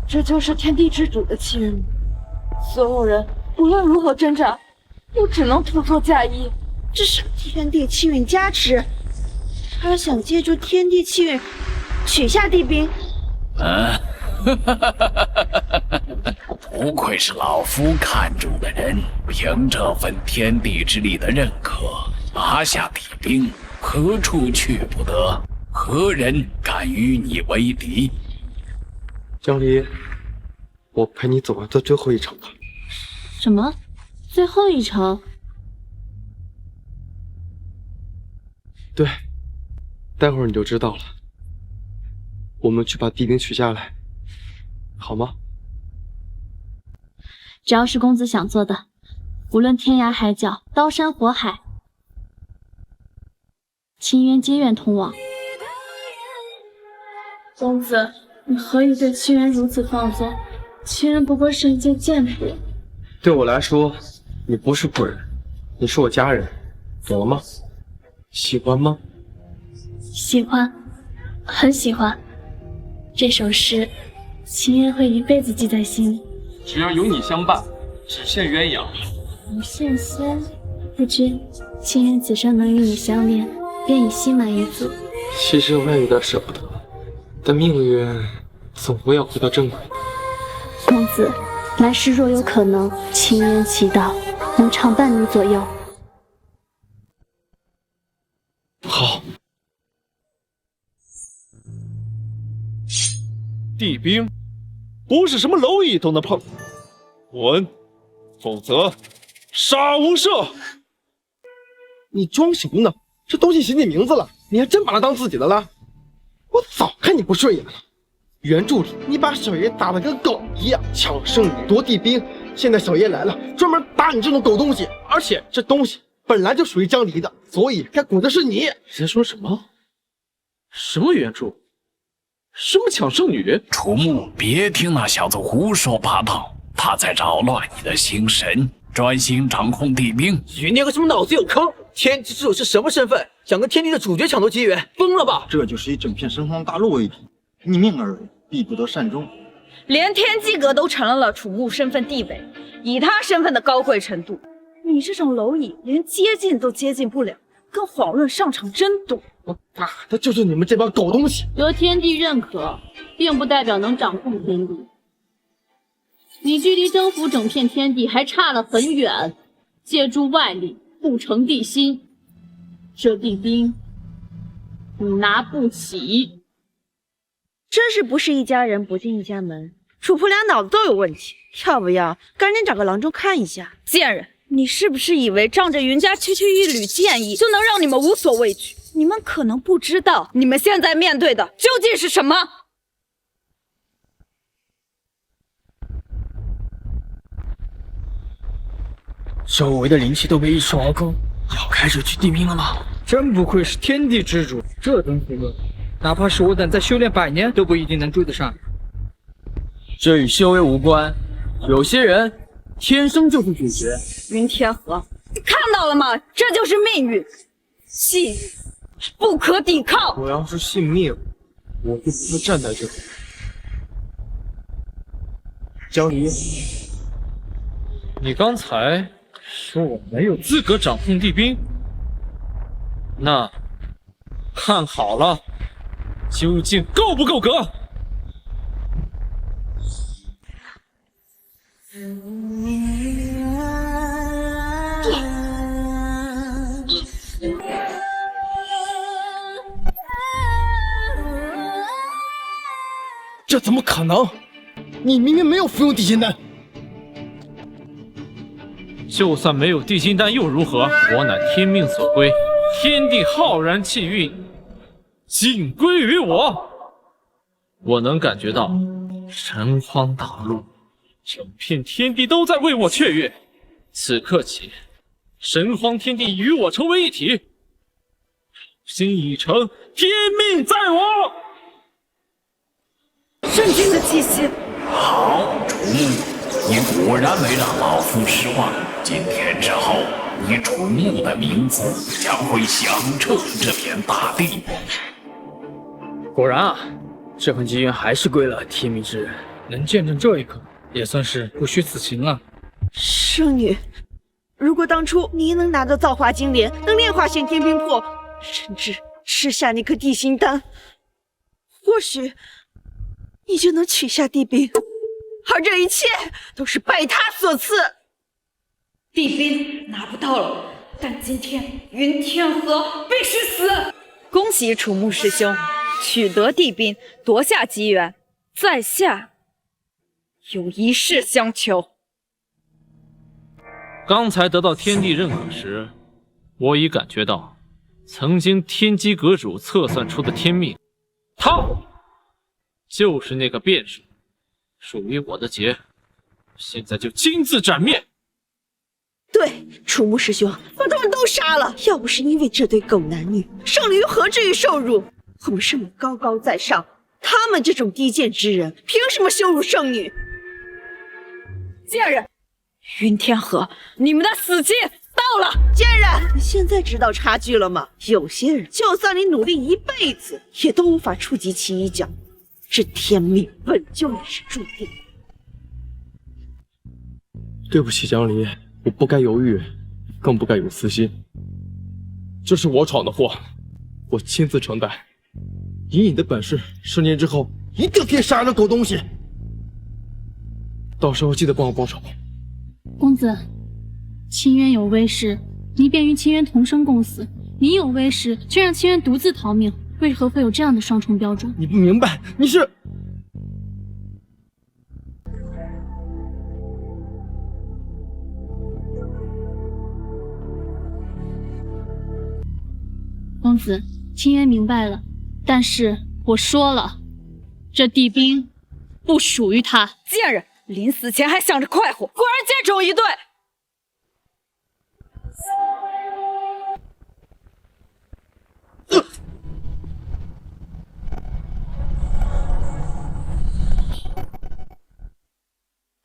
这就是天地之主的气运，所有人无论如何挣扎，都只能徒作嫁衣。这是天地气运加持，他想借助天地气运取下地兵。不愧是老夫看中的人，凭这份天地之力的认可，拿下地兵，何处去不得？何人敢与你为敌？江离，我陪你走完这最后一场吧。什么？最后一场？对，待会儿你就知道了。我们去把地兵取下来，好吗？只要是公子想做的，无论天涯海角、刀山火海，秦渊皆愿同往。公子，你何以对秦渊如此放纵？秦渊不过是一介贱仆。对我来说，你不是仆人，你是我家人，懂了吗？喜欢吗？喜欢，很喜欢。这首诗，秦渊会一辈子记在心里。只要有你相伴，只羡鸳鸯。无羡仙，不知秦渊此生能与你相恋，便已心满意足。其实我也有点舍不得，但命运总会要回到正轨的。公子，来世若有可能，秦渊祈祷能常伴你左右。好。地兵不是什么蝼蚁都能碰，滚，否则杀无赦。你装什么呢？这东西写你名字了，你还真把它当自己的了？我早看你不顺眼了。原著里你把小爷打得跟狗一样，抢圣女夺地兵，现在小爷来了，专门打你这种狗东西，而且这东西本来就属于江离的，所以该滚的是你。你在说什么？什么原著？什么抢圣女？楚木，别听那小子胡说八道，他在扰乱你的心神，专心掌控地兵。你那个什么脑子有坑？天地之主是什么身份？想跟天地的主角抢夺机缘，疯了吧？这就是以整片神荒大陆为敌，逆命而为，必不得善终。连天机阁都承认了楚木身份地位，以他身份的高贵程度，你这种蝼蚁连接近都接近不了，跟黄润上场真多。我打的就是你们这帮狗东西。得天地认可，并不代表能掌控天地。你距离征服整片天地还差得很远，借助外力不成地心，这地兵你拿不起。真是不是一家人不进一家门，楚仆俩脑子都有问题，要不要赶紧找个郎中看一下？贱人，你是不是以为仗着云家区区一缕剑意就能让你们无所畏惧？你们可能不知道，你们现在面对的究竟是什么？周围的灵气都被一扫而空，要开始去地兵了吗？真不愧是天地之主，这等速度，哪怕是我等再修炼100年都不一定能追得上。这与修为无关，有些人天生就是主角。云天河，你看到了吗？这就是命运，信不可抵抗。我要是信命，我就不会站在这里。江离，你刚才说我没有资格掌控地兵，那看好了，究竟够不够格？这怎么可能？你明明没有服用地心丹。就算没有地心丹又如何？我乃天命所归，天地浩然气运尽归于我。我能感觉到神荒大陆，整片天地都在为我雀跃。此刻起，神荒天地与我成为一体，心已成，天命在我。圣君的气息。好，楚木，你果然没让老夫失望。今天之后，你楚木的名字将会响彻这片大地。果然啊，这份机缘还是归了天命之人，能见证这一刻，也算是不虚此行了。圣女，如果当初你能拿到造化金莲，能炼化先天冰魄，甚至吃下那颗地心丹，或许你就能取下地兵。而这一切都是拜他所赐。地兵拿不到了，但今天云天河必须死。恭喜楚木师兄取得地兵，夺下机缘，在下有一事相求。刚才得到天地认可时，我已感觉到曾经天机阁主测算出的天命，他就是那个变数，属于我的劫，现在就亲自斩灭。对，楚木师兄，把他们都杀了。要不是因为这对狗男女，圣女又何至于受辱？我们圣女高高在上，他们这种低贱之人，凭什么羞辱圣女？贱人，云天河，你们的死期到了！贱人，你现在知道差距了吗？有些人，就算你努力一辈子，也都无法触及其一角。这天命本就已是注定。对不起，江离，我不该犹豫，更不该有私心。这是我闯的祸，我亲自承担。以你的本事，10年之后一定可以杀了狗东西。到时候记得帮我报仇。公子，清渊有威势，你便与清渊同生共死；你有威势，却让清渊独自逃命，为何会有这样的双重标准？你不明白，你是……公子，清渊明白了，但是我说了，这地兵不属于他。贱人，临死前还想着快活，果然奸种一对。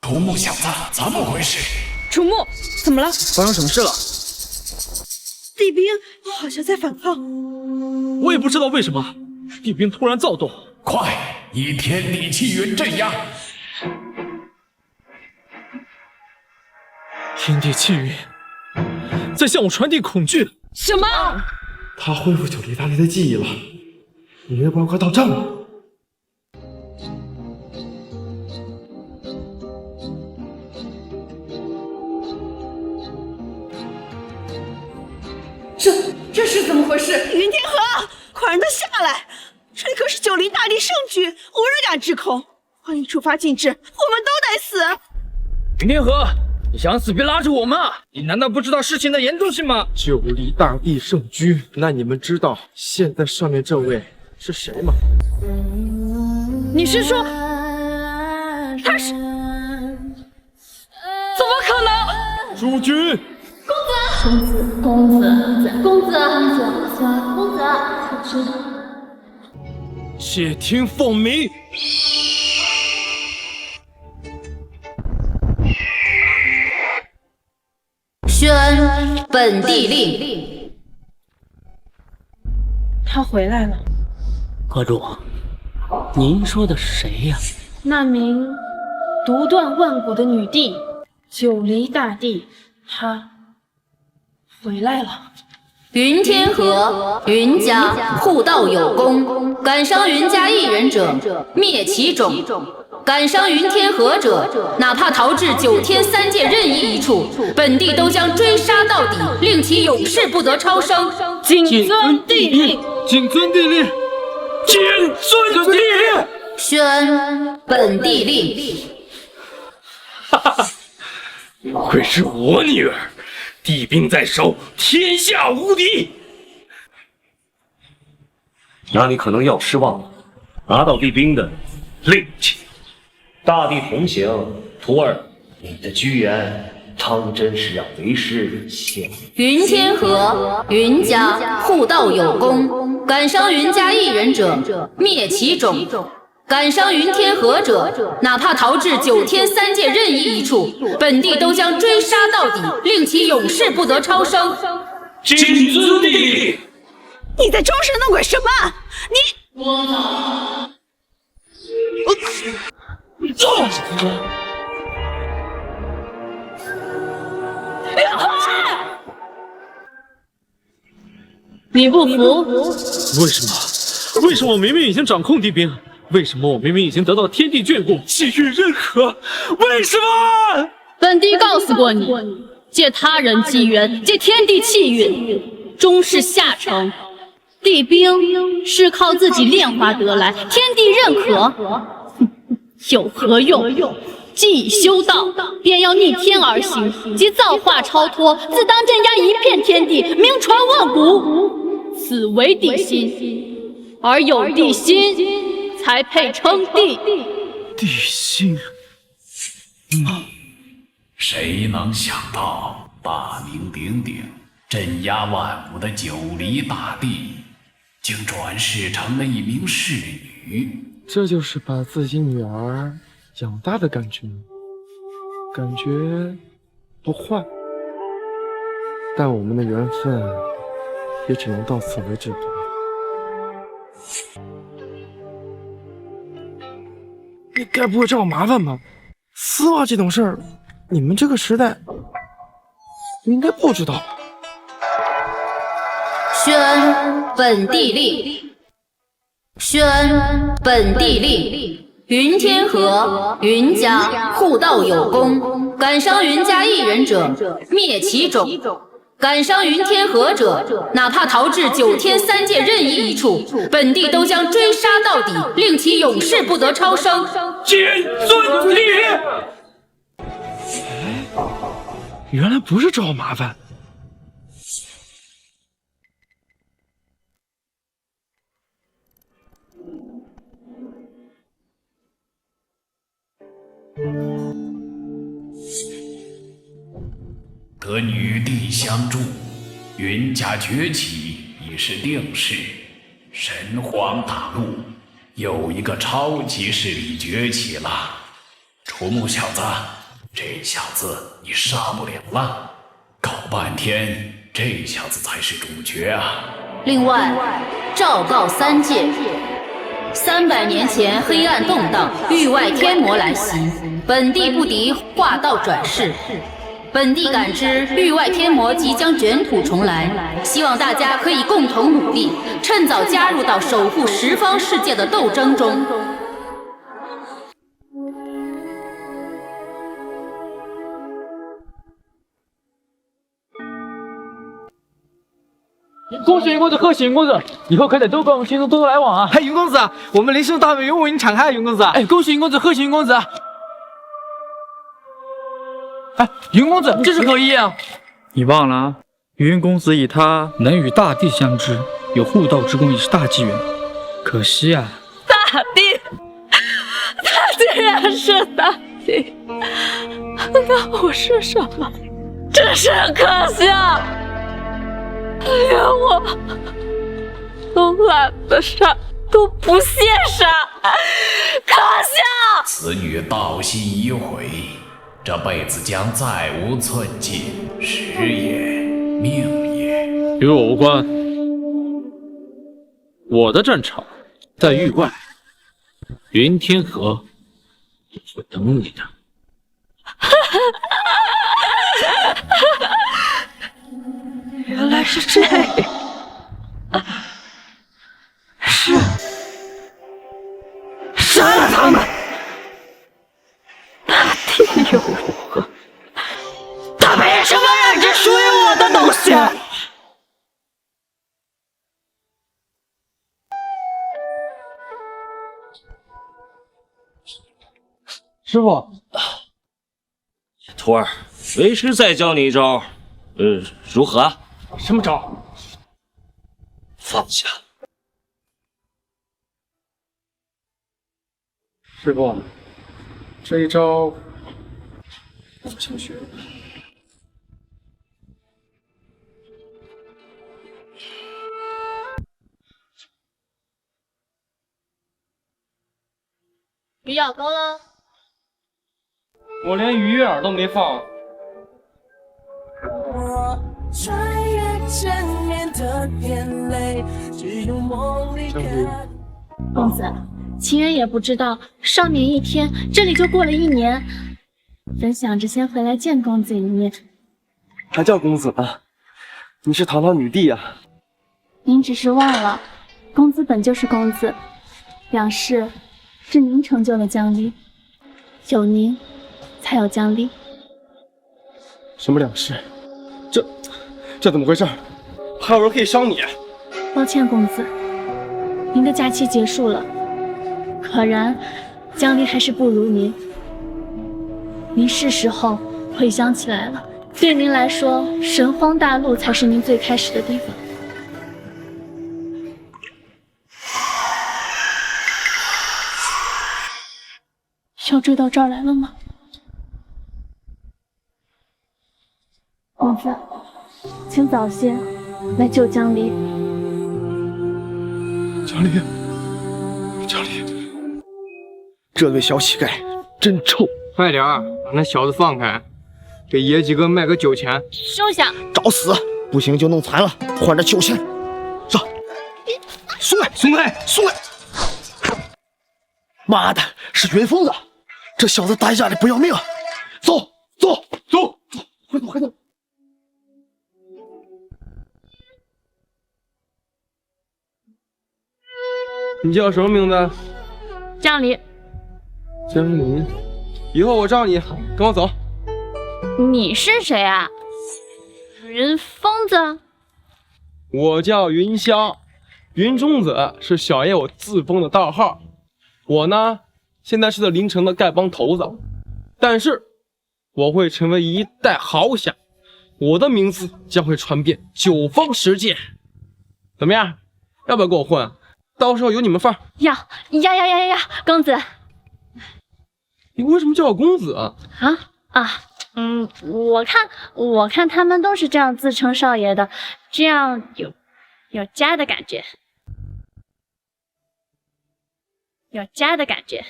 楚木小子，怎么回事？楚木，怎么了？发生什么事了？地兵好像在反抗。我也不知道为什么，地兵突然躁动。快，以天地气云镇压！天地气云在向我传递恐惧。什么？他恢复九黎大帝的记忆了，你要不要快到账了？这是怎么回事？云天河，快让他下来！这可是九黎大帝圣举，无人敢制空。万一触发禁制，我们都得死。云天河，你想死别拉着我们啊！你难道不知道事情的严重性吗？九黎大帝圣居，那你们知道现在上面这位是谁吗？你是说他是？怎么可能？诸君。公子，且听凤鸣。宣本地令。他回来了。阁主，您说的是谁呀？那名独断万古的女帝，九黎大帝，她回来了。云天河，云家护道有功，敢伤云家一人者，灭其种。敢伤云天河者，哪怕逃至9天3界任意一处，本地都将追杀到底，令其永世不得超生。谨遵帝令。谨遵帝令。谨遵帝令。宣本地令。哈哈哈！不愧是我女儿，地兵在手，天下无敌。那你可能要失望了，拿到地兵的令旗。大地同行，徒儿，你的居延当真是让为师羡慕。云天河，云家护道有功，敢伤云家一人者，灭其种。敢伤云天河者，哪怕逃至9天3界任意一处，本地都将追杀到底，令其永世不得超生。谨遵帝令。你在装神弄鬼什么？你你不服？为什么？为什么我明明已经掌控地兵？为什么我明明已经得到天地眷顾、气运认可？为什么？本帝告诉过你，借他人机缘，借天地气运，终是下乘。地兵是靠自己炼化得来，天地认可，有何用？既已修道，便要逆天而行，即造化超脱，自当镇压一片天地，名传万古。此为地心，而有地心，才配称帝。帝辛，谁能想到大名鼎鼎、镇压万物的九黎大帝，竟转世成了一名侍女？这就是把自己女儿养大的感觉，感觉不坏。但我们的缘分也只能到此为止吧。你该不会找我麻烦吧？丝袜这种事儿，你们这个时代应该不知道吧？宣本地令，宣本地令，云天河、云家互道有功，敢伤云家一人者，灭其种。敢伤云天河者，哪怕逃至9天3界任意一处，本地都将追杀到底，令其永世不得超生。谨遵令。原来不是找我麻烦。得女帝相助，云家崛起已是定势。神皇大陆有一个超级势力崛起了。楚木小子，这小子你杀不了了。搞半天，这小子才是主角啊！另外，昭告3界，300年前黑暗动荡，域外天魔来袭，本地不敌，化道转世。本地感知域外天魔即将卷土重来，希望大家可以共同努力，趁早加入到守护十方世界的斗争中。恭喜云公子，贺喜云公子，以后可得多跟我们秦族多多来往啊！哎，云公子，我们林氏大门永为您敞开，云公子。哎，恭喜云公子，贺喜云公子。哎，云公子，这是何意啊？你忘了，云公子以他能与大地相知，有护道之功，已是大机缘。可惜啊，大帝，他竟然是大帝，那我是什么？真是可笑！连我都懒得杀，都不屑杀，可笑！此女道心已毁，这辈子将再无寸进，时也，命也。与我无关，我的战场在域外，云天河会等你的。原来是这样，杀了他们！大帝又如何？他凭什么让这属于我的东西？师傅，徒儿，为师再教你一招，如何？什么招？放下。师傅，这一招不想学。鱼咬钩了。我连鱼跃饵都没放。穿越千年的眼泪，只有梦里看。公子，秦渊也不知道，上年一天，这里就过了1年。本想着先回来见公子一面，还叫公子呢？你是堂堂女帝啊！您只是忘了，公子本就是公子，两世是您成就了江离，有您，才有江离。什么两世？这怎么回事？还有人可以伤你？抱歉，公子，您的假期结束了，可然江离还是不如您。您是时候回想起来了，对您来说，神荒大陆才是您最开始的地方。要追到这儿来了吗？公子，请早些来救江离。江离，江离，这对小乞丐真臭！快点儿把那小子放开，给爷几个卖个酒钱。收下！找死！不行就弄残了，换点酒钱。上！松开，松开，松开！妈的，是云疯子！这小子待家里不要命啊！走，走，走，走，快走，快走！你叫什么名字？江离。江离，以后我罩你，跟我走。你是谁啊？云疯子？我叫云霄，云中子是小爷我自封的道号。我呢，现在是这凌城的丐帮头子，但是我会成为一代豪侠，我的名字将会传遍九方十界。怎么样？要不要跟我混？到时候有你们份儿。要，公子。你为什么叫我公子啊？我看他们都是这样自称少爷的，这样有家的感觉，有家的感觉。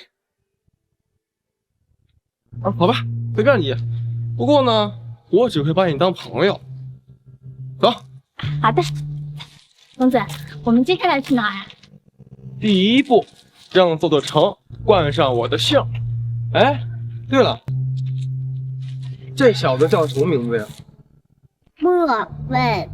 好吧，随便你。不过呢，我只会把你当朋友。走。好的，公子，我们接下来去哪儿啊？第一步，让这座城冠上我的姓。哎，对了，这小子叫什么名字呀？莫问。